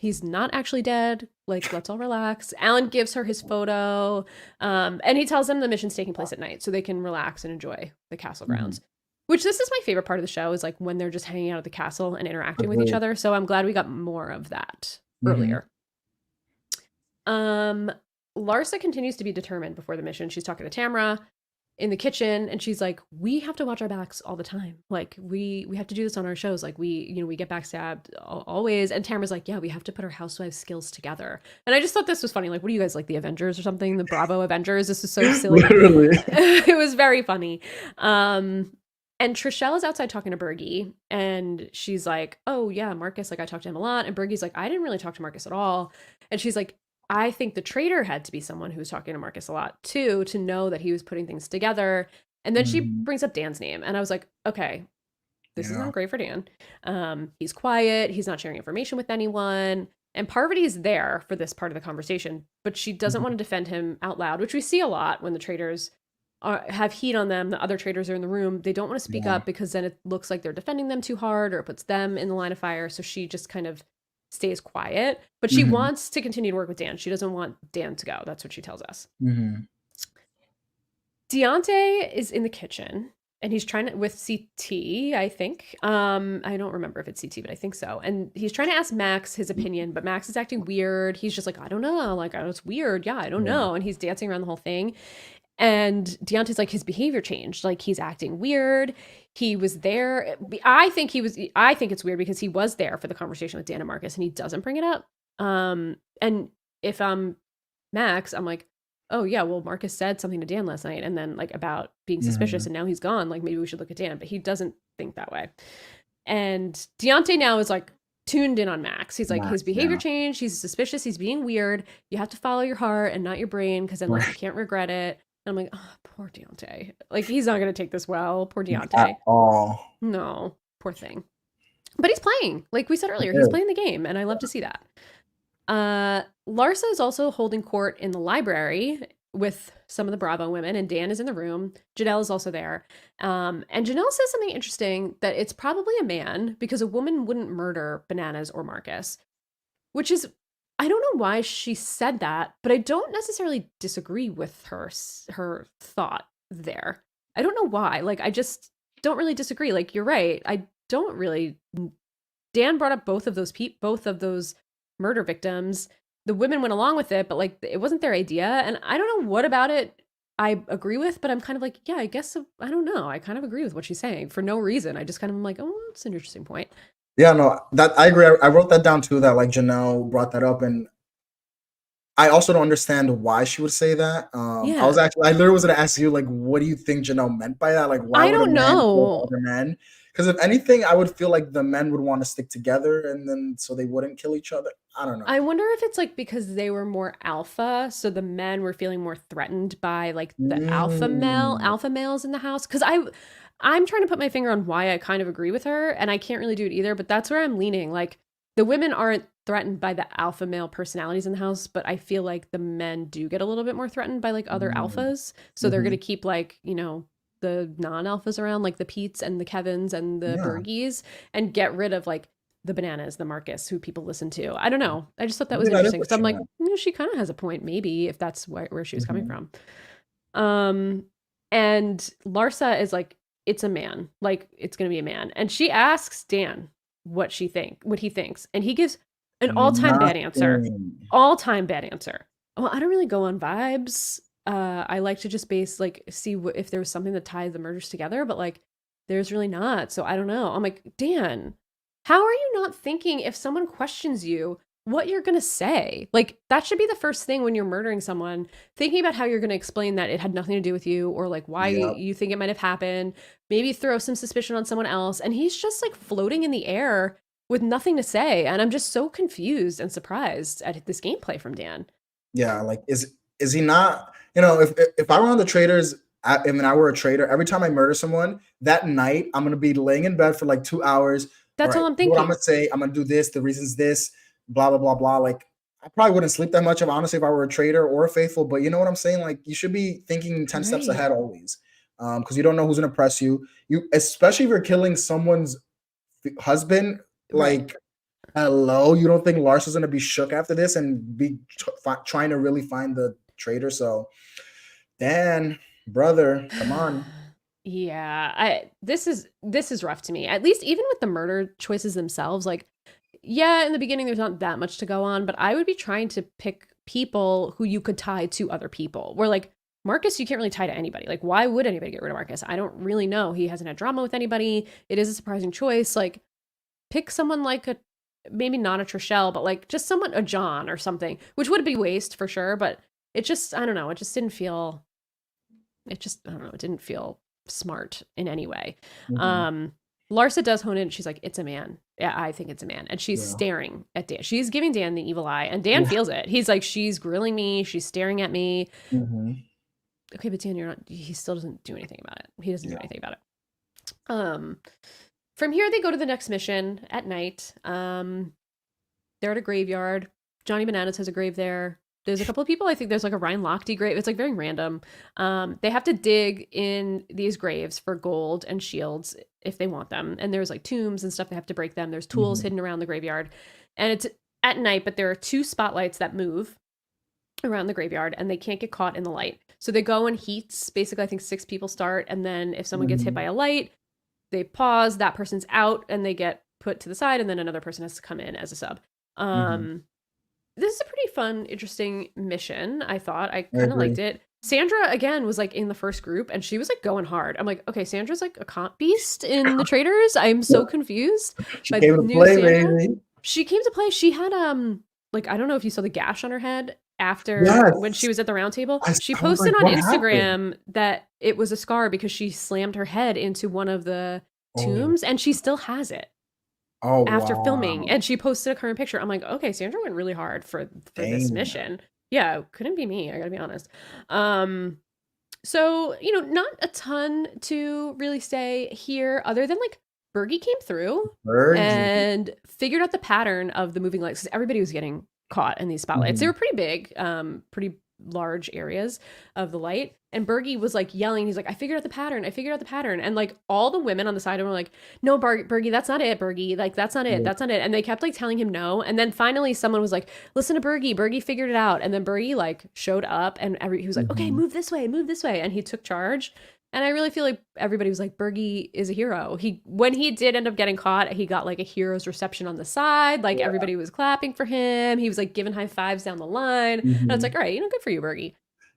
He's not actually dead. Like, let's all relax. Alan gives her his photo. And he tells them the mission's taking place at night so they can relax and enjoy the castle Mhm. grounds. Which this is my favorite part of the show is like when they're just hanging out at the castle and interacting with each Agreed. other. So I'm glad we got more of that Mhm. earlier. Um, Larsa continues to be determined before the mission. She's talking to Tamara in the kitchen and she's like, we have to watch our backs all the time. Like we have to do this on our shows. Like we get backstabbed always. And Tamara's like, yeah, we have to put our housewives skills together. And I just thought this was funny. Like, what are you guys, like the Avengers or something? The Bravo Avengers? This is so silly. Literally. It was very funny. And Trishelle is outside talking to Bergie, and she's like, "Oh yeah, Marcus. Like I talked to him a lot." And Bergie's like, "I didn't really talk to Marcus at all." And she's like, "I think the traitor had to be someone who was talking to Marcus a lot too, to know that he was putting things together." And then she Mhm. brings up Dan's name, and I was like, "Okay, this is Yeah. not great for Dan. He's quiet. He's not sharing information with anyone." And Parvati's there for this part of the conversation, but she doesn't Mhm. want to defend him out loud, which we see a lot when the traitors have heat on them. The other traders are in the room. They don't want to speak Yeah. up because then it looks like they're defending them too hard or it puts them in the line of fire. So she just kind of stays quiet, but she Mhm. wants to continue to work with Dan. She doesn't want Dan to go. That's what she tells us. Mhm. Deontay is in the kitchen and he's trying to with CT, I think. I don't remember if it's CT, but I think so. And he's trying to ask Max his opinion, but Max is acting weird. He's just like, I don't know. Like, oh, it's weird. Yeah, I don't Yeah. know. And he's dancing around the whole thing. And Deontay's like, his behavior changed. Like he's acting weird. He was there. I think it's weird because he was there for the conversation with Dan and Marcus and he doesn't bring it up. And if I'm Max, I'm like, oh yeah, well, Marcus said something to Dan last night and then like about being suspicious Mhm. and now he's gone. Like maybe we should look at Dan, but he doesn't think that way. And Deontay now is like tuned in on Max. He's like, his Max, behavior yeah. changed. He's suspicious. He's being weird. You have to follow your heart and not your brain because then like you Right. can't regret it. And I'm like, oh, poor Deontay. Like he's not gonna take this well. Poor At Deontay. all. No, poor thing. But he's playing. Like we said earlier, he's Yeah. playing the game, and I love to see that. Larsa is also holding court in the library with some of the Bravo women, and Dan is in the room. Janelle is also there. And Janelle says something interesting that it's probably a man because a woman wouldn't murder Bananas or Marcus, which is, I don't know why she said that, but I don't necessarily disagree with her thought there. I don't know why. Like, I just don't really disagree. Like, you're right. I don't really. Dan brought up both of those murder victims. The women went along with it, but like it wasn't their idea. And I don't know what about it I agree with, but I'm kind of like, yeah, I guess I don't know. I kind of agree with what she's saying for no reason. I just kind of am like, oh, that's an interesting point. Yeah, no, that I agree. I wrote that down too. That like Janelle brought that up, and I also don't understand why she would say that. Yeah. I literally was gonna ask you, like, what do you think Janelle meant by that? Like, why I would don't a man kill know. other men? Because if anything, I would feel like the men would want to stick together, and then so they wouldn't kill each other. I don't know. I wonder if it's like because they were more alpha, so the men were feeling more threatened by like the alpha males in the house. Because I'm trying to put my finger on why I kind of agree with her, and I can't really do it either. But that's where I'm leaning. Like the women aren't threatened by the alpha male personalities in the house, but I feel like the men do get a little bit more threatened by like other alphas. So they're gonna keep like, you know, the non-alphas around, like the Petes and the Kevins and the Bergies, and get rid of like the Bananas, the Marcus, who people listen to. I don't know. I just thought that was interesting. So I'm like, she kind of has a point, maybe, if that's where she was coming from. And Larsa is like, it's a man. Like, it's gonna be a man. And she asks Dan what he thinks, and he gives an all-time bad answer. All-time bad answer. Well, I don't really go on vibes. I like to just see if there was something that ties the murders together, but like, there's really not. So I don't know. I'm like, Dan, how are you not thinking if someone questions you what you're going to say? Like, that should be the first thing when you're murdering someone, thinking about how you're going to explain that it had nothing to do with you, or like why you think it might have happened. Maybe throw some suspicion on someone else. And he's just like floating in the air with nothing to say. And I'm just so confused and surprised at this gameplay from Dan. Yeah, like is he not, you know, if I were on the Traitors, I were a traitor, every time I murder someone that night, I'm going to be laying in bed for like 2 hours. That's all I'm thinking. What I'm going to say, I'm going to do this, the reason's this, blah, blah, blah, blah. Like, I probably wouldn't sleep that much, honestly, if I were a traitor or a faithful, but you know what I'm saying? Like, you should be thinking 10 steps ahead always, because you don't know who's going to press you. Especially if you're killing someone's husband, like, hello, you don't think Larsa's going to be shook after this and be trying to really find the traitor? So, Dan, brother, come on. Yeah, this is rough to me. At least even with the murder choices themselves, like, yeah, in the beginning there's not that much to go on, but I would be trying to pick people who you could tie to other people. Where like Marcus, you can't really tie to anybody. Like, why would anybody get rid of Marcus? I don't really know. He hasn't had drama with anybody. It is a surprising choice. Like, pick someone like maybe not a Trishelle, but like just someone, a John or something, which would be waste for sure. But it just, I don't know. It just didn't feel. It didn't feel smart in any way. Larsa does hone in. She's like, it's a man. Yeah, I think it's a man. And she's staring at Dan. She's giving Dan the evil eye, and Dan feels it. He's like, she's grilling me. She's staring at me. Okay, but Dan, he still doesn't do anything about it. He doesn't do anything about it. From here, they go to the next mission at night. They're at a graveyard. Johnny Bananas has a grave there. There's a couple of people. I think there's like a Ryan Lochte grave. It's like very random. They have to dig in these graves for gold and shields if they want them. And there's like tombs and stuff. They have to break them. There's tools hidden around the graveyard. And it's at night, but there are 2 spotlights that move around the graveyard, and they can't get caught in the light. So they go in heats. Basically, I think 6 people start. And then if someone gets hit by a light, they pause. That person's out and they get put to the side. And then another person has to come in as a sub. This is a pretty fun, interesting mission, I thought. I kind of liked it. Sandra, again, was like in the first group, and she was like going hard. I'm like, okay, Sandra's like a comp beast in the Traitors. I'm so confused. She came to play, baby. She came to play. She had, like, I don't know if you saw the gash on her head after when she was at the round table. She posted on Instagram that it was a scar because she slammed her head into one of the tombs, and she still has it. After filming, and she posted a current picture. I'm like, okay, Sandra went really hard for this mission. Yeah, couldn't be me, I gotta be honest. So, you know, not a ton to really say here other than like Bergie came through and figured out the pattern of the moving lights, because everybody was getting caught in these spotlights. They were pretty big, pretty large areas of the light, and Bergie was like yelling. He's like, I figured out the pattern. And like all the women on the side were like, no, Bergie, that's not it, Bergie, like that's not it, that's not it. And they kept like telling him no. And then finally someone was like, listen to Bergie figured it out. And then Bergie like showed up, and he was like, okay, move this way, and he took charge. And I really feel like everybody was like, Bergie is a hero. When he did end up getting caught, he got like a hero's reception on the side. Like everybody was clapping for him. He was like giving high fives down the line. And it's like, all right, good for you, Bergie.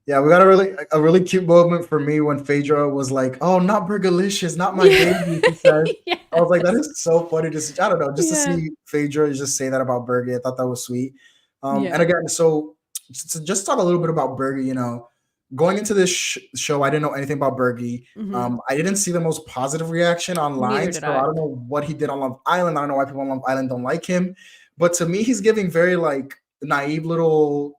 Yeah, we got a really cute moment for me when Phaedra was like, "Oh, not Burgalicious, not my baby." She said, Yes. I was like, that is so funny. Just I don't know, just to see Phaedra just say that about Bergie. I thought that was sweet. And again, so just talk a little bit about Bergie. Going into this show, I didn't know anything about Bergie. I didn't see the most positive reaction online, so I don't know what he did on Love Island. I don't know why people on Love Island don't like him. But to me, he's giving very like naive little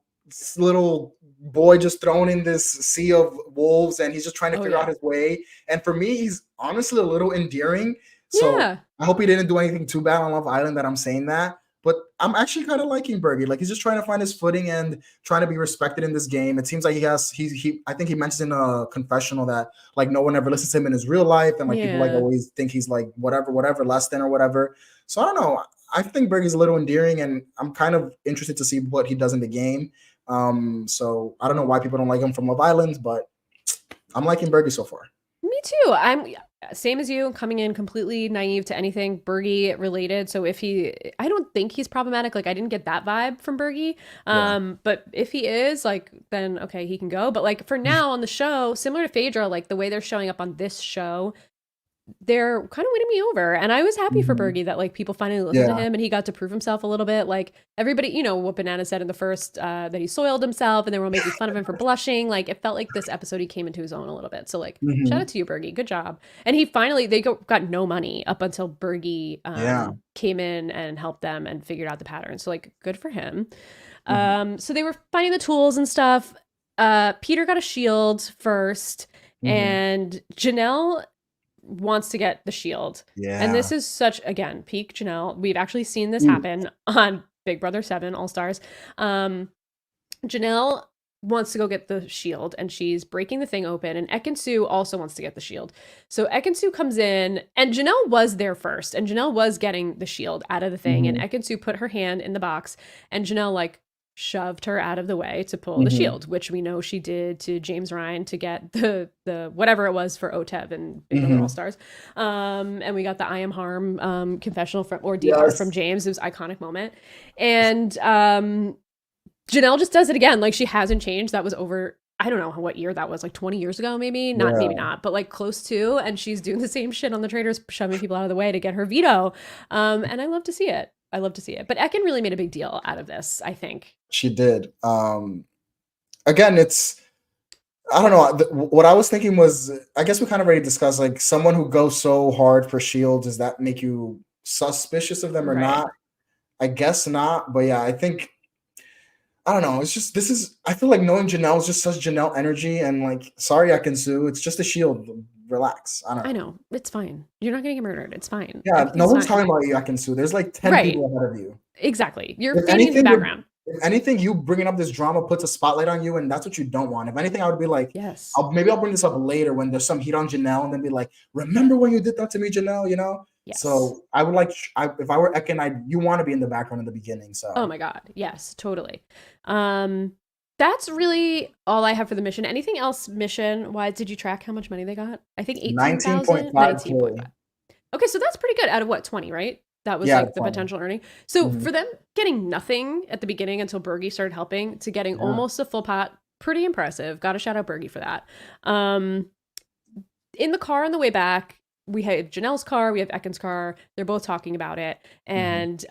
boy just thrown in this sea of wolves, and he's just trying to figure out his way. And for me, he's honestly a little endearing. So I hope he didn't do anything too bad on Love Island that I'm saying that. But I'm actually kind of liking Bergie. Like, he's just trying to find his footing and trying to be respected in this game. It seems like I think he mentioned in a confessional that like no one ever listens to him in his real life, and like people like always think he's like whatever, less than or whatever. So I don't know. I think Bergie's a little endearing, and I'm kind of interested to see what he does in the game. So I don't know why people don't like him from Love Island, but I'm liking Bergie so far. Me too. I'm same as you, coming in completely naive to anything Bergie related. So I don't think he's problematic. Like, I didn't get that vibe from Bergie. But if he is, like, then okay, he can go. But like for now on the show, similar to Phaedra, like the way they're showing up on this show, they're kind of winning me over. And I was happy for Bergie that like people finally listened to him and he got to prove himself a little bit. Like everybody, what Banana said in the first, that he soiled himself and they were making fun of him for blushing. Like it felt like this episode he came into his own a little bit. So like shout out to you, Bergie. Good job. And they got no money up until Bergie came in and helped them and figured out the pattern. So like good for him. So they were finding the tools and stuff. Peter got a shield first and Janelle wants to get the shield. And this is such, again, peak Janelle. We've actually seen this happen on Big Brother 7 All Stars. Janelle wants to go get the shield and she's breaking the thing open, and Ekin-Su also wants to get the shield. So Ekin-Su comes in and Janelle was there first and Janelle was getting the shield out of the thing, and Ekin-Su put her hand in the box and Janelle like shoved her out of the way to pull the shield, which we know she did to James Ryan to get the whatever it was for Otev and Big Brother All Stars. And we got the I am harm confessional from from James. It was an iconic moment. And Janelle just does it again. Like she hasn't changed. That was over, I don't know what year that was, like 20 years ago, maybe maybe not, but like close to. And she's doing the same shit on the Traitors, shoving people out of the way to get her veto. And I love to see it. But Ekin really made a big deal out of this, I think. She did. Again, I don't know. What I was thinking was, I guess we kind of already discussed, like someone who goes so hard for shields, does that make you suspicious of them or not? I guess not. But yeah, I think, I don't know. It's just, I feel like knowing Janelle is just such Janelle energy, and like, sorry, Ekin-Su, it's just a shield. Relax. I know. It's fine. You're not going to get murdered. It's fine. Yeah, no one's talking about you, Ekin-Su. There's like 10 people ahead of you. Exactly. You're fading in the background. If anything, you bringing up this drama puts a spotlight on you, and that's what you don't want. If anything, I would be like, yes, maybe I'll bring this up later when there's some heat on Janelle, and then be like, remember when you did that to me, Janelle? Yes. So I would like, if I were Ekin, you want to be in the background in the beginning. So. Oh my God. Yes, totally. That's really all I have for the mission. Anything else mission-wise? Did you track how much money they got? I think 18,000. 19.5. Okay, so that's pretty good out of what, 20, right? That was like the 20. Potential earning. So for them getting nothing at the beginning until Bergie started helping to getting almost a full pot, pretty impressive. Got to shout out Bergie for that. In the car on the way back, we have Janelle's car, we have Ekin's car. They're both talking about it. And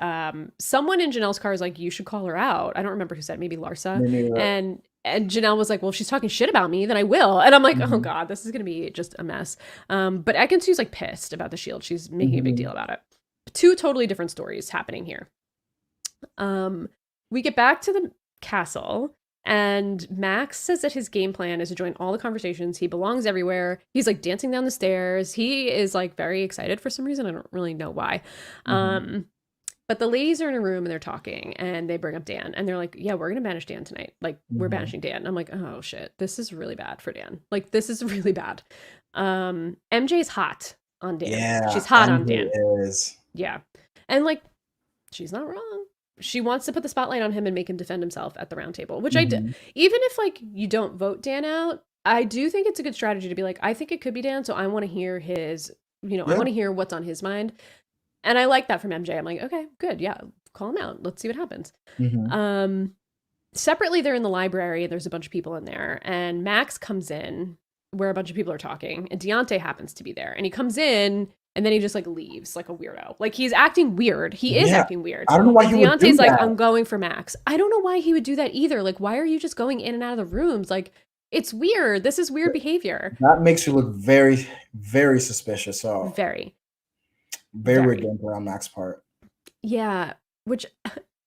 someone in Janelle's car is like, you should call her out. I don't remember who said it, maybe Larsa. And Janelle was like, well, if she's talking shit about me, then I will. And I'm like, oh God, this is going to be just a mess. But Ekin-Su's like pissed about the shield. She's making a big deal about it. Two totally different stories happening here. We get back to the castle. And Max says that his game plan is to join all the conversations. He belongs everywhere. He's like dancing down the stairs. He is like very excited for some reason. I don't really know why. But the ladies are in a room and they're talking and they bring up Dan and they're like, yeah, we're going to banish Dan tonight. Like we're banishing Dan. And I'm like, oh shit, this is really bad for Dan. Like this is really bad. MJ's hot on Dan. Yeah, she's hot on Dan. Yeah. And like, she's not wrong. She wants to put the spotlight on him and make him defend himself at the round table, which I did. Even if like you don't vote Dan out, I do think it's a good strategy to be like, I think it could be Dan, so I want to hear his, I want to hear what's on his mind. And I like that from MJ. I'm like, okay, good. Yeah, call him out. Let's see what happens. Separately, they're in the library and there's a bunch of people in there. And Max comes in where a bunch of people are talking. And Deontay happens to be there. And he comes in and then he just like leaves like a weirdo. Like he's acting weird. He is acting weird. I don't know why he would do Deontay's that. like, I'm going for Max. I don't know why he would do that either. Like, why are you just going in and out of the rooms? Like, it's weird. This is weird behavior. That makes you look very, very suspicious. So very weird gameplay on Max's part. Yeah, which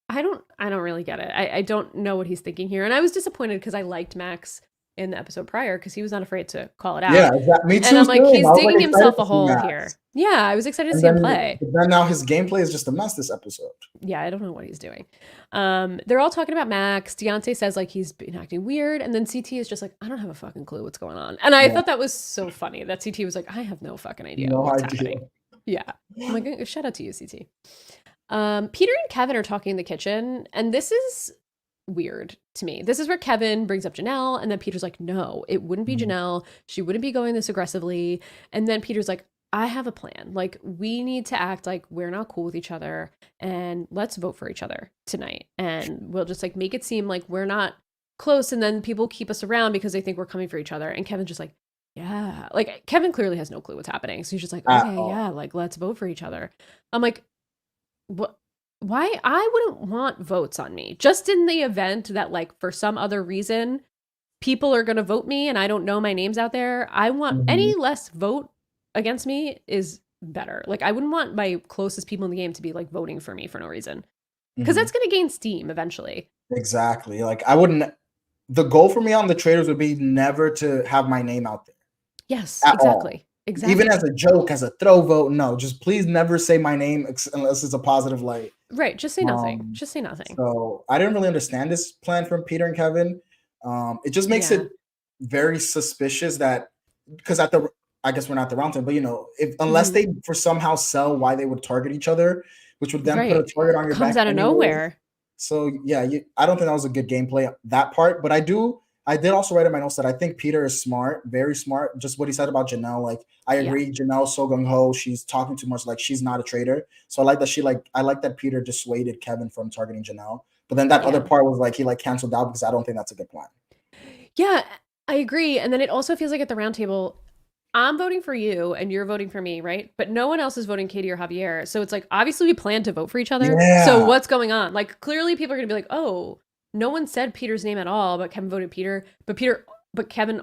I don't really get it. I don't know what he's thinking here. And I was disappointed because I liked Max in the episode prior because he was not afraid to call it out. Yeah, me too. And I'm like, he's digging himself a hole here. Yeah, I was excited to see him play. But then now his gameplay is just a mess this episode. Yeah, I don't know what he's doing. They're all talking about Max. Deontay says like he's been acting weird. And then CT is just like, I don't have a fucking clue what's going on. And I thought that was so funny that CT was like, I have no fucking idea what's happening. Yeah. I'm like, shout out to you, CT. Peter and Kevin are talking in the kitchen, and this is weird to me. This is where Kevin brings up Janelle, and then Peter's like, no, it wouldn't be Janelle. She wouldn't be going this aggressively. And then Peter's like, I have a plan. Like, we need to act like we're not cool with each other, and let's vote for each other tonight. And we'll just like make it seem like we're not close, and then people keep us around because they think we're coming for each other. And Kevin's just like, yeah, like Kevin clearly has no clue what's happening. So he's just like, okay, yeah, like let's vote for each other. I'm like, what? Why? I wouldn't want votes on me. Just in the event that like for some other reason people are going to vote me and I don't know my name's out there, I want any less vote against me is better. Like I wouldn't want my closest people in the game to be like voting for me for no reason. Because that's going to gain steam eventually. Exactly. Like I wouldn't, the goal for me on the Traitors would be never to have my name out there. Yes, exactly. All. Exactly. Even as a joke, as a throw vote, no, just please never say my name unless it's a positive light. Right. Just say nothing. Just say nothing. So I didn't really understand this plan from Peter and Kevin. It just makes it very suspicious that, because I guess we're not the round table, but unless they for somehow sell why they would target each other, which would then put a target on your back. Comes out of nowhere. So yeah, I don't think that was a good gameplay, that part, but I did also write in my notes that I think Peter is smart, very smart. Just what he said about Janelle. Like, I agree. Janelle's so gung-ho. She's talking too much. Like, she's not a traitor. So I like that I like that Peter dissuaded Kevin from targeting Janelle. But then that other part was like, he like canceled out because I don't think that's a good plan. Yeah, I agree. And then it also feels like at the round table, I'm voting for you and you're voting for me, right? But no one else is voting Katie or Javier. So it's like, obviously we plan to vote for each other. Yeah. So what's going on? Like, clearly people are going to be like, oh, no one said Peter's name at all, but Kevin voted Peter. But Peter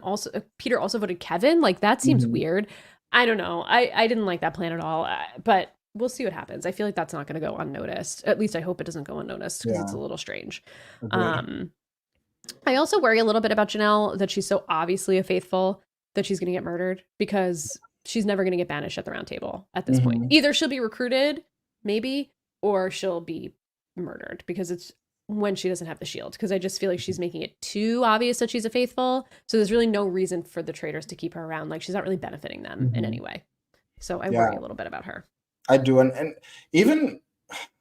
also voted Kevin. Like that seems weird. I don't know. I didn't like that plan at all. But we'll see what happens. I feel like that's not going to go unnoticed. At least I hope it doesn't go unnoticed because it's a little strange. Agreed. I also worry a little bit about Janelle, that she's so obviously a faithful that she's going to get murdered, because she's never going to get banished at the round table at this point. Either she'll be recruited, maybe, or she'll be murdered because it's when she doesn't have the shield, because I just feel like she's making it too obvious that she's a faithful. So there's really no reason for the traitors to keep her around. Like she's not really benefiting them in any way. So I worry a little bit about her. I do. And even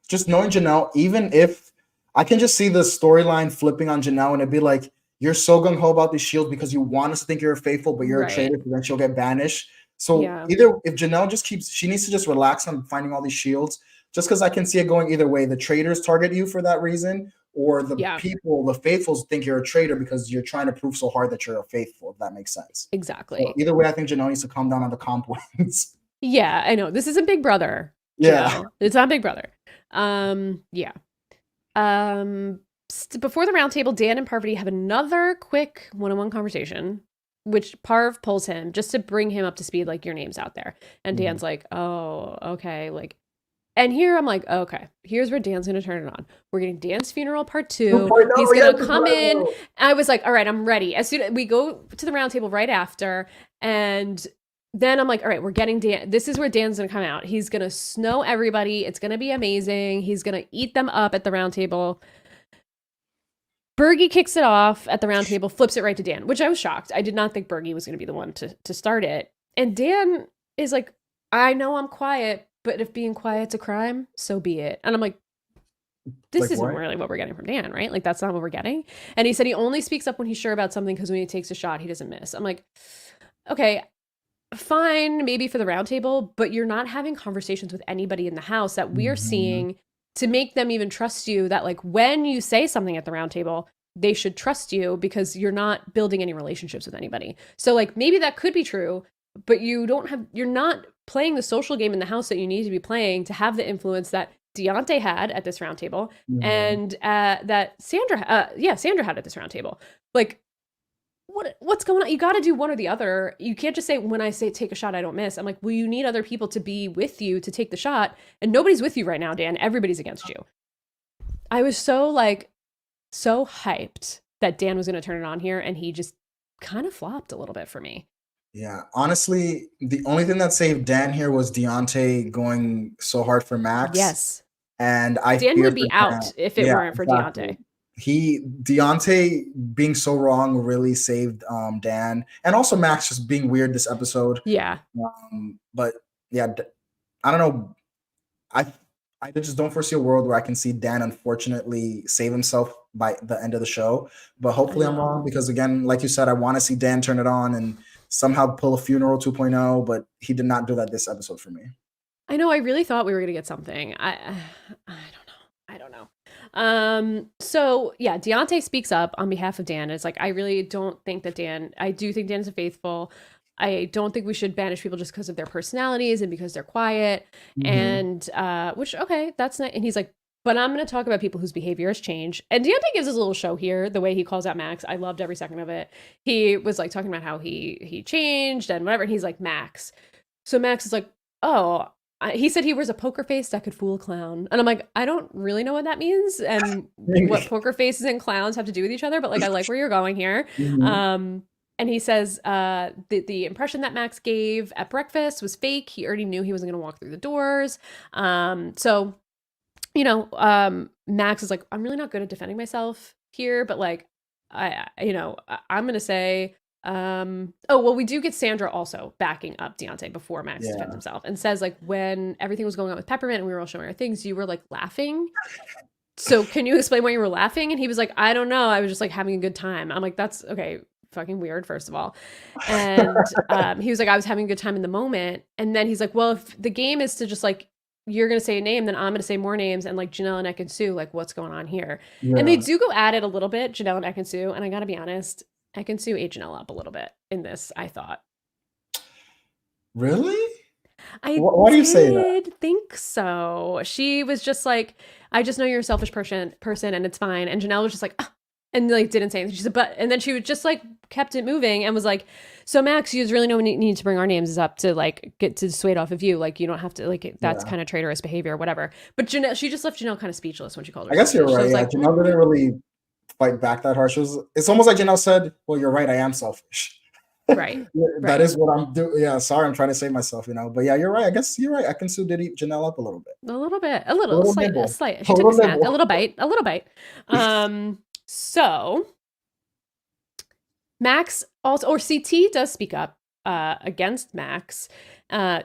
just knowing Janelle, even if I can just see the storyline flipping on Janelle and it'd be like, you're so gung-ho about these shields because you want us to think you're a faithful, but you're a traitor, so then she'll get banished. So either if Janelle she needs to just relax on finding all these shields, just because I can see it going either way. The traitors target you for that reason, or the people, the faithfuls, think you're a traitor because you're trying to prove so hard that you're a faithful, if that makes sense. Exactly. So either way, I think Janelle needs to calm down on the comp wins. Yeah, I know. This isn't Big Brother. Yeah. Janelle. It's not Big Brother. Before the round table, Dan and Parvati have another quick one-on-one conversation, which Parv pulls him just to bring him up to speed, like, your name's out there. And Dan's like, oh, okay. Like, and here I'm like, okay, here's where Dan's going to turn it on. We're getting Dan's funeral part 2. He's going to come in. I was like, all right, I'm ready. As soon as we go to the round table right after, and then I'm like, all right, we're getting Dan. This is where Dan's going to come out. He's going to snow everybody. It's going to be amazing. He's going to eat them up at the round table. Bergie kicks it off at the round table, flips it right to Dan, which I was shocked. I did not think Bergie was going to be the one to start it. And Dan is like, I know I'm quiet, but if being quiet's a crime, so be it. And I'm like, this Like isn't what? really what we're getting from Dan, right? Like, that's not what we're getting. And he said he only speaks up when he's sure about something because when he takes a shot, he doesn't miss. I'm like, okay, fine, maybe for the roundtable, but you're not having conversations with anybody in the house that we're Mhm. seeing to make them even trust you that, like, when you say something at the roundtable, they should trust you because you're not building any relationships with anybody. So, like, maybe that could be true, but you're not playing the social game in the house that you need to be playing to have the influence that Deontay had at this roundtable Mhm. and that Sandra had at this roundtable. Like, what's going on? You got to do one or the other. You can't just say, when I say take a shot, I don't miss. I'm like, well, you need other people to be with you to take the shot, and nobody's with you right now, Dan. Everybody's against you. I was so hyped that Dan was going to turn it on here, and he just kind of flopped a little bit for me. Yeah, honestly, the only thing that saved Dan here was Deontay going so hard for Max, Yes, and I Dan fear would for be Dan. out if it Yeah, weren't for exactly. Deontay. Deontay being so wrong really saved Dan, and also Max just being weird this episode. Yeah. But yeah, I don't know. I I just don't foresee a world where I can see Dan unfortunately save himself by the end of the show. But I hopefully I'm wrong know. because again, like you said, I want to see Dan turn it on and somehow pull a funeral 2.0, but he did not do that this episode for me. I know. I really thought we were gonna get something. I don't know. So yeah, Deontay speaks up on behalf of Dan. It's like, I really don't think that I do think Dan is a faithful. I don't think we should banish people just because of their personalities and because they're quiet. Mm-hmm. And which, okay, that's not. And he's like, but I'm going to talk about people whose behavior has changed. And Deontay gives us a little show here, the way he calls out Max. I loved every second of it. He was like talking about how he changed and whatever. And he's like, Max. So Max is like, oh, he said he wears a poker face that could fool a clown. And I'm like, I don't really know what that means and what poker faces and clowns have to do with each other, but like, I like where you're going here. Mm-hmm. And he says the impression that Max gave at breakfast was fake. He already knew he wasn't going to walk through the doors. So, Max is like, I'm really not good at defending myself here, but like, I'm going to say, we do get Sandra also backing up Deontay before Max defends himself and says, like, when everything was going on with Peppermint and we were all showing our things, you were like laughing. So can you explain why you were laughing? And he was like, I don't know. I was just like having a good time. I'm like, that's okay. Fucking weird, first of all. And he was like, I was having a good time in the moment. And then he's like, well, if the game is to just like, you're going to say a name, then I'm going to say more names. And like Janelle and Ekin-Su, like, what's going on here? Yeah. And they do go at it a little bit, Janelle and Ekin-Su. And I got to be honest, Ekin-Su ate Janelle up a little bit in this, I thought. Really? Why do you say that? Think so. She was just like, I just know you're a selfish person and it's fine. And Janelle was just like, and like didn't say anything. She said, but, and then she would just like kept it moving and was like, so Max, you really no need to bring our names up to like get to dissuade off of you. Like, you don't have to, like, that's kind of traitorous behavior or whatever. But Janelle, she just left Janelle kind of speechless when she called her. I guess you're right. So Yeah, like, Janelle didn't really fight back that harsh. It's almost like Janelle said, well, you're right, I am selfish. Right. That is what I'm doing. Yeah, sorry, I'm trying to save myself, But yeah, you're right. I guess you're right. Ekin-Su did eat Janelle up a little bit. A slight. She took a snack, a little bite. So Max also, or CT does speak up against Max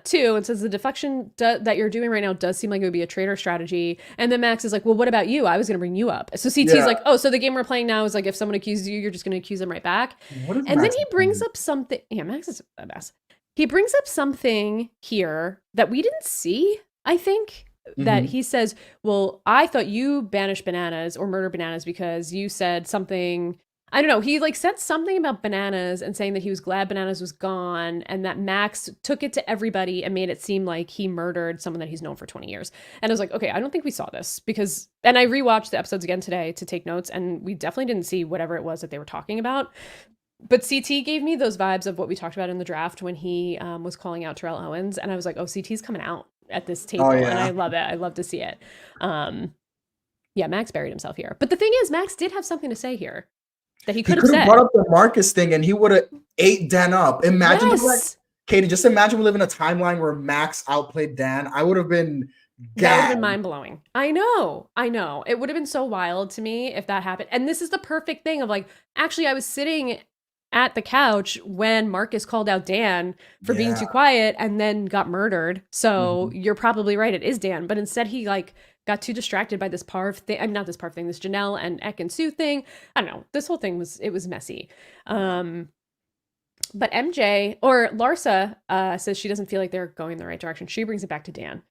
too, and says the deflection that you're doing right now does seem like it would be a traitor strategy. And then Max is like, well, what about you? I was going to bring you up. So CT is like, oh, so the game we're playing now is like, if someone accuses you, you're just going to accuse them right back. And then he brings up something. Yeah, Max is a mess. He brings up something here that we didn't see, I think. That he says, well, I thought you banished bananas or murdered bananas because you said something. I don't know. He like said something about bananas and saying that he was glad bananas was gone and that Max took it to everybody and made it seem like he murdered someone that he's known for 20 years. And I was like, okay, I don't think we saw this because, and I rewatched the episodes again today to take notes and we definitely didn't see whatever it was that they were talking about. But CT gave me those vibes of what we talked about in the draft when he was calling out Terrell Owens. And I was like, oh, CT's coming out at this table. And I love it. I love to see it. Yeah, Max buried himself here. But the thing is, Max did have something to say here that he could have said. Brought up the Marcus thing and he would have ate Dan up. Imagine, Katie, just imagine we live in a timeline where Max outplayed Dan. I would have been gagged. That would have been mind-blowing. I know. It would have been so wild to me if that happened. And this is the perfect thing of like, actually, I was sitting at the couch when Marcus called out Dan for being too quiet and then got murdered. So you're probably right. It is Dan. But instead he like got too distracted by this Parv thing. I'm not this Parv thing, this Janelle and Ek and Sue thing. I don't know. This whole thing was messy. But MJ or Larsa says she doesn't feel like they're going in the right direction. She brings it back to Dan.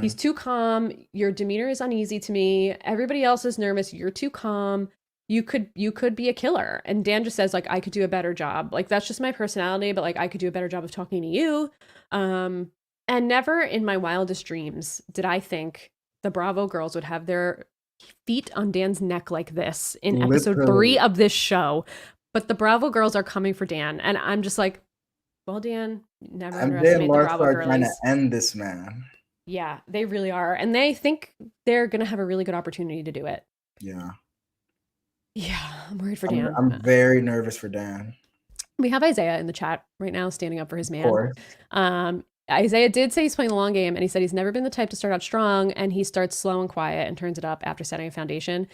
He's too calm. Your demeanor is uneasy to me. Everybody else is nervous. You're too calm. You could be a killer. And Dan just says, like, I could do a better job. Like, that's just my personality, but like I could do a better job of talking to you. And never in my wildest dreams did I think the Bravo girls would have their feet on Dan's neck like this in episode 3 of this show. But the Bravo girls are coming for Dan. And I'm just like, well, Dan, never underestimate the Bravo girls. Trying to end this man. Yeah, they really are. And they think they're going to have a really good opportunity to do it. Yeah. Yeah, I'm worried for Dan. I'm very nervous for Dan. We have Isaiah in the chat right now standing up for his man. Isaiah did say he's playing the long game, and he said he's never been the type to start out strong, and he starts slow and quiet and turns it up after setting a foundation.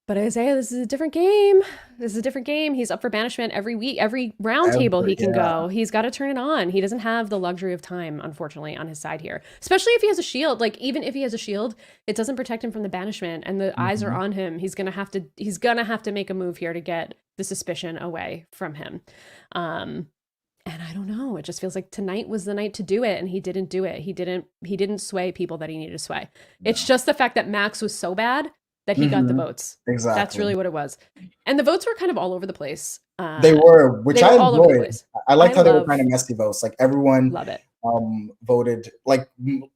But Isaiah, this is a different game. This is a different game. He's up for banishment every week, every round table he can go. He's got to turn it on. He doesn't have the luxury of time, unfortunately, on his side here. Especially if he has a shield. Like, even if he has a shield, it doesn't protect him from the banishment, and the eyes are on him. He's gonna have to make a move here to get the suspicion away from him. And I don't know. It just feels like tonight was the night to do it, and he didn't do it. He didn't sway people that he needed to sway. No. It's just the fact that Max was so bad that he got the votes. Exactly. That's really what it was. And the votes were kind of all over the place. They were, which I enjoyed. I liked how they were kind of messy votes. Like everyone voted, like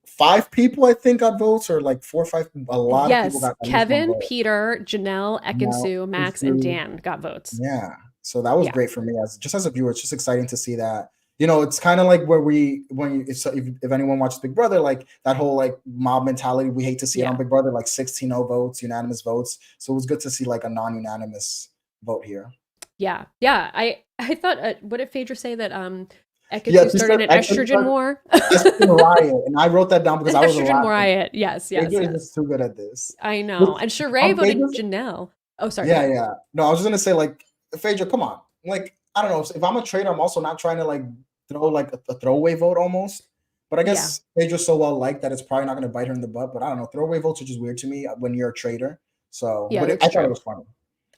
5 people, I think, got votes, or like 4 or 5. A lot of people got votes. Kevin, Peter, Janelle, Ekin-Su, Max, and Dan got votes. Yeah. So that was great for me as a viewer. It's just exciting to see that. You know, it's kind of like where if anyone watches Big Brother, like that whole like mob mentality, we hate to see it on Big Brother, like 16-0 votes, unanimous votes. So it was good to see like a non-unanimous vote here. Yeah. I thought, what did Phaedra say that Ekin-Su started an estrogen war? Estrogen riot, and I wrote that down because I was estrogen riot. Yes. Phaedra is too good at this. I know. And Sheree voted Janelle. Oh, sorry. Yeah. No, I was just gonna say, like, Phaedra, come on. Like, I don't know. If I'm a traitor, I'm also not trying to like throw like a throwaway vote almost. But I guess Phaedra's so well liked that it's probably not going to bite her in the butt. But I don't know. Throwaway votes are just weird to me when you're a traitor. So I thought it was funny.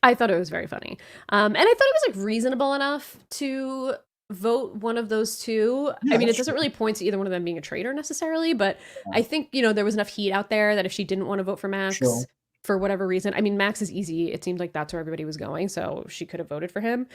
I thought it was very funny. And I thought it was like reasonable enough to vote one of those two. I mean, it doesn't really point to either one of them being a traitor necessarily, but I think, you know, there was enough heat out there that if she didn't want to vote for Max for whatever reason, I mean, Max is easy. It seemed like that's where everybody was going, so she could have voted for him.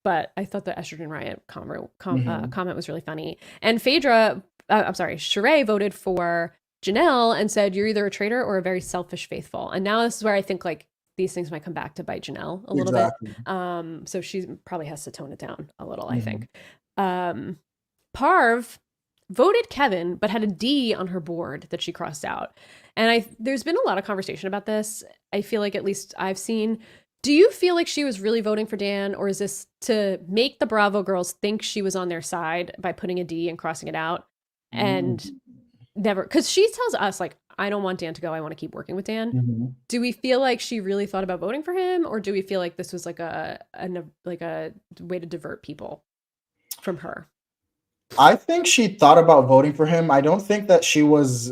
But I thought the estrogen riot comment was really funny. And Sheree voted for Janelle and said, you're either a traitor or a very selfish faithful. And now this is where I think like these things might come back to bite Janelle a little bit. So she probably has to tone it down a little, I think. Parv voted Kevin, but had a D on her board that she crossed out. And there's been a lot of conversation about this. I feel like at least I've seen. Do you feel like she was really voting for Dan, or is this to make the Bravo girls think she was on their side by putting a D and crossing it out? And never, because she tells us like, I don't want Dan to go. I want to keep working with Dan. Do we feel like she really thought about voting for him, or do we feel like this was like a way to divert people from her? I think she thought about voting for him. I don't think that she was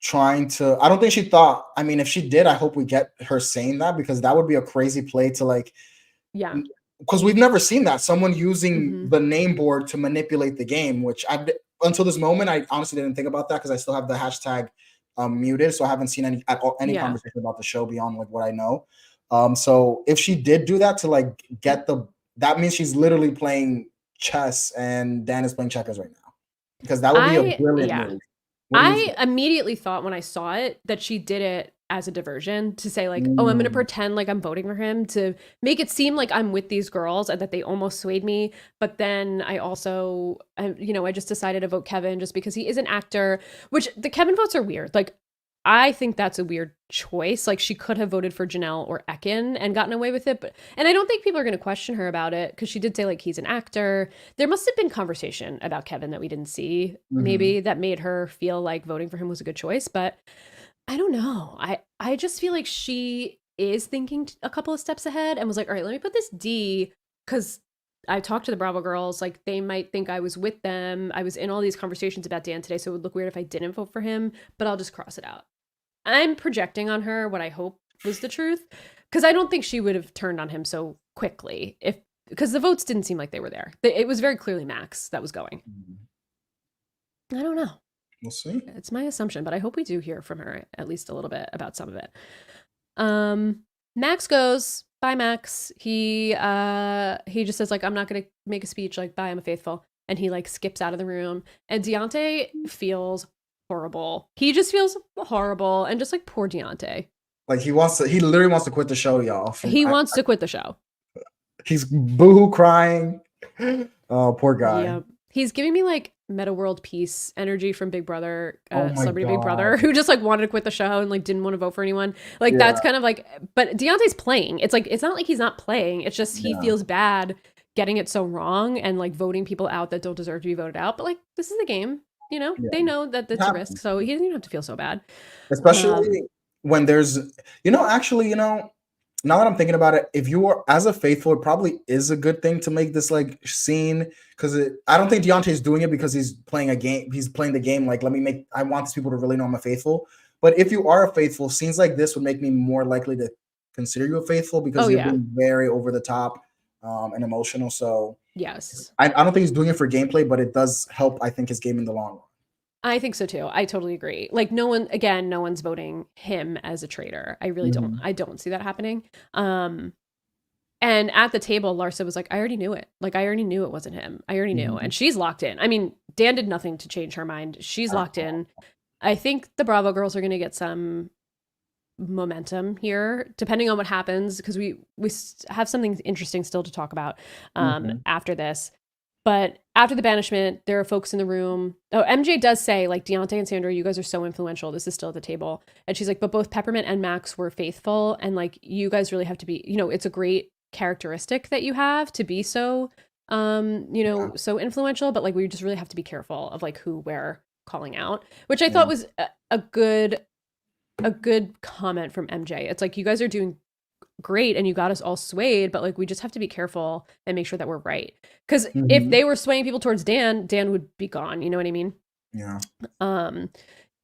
trying to. I don't think she thought. I mean, if she did, I hope we get her saying that, because that would be a crazy play to like. Yeah. Because we've never seen that, someone using the name board to manipulate the game. Which until this moment, I honestly didn't think about that because I still have the hashtag muted, so I haven't seen any conversation about the show beyond like what I know. So if she did do that to like get that means she's literally playing chess and Dan is playing checkers right now, because that would be a brilliant move. I immediately thought when I saw it that she did it as a diversion to say like, oh, I'm going to pretend like I'm voting for him to make it seem like I'm with these girls and that they almost swayed me. But then I also, I just decided to vote Kevin just because he is an actor, which the Kevin votes are weird. Like, I think that's a weird choice. Like, she could have voted for Janelle or Ekin and gotten away with it. And I don't think people are going to question her about it, because she did say like he's an actor. There must have been conversation about Kevin that we didn't see, maybe, that made her feel like voting for him was a good choice. But I don't know. I just feel like she is thinking a couple of steps ahead and was like, all right, let me put this D because I talked to the Bravo girls, like they might think I was with them. I was in all these conversations about Dan today, so it would look weird if I didn't vote for him, but I'll just cross it out. I'm projecting on her what I hope was the truth, because I don't think she would have turned on him so quickly because the votes didn't seem like they were there. It was very clearly Max that was going. I don't know. We'll see. It's my assumption, but I hope we do hear from her at least a little bit about some of it. Max goes. Bye, Max. He just says, like, I'm not gonna make a speech, like, bye, I'm a faithful. And he like skips out of the room. And Deontay feels horrible. He just feels horrible. And just like poor Deontay. Like he literally wants to quit the show, y'all. He wants to quit the show. He's boohoo crying. Oh, poor guy. Yeah. He's giving me like Meta World Peace energy from Big Brother, Celebrity God. Big Brother, who just like wanted to quit the show and like didn't want to vote for anyone. Like that's kind of like, but Deontay's playing. It's like, it's not like he's not playing. It's just he feels bad getting it so wrong and like voting people out that don't deserve to be voted out. But like, this is the game, you know, they know that it's a risk. So he doesn't even have to feel so bad. Especially when there's, actually, now that I'm thinking about it, if you are as a faithful, it probably is a good thing to make this like scene, because I don't think Deontay's doing it because he's playing a game. He's playing the game like, I want these people to really know I'm a faithful. But if you are a faithful, scenes like this would make me more likely to consider you a faithful, because you're being very over the top and emotional. So yes, I don't think he's doing it for gameplay, but it does help, I think, his game in the long run. I think so too. I totally agree. Like no one's voting him as a traitor. I really don't. I don't see that happening. And at the table, Larsa was like, I already knew it. Like, I already knew it wasn't him. I already knew. And she's locked in. I mean, Dan did nothing to change her mind. She's locked in. I think the Bravo girls are going to get some momentum here, depending on what happens, because we have something interesting still to talk about after this. But after the banishment, there are folks in the room. Oh, MJ does say, like, Deontay and Sandra, you guys are so influential. This is still at the table. And she's like, but both Peppermint and Max were faithful. And, like, you guys really have to be, it's a great characteristic that you have to be so, so influential. But, like, we just really have to be careful of, like, who we're calling out, which I thought was a good comment from MJ. It's like, you guys are doing great and you got us all swayed, but like we just have to be careful and make sure that we're right, because if they were swaying people towards Dan would be gone, you know what I mean? In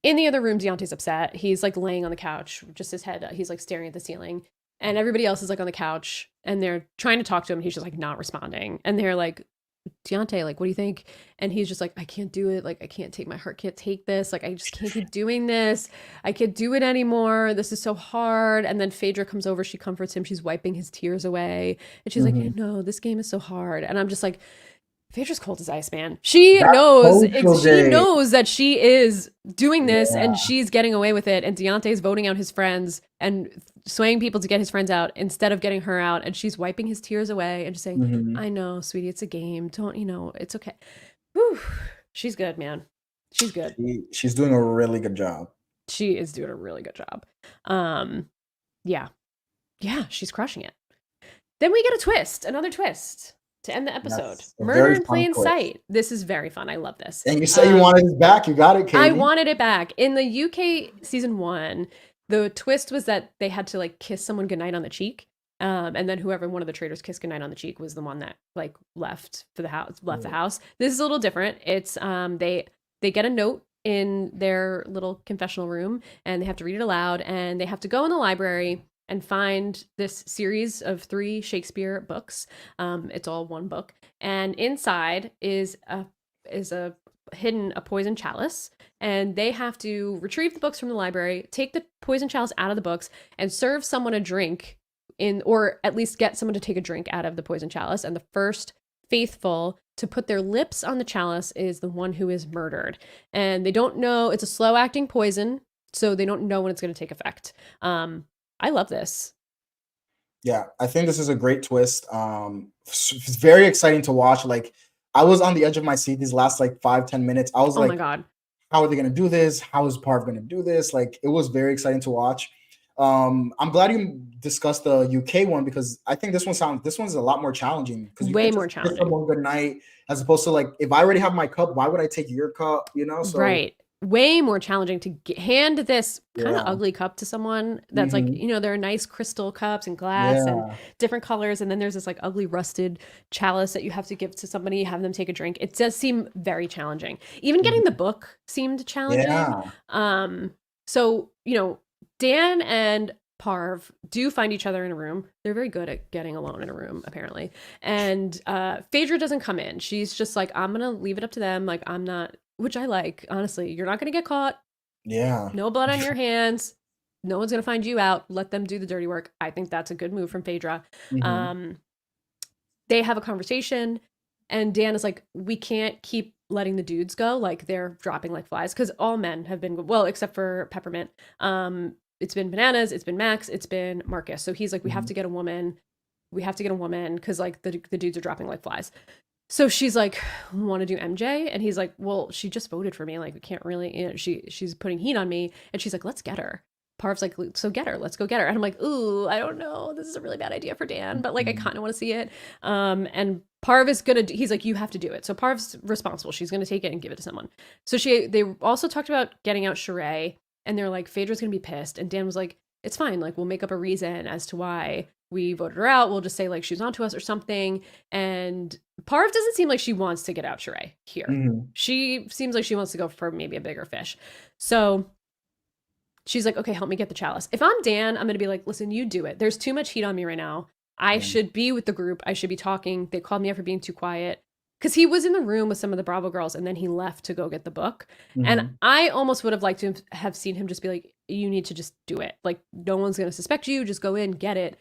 the other room, Deontay's upset. He's like laying on the couch, just his head, he's like staring at the ceiling, and everybody else is like on the couch and they're trying to talk to him. He's just like not responding, and they're like, Deontay, like, what do you think? And he's just like, I can't do it. Like, I can't take, my heart can't take this. Like, I just can't keep doing this. I can't do it anymore. This is so hard. And then Phaedra comes over. She comforts him. She's wiping his tears away. And she's like, no, this game is so hard. And I'm just like, Phaedra's cold as ice, man. She knows that she is doing this and she's getting away with it. And Deontay's voting out his friends and swaying people to get his friends out instead of getting her out. And she's wiping his tears away and just saying, I know, sweetie, it's a game. Don't, it's okay. Whew. She's good, man. She's good. She's doing a really good job. She is doing a really good job. Yeah, she's crushing it. Then we get a twist, another twist. To end the episode. Yes, Murder in Plain Sight. This is very fun. I love this. And you say you wanted it back. You got it, Katie. I wanted it back. In the UK season 1, the twist was that they had to like kiss someone goodnight on the cheek. And then whoever one of the traitors kissed goodnight on the cheek was the one that like left the house. This is a little different. It's they get a note in their little confessional room and they have to read it aloud, and they have to go in the library and find this series of 3 Shakespeare books. It's all one book, and inside is a hidden poison chalice, and they have to retrieve the books from the library, take the poison chalice out of the books, and serve someone a drink or at least get someone to take a drink out of the poison chalice. And the first faithful to put their lips on the chalice is the one who is murdered. And they don't know, it's a slow acting poison, so they don't know when it's going to take effect. I love this. Yeah, I think this is a great twist. It's very exciting to watch. Like, I was on the edge of my seat these last like 5-10 minutes. I was like, oh my God, how are they going to do this? How is Parv going to do this? Like, it was very exciting to watch. I'm glad you discussed the UK one, because I think this one's a lot more challenging. Because way more challenging. Someone good night, as opposed to like, if I already have my cup, why would I take your cup? So right. way more challenging to hand this kind of Yeah. ugly cup to someone that's like, Mhm. there are nice crystal cups and glass and Yeah. different colors. And then there's this like ugly rusted chalice that you have to give to somebody, have them take a drink. It does seem very challenging. Even getting the Mhm. book seemed challenging. Yeah. So, Dan and Parv do find each other in a room. They're very good at getting alone in a room, apparently. And Phaedra doesn't come in. She's just like, I'm going to leave it up to them. Like, I'm not, which I like, honestly. You're not going to get caught. Yeah. No blood on your hands. No one's going to find you out. Let them do the dirty work. I think that's a good move from Phaedra. Mhm. They have a conversation, and Dan is like, we can't keep letting the dudes go. Like, they're dropping like flies, because all men have been, well, except for Peppermint. It's been Bananas, it's been Max, it's been Marcus. So he's like, we have Mhm. to get a woman. We have to get a woman, because like the dudes are dropping like flies. So she's like, want to do MJ? And he's like, well, she just voted for me. Like, we can't really, she's putting heat on me. And she's like, let's get her. Parv's like, so get her, let's go get her. And I'm like, ooh, I don't know. This is a really bad idea for Dan, but like, I kind of want to see it. And Parv is going to, he's like, you have to do it. So Parv's responsible. She's going to take it and give it to someone. So they also talked about getting out Sheree, and they're like, Phaedra's going to be pissed. And Dan was like, it's fine. Like, we'll make up a reason as to why we voted her out. We'll just say like, she's onto us or something. And Parv doesn't seem like she wants to get out Sheree here. Mhm. She seems like she wants to go for maybe a bigger fish. So she's like, okay, help me get the chalice. If I'm Dan, I'm going to be like, listen, you do it. There's too much heat on me right now. I should be with the group. I should be talking. They called me out for being too quiet. Because he was in the room with some of the Bravo girls, and then he left to go get the book. And Mhm. I almost would have liked to have seen him just be like, you need to just do it. Like, no one's going to suspect you. Just go in, get it.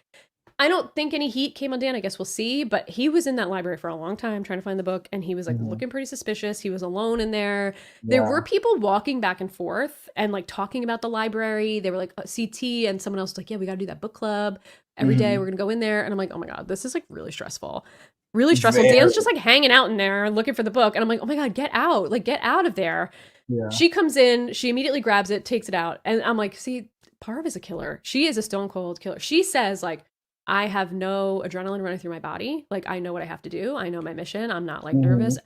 I don't think any heat came on Dan. I guess we'll see. But he was in that library for a long time trying to find the book, and he was like Mhm. looking pretty suspicious. He was alone in there. There Yeah. were people walking back and forth and like talking about the library. They were like CT, and someone else was like, yeah, we got to do that book club every day. We're Mhm. going to go in there. And I'm like, oh my God, this is like really stressful. Really stressful. Very. Dan's just like hanging out in there looking for the book. And I'm like, oh my God, get out. Like, get out of there. Yeah. She comes in, she immediately grabs it, takes it out. And I'm like, see, Parv is a killer. She is a stone cold killer. She says, like, I have no adrenaline running through my body. Like, I know what I have to do. I know my mission. I'm not like nervous.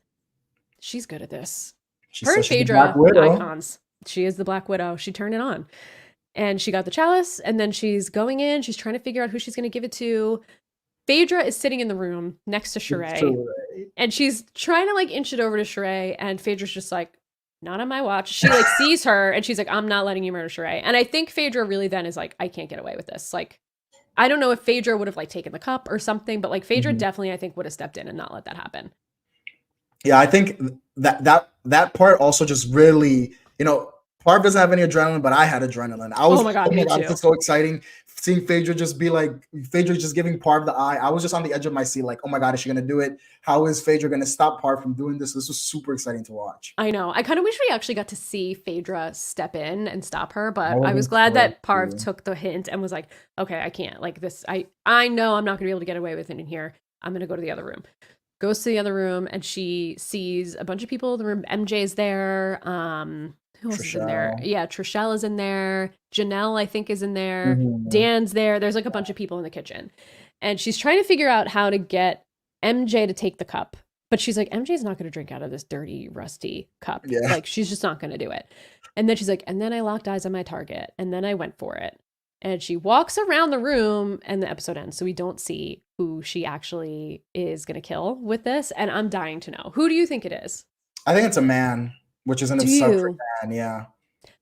She's good at this. She Her said and she's the Black Phaedra, Widow. icons. She is the Black Widow. She turned it on. And she got the chalice, and then she's going in. She's trying to figure out who she's going to give it to. Phaedra is sitting in the room next to Sheree, and she's trying to like inch it over to Sheree, and Phaedra's just like, not on my watch. She like sees her, and she's like, I'm not letting you murder Sheree. And I think Phaedra really then is like, I can't get away with this. Like, I don't know if Phaedra would have like taken the cup or something, but like Phaedra definitely, I think, would have stepped in and not let that happen. Yeah, I think that part also just really, Parv doesn't have any adrenaline, but I had adrenaline. I was, oh my God, me too. This is so exciting. Seeing Phaedra just be like, Phaedra just giving Parv the eye. I was just on the edge of my seat, like, oh my God, is she gonna do it? How is Phaedra gonna stop Parv from doing this? This was super exciting to watch. I know. I kind of wish we actually got to see Phaedra step in and stop her, but I was glad that Parv took the hint and was like, okay, I can't. Like this, I know I'm not gonna be able to get away with it in here. I'm gonna go to the other room. Goes to the other room, and she sees a bunch of people in the room. MJ's there. Who else is in there? Yeah, Trishelle is in there. Janelle, I think, is in there. Dan's there. There's like a bunch of people in the kitchen. And she's trying to figure out how to get MJ to take the cup. But she's like, MJ's not going to drink out of this dirty, rusty cup. Yeah. Like, she's just not going to do it. And then she's like, and then I locked eyes on my target. And then I went for it. And she walks around the room, and the episode ends. So we don't see who she actually is going to kill with this. And I'm dying to know. Who do you think it is? I think it's a man, which is an absurd for man. Yeah.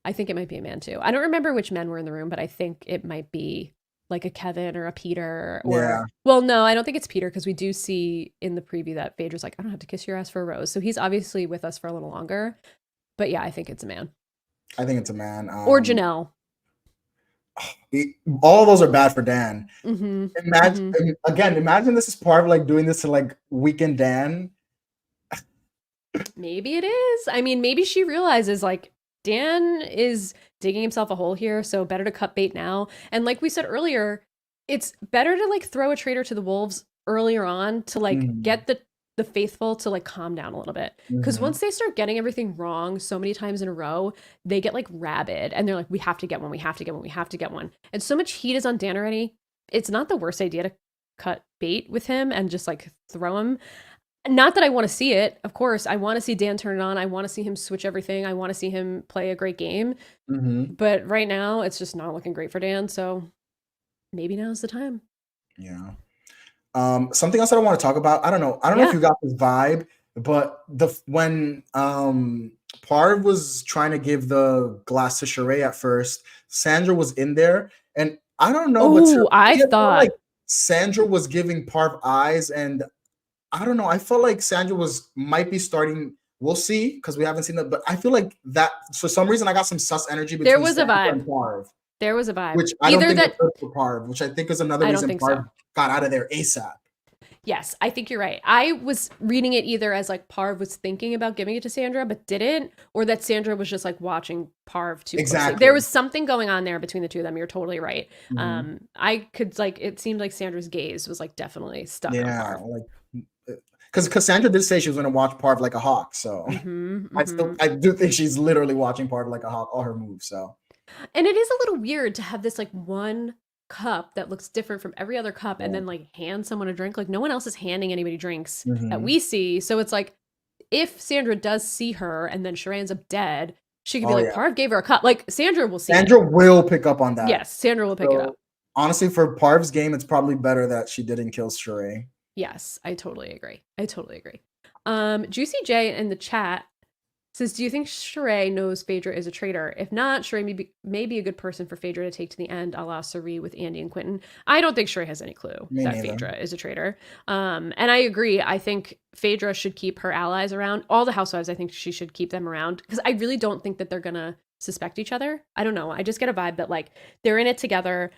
I think it might be a man too. I don't remember which men were in the room, but I think it might be like a Kevin or a Peter. Or well, no, I don't think it's Peter, because we do see in the preview that Phaedra's like, I don't have to kiss your ass for a rose. So he's obviously with us for a little longer. But yeah, I think it's a man. I think it's a man. Or Janelle. All of those are bad for Dan. Imagine imagine this is part of like doing this to like Weekend Dan. Maybe it is. I mean, maybe she realizes like Dan is digging himself a hole here, so better to cut bait now. And like we said earlier, it's better to like throw a traitor to the wolves earlier on to like get the faithful to like calm down a little bit, because once they start getting everything wrong so many times in a row, they get like rabid, and they're like, we have to get one, we have to get one, we have to get one. And so much heat is on Dan already. It's not the worst idea to cut bait with him and just like throw him. Not that I want to see it. Of course, I want to see Dan turn it on. I want to see him switch everything. I want to see him play a great game. But right now, it's just not looking great for Dan. So maybe now's the time. Yeah. Something else that I want to talk about. I don't know if you got this vibe, but when Parv was trying to give the glass to Sheree at first, Sandra was in there, and I don't know. Oh, I thought like Sandra was giving Parv eyes, and I don't know. I felt like Sandra might be starting. We'll see, because we haven't seen that, but I feel like that for some reason I got some sus energy between Sandra and Parv. There was a vibe, which I don't think is good for Parv, which I think is another reason Parv got out of there ASAP. Yes, I think you're right. I was reading it either as like Parv was thinking about giving it to Sandra but didn't, or that Sandra was just like watching Parv too closely. There was something going on there between the two of them. You're totally right. I could it seemed like Sandra's gaze was like definitely stuck on Parv. Like because Sandra did say she was going to watch Parv like a hawk. So I do think she's literally watching Parv like a hawk, all her moves. So, and it is a little weird to have this like one cup that looks different from every other cup and then like hand someone a drink. Like no one else is handing anybody drinks that we see. So it's like if Sandra does see her and then Sheree ends up dead, she could be like, Parv gave her a cup. Like Sandra will see Sandra will pick up on that. Yes, Sandra will pick it up. Honestly, for Parv's game, it's probably better that she didn't kill Sheree. Yes, I totally agree. Juicy J in the chat says, do you think Sheree knows Phaedra is a traitor? If not, Sheree may be a good person for Phaedra to take to the end, a la Sari with Andy and Quentin. I don't think Sheree has any clue that Phaedra is a traitor. And I agree. I think Phaedra should keep her allies around. All the housewives, I think she should keep them around, because I really don't think that they're going to suspect each other. I don't know. I just get a vibe that like they're in it together.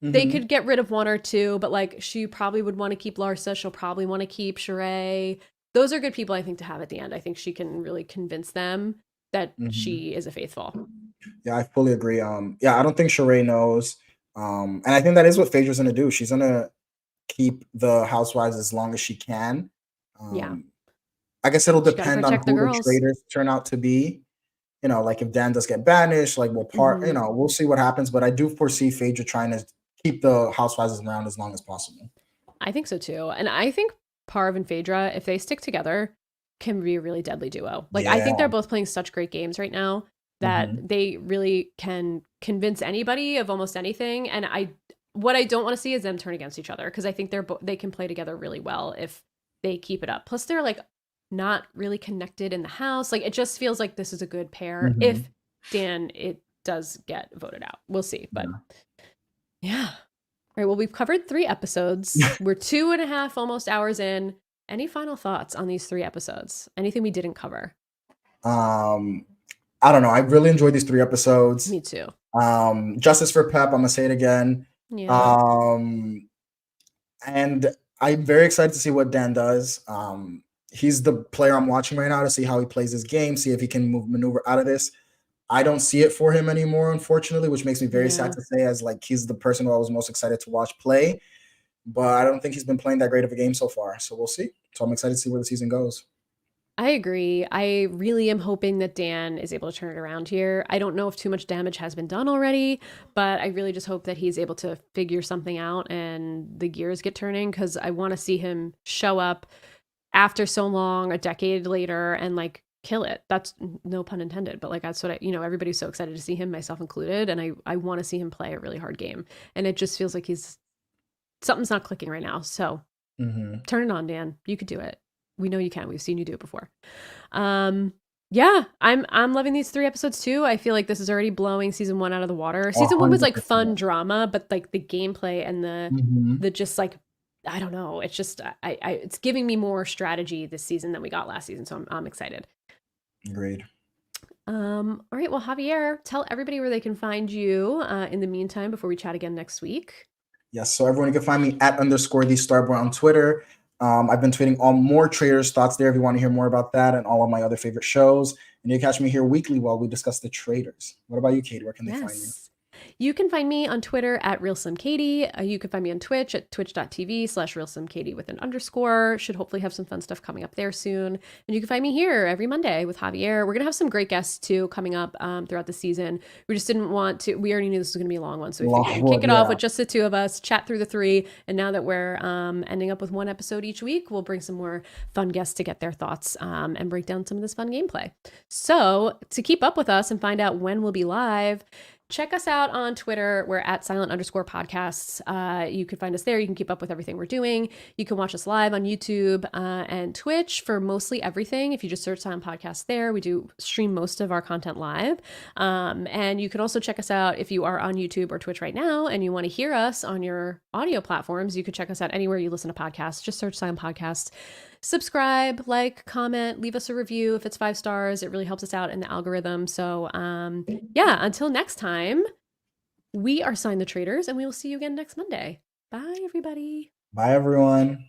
They could get rid of one or two, but like she probably would want to keep Larsa. She'll probably want to keep Sheree. Those are good people, I think, to have at the end. I think she can really convince them that she is a faithful. Yeah, I fully agree. I don't think Sheree knows. And I think that is what Phaedra's going to do. She's going to keep the housewives as long as she can. I guess it'll depend on who the traitors turn out to be. You know, like if Dan does get banished, like we'll see what happens. But I do foresee Phaedra trying to keep the housewives around as long as possible. I think so too. And I think Parv and Phaedra, if they stick together, can be a really deadly duo. Like I think they're both playing such great games right now that they really can convince anybody of almost anything. And what I don't want to see is them turn against each other, because I think they can play together really well if they keep it up. Plus they're like not really connected in the house. Like it just feels like this is a good pair if it does get voted out. We'll see. But yeah. All right, well, we've covered 3 episodes. We're 2.5 almost hours in. Any final thoughts on these 3 episodes? Anything we didn't cover? I don't know. I really enjoyed these 3 episodes. Me too. Justice for Pep. I'm gonna say it again. Yeah. And I'm very excited to see what Dan does. He's the player I'm watching right now to see how he plays his game, see if he can maneuver out of this. I don't see it for him anymore, unfortunately, which makes me very sad to say, as like he's the person who I was most excited to watch play. But I don't think he's been playing that great of a game so far. So we'll see. So I'm excited to see where the season goes. I agree. I really am hoping that Dan is able to turn it around here. I don't know if too much damage has been done already, but I really just hope that he's able to figure something out and the gears get turning, because I want to see him show up after so long, a decade later, and like kill it. That's no pun intended, but like that's what everybody's so excited to see him, myself included, and I want to see him play a really hard game. And it just feels like something's not clicking right now. So turn it on, Dan. You could do it. We know you can. We've seen you do it before. I'm loving these 3 episodes too. I feel like this is already blowing season 1 out of the water. Season 1 was like fun drama, but like the gameplay and the just like, I don't know. It's just it's giving me more strategy this season than we got last season. So I'm excited. Agreed. All right. Well, Javier, tell everybody where they can find you in the meantime before we chat again next week. Yes. So everyone, you can find me at _thestarboy on Twitter. I've been tweeting all more Traitors thoughts there if you want to hear more about that and all of my other favorite shows. And you catch me here weekly while we discuss the Traitors. What about you, Kate? Where can they find you? You can find me on Twitter at RealSlimKatie. You can find me on Twitch at twitch.tv/RealSlimKatie with an underscore. Should hopefully have some fun stuff coming up there soon. And you can find me here every Monday with Javier. We're going to have some great guests too coming up throughout the season. We just didn't want to, we already knew this was going to be a long one. So we figured we'd kick it off with just the two of us, chat through the three. And now that we're ending up with one episode each week, we'll bring some more fun guests to get their thoughts and break down some of this fun gameplay. So to keep up with us and find out when we'll be live, check us out on Twitter. We're at silent_podcasts. You can find us there. You can keep up with everything we're doing. You can watch us live on YouTube and Twitch for mostly everything. If you just search Silent Podcasts there, we do stream most of our content live. And you can also check us out if you are on YouTube or Twitch right now and you want to hear us on your audio platforms. You can check us out anywhere you listen to podcasts. Just search Silent Podcasts. Subscribe, like, comment, leave us a review if it's 5 stars. It really helps us out in the algorithm. So yeah, until next time, we are Sign the Traitors, and we will see you again next Monday. Bye, everybody. Bye, everyone.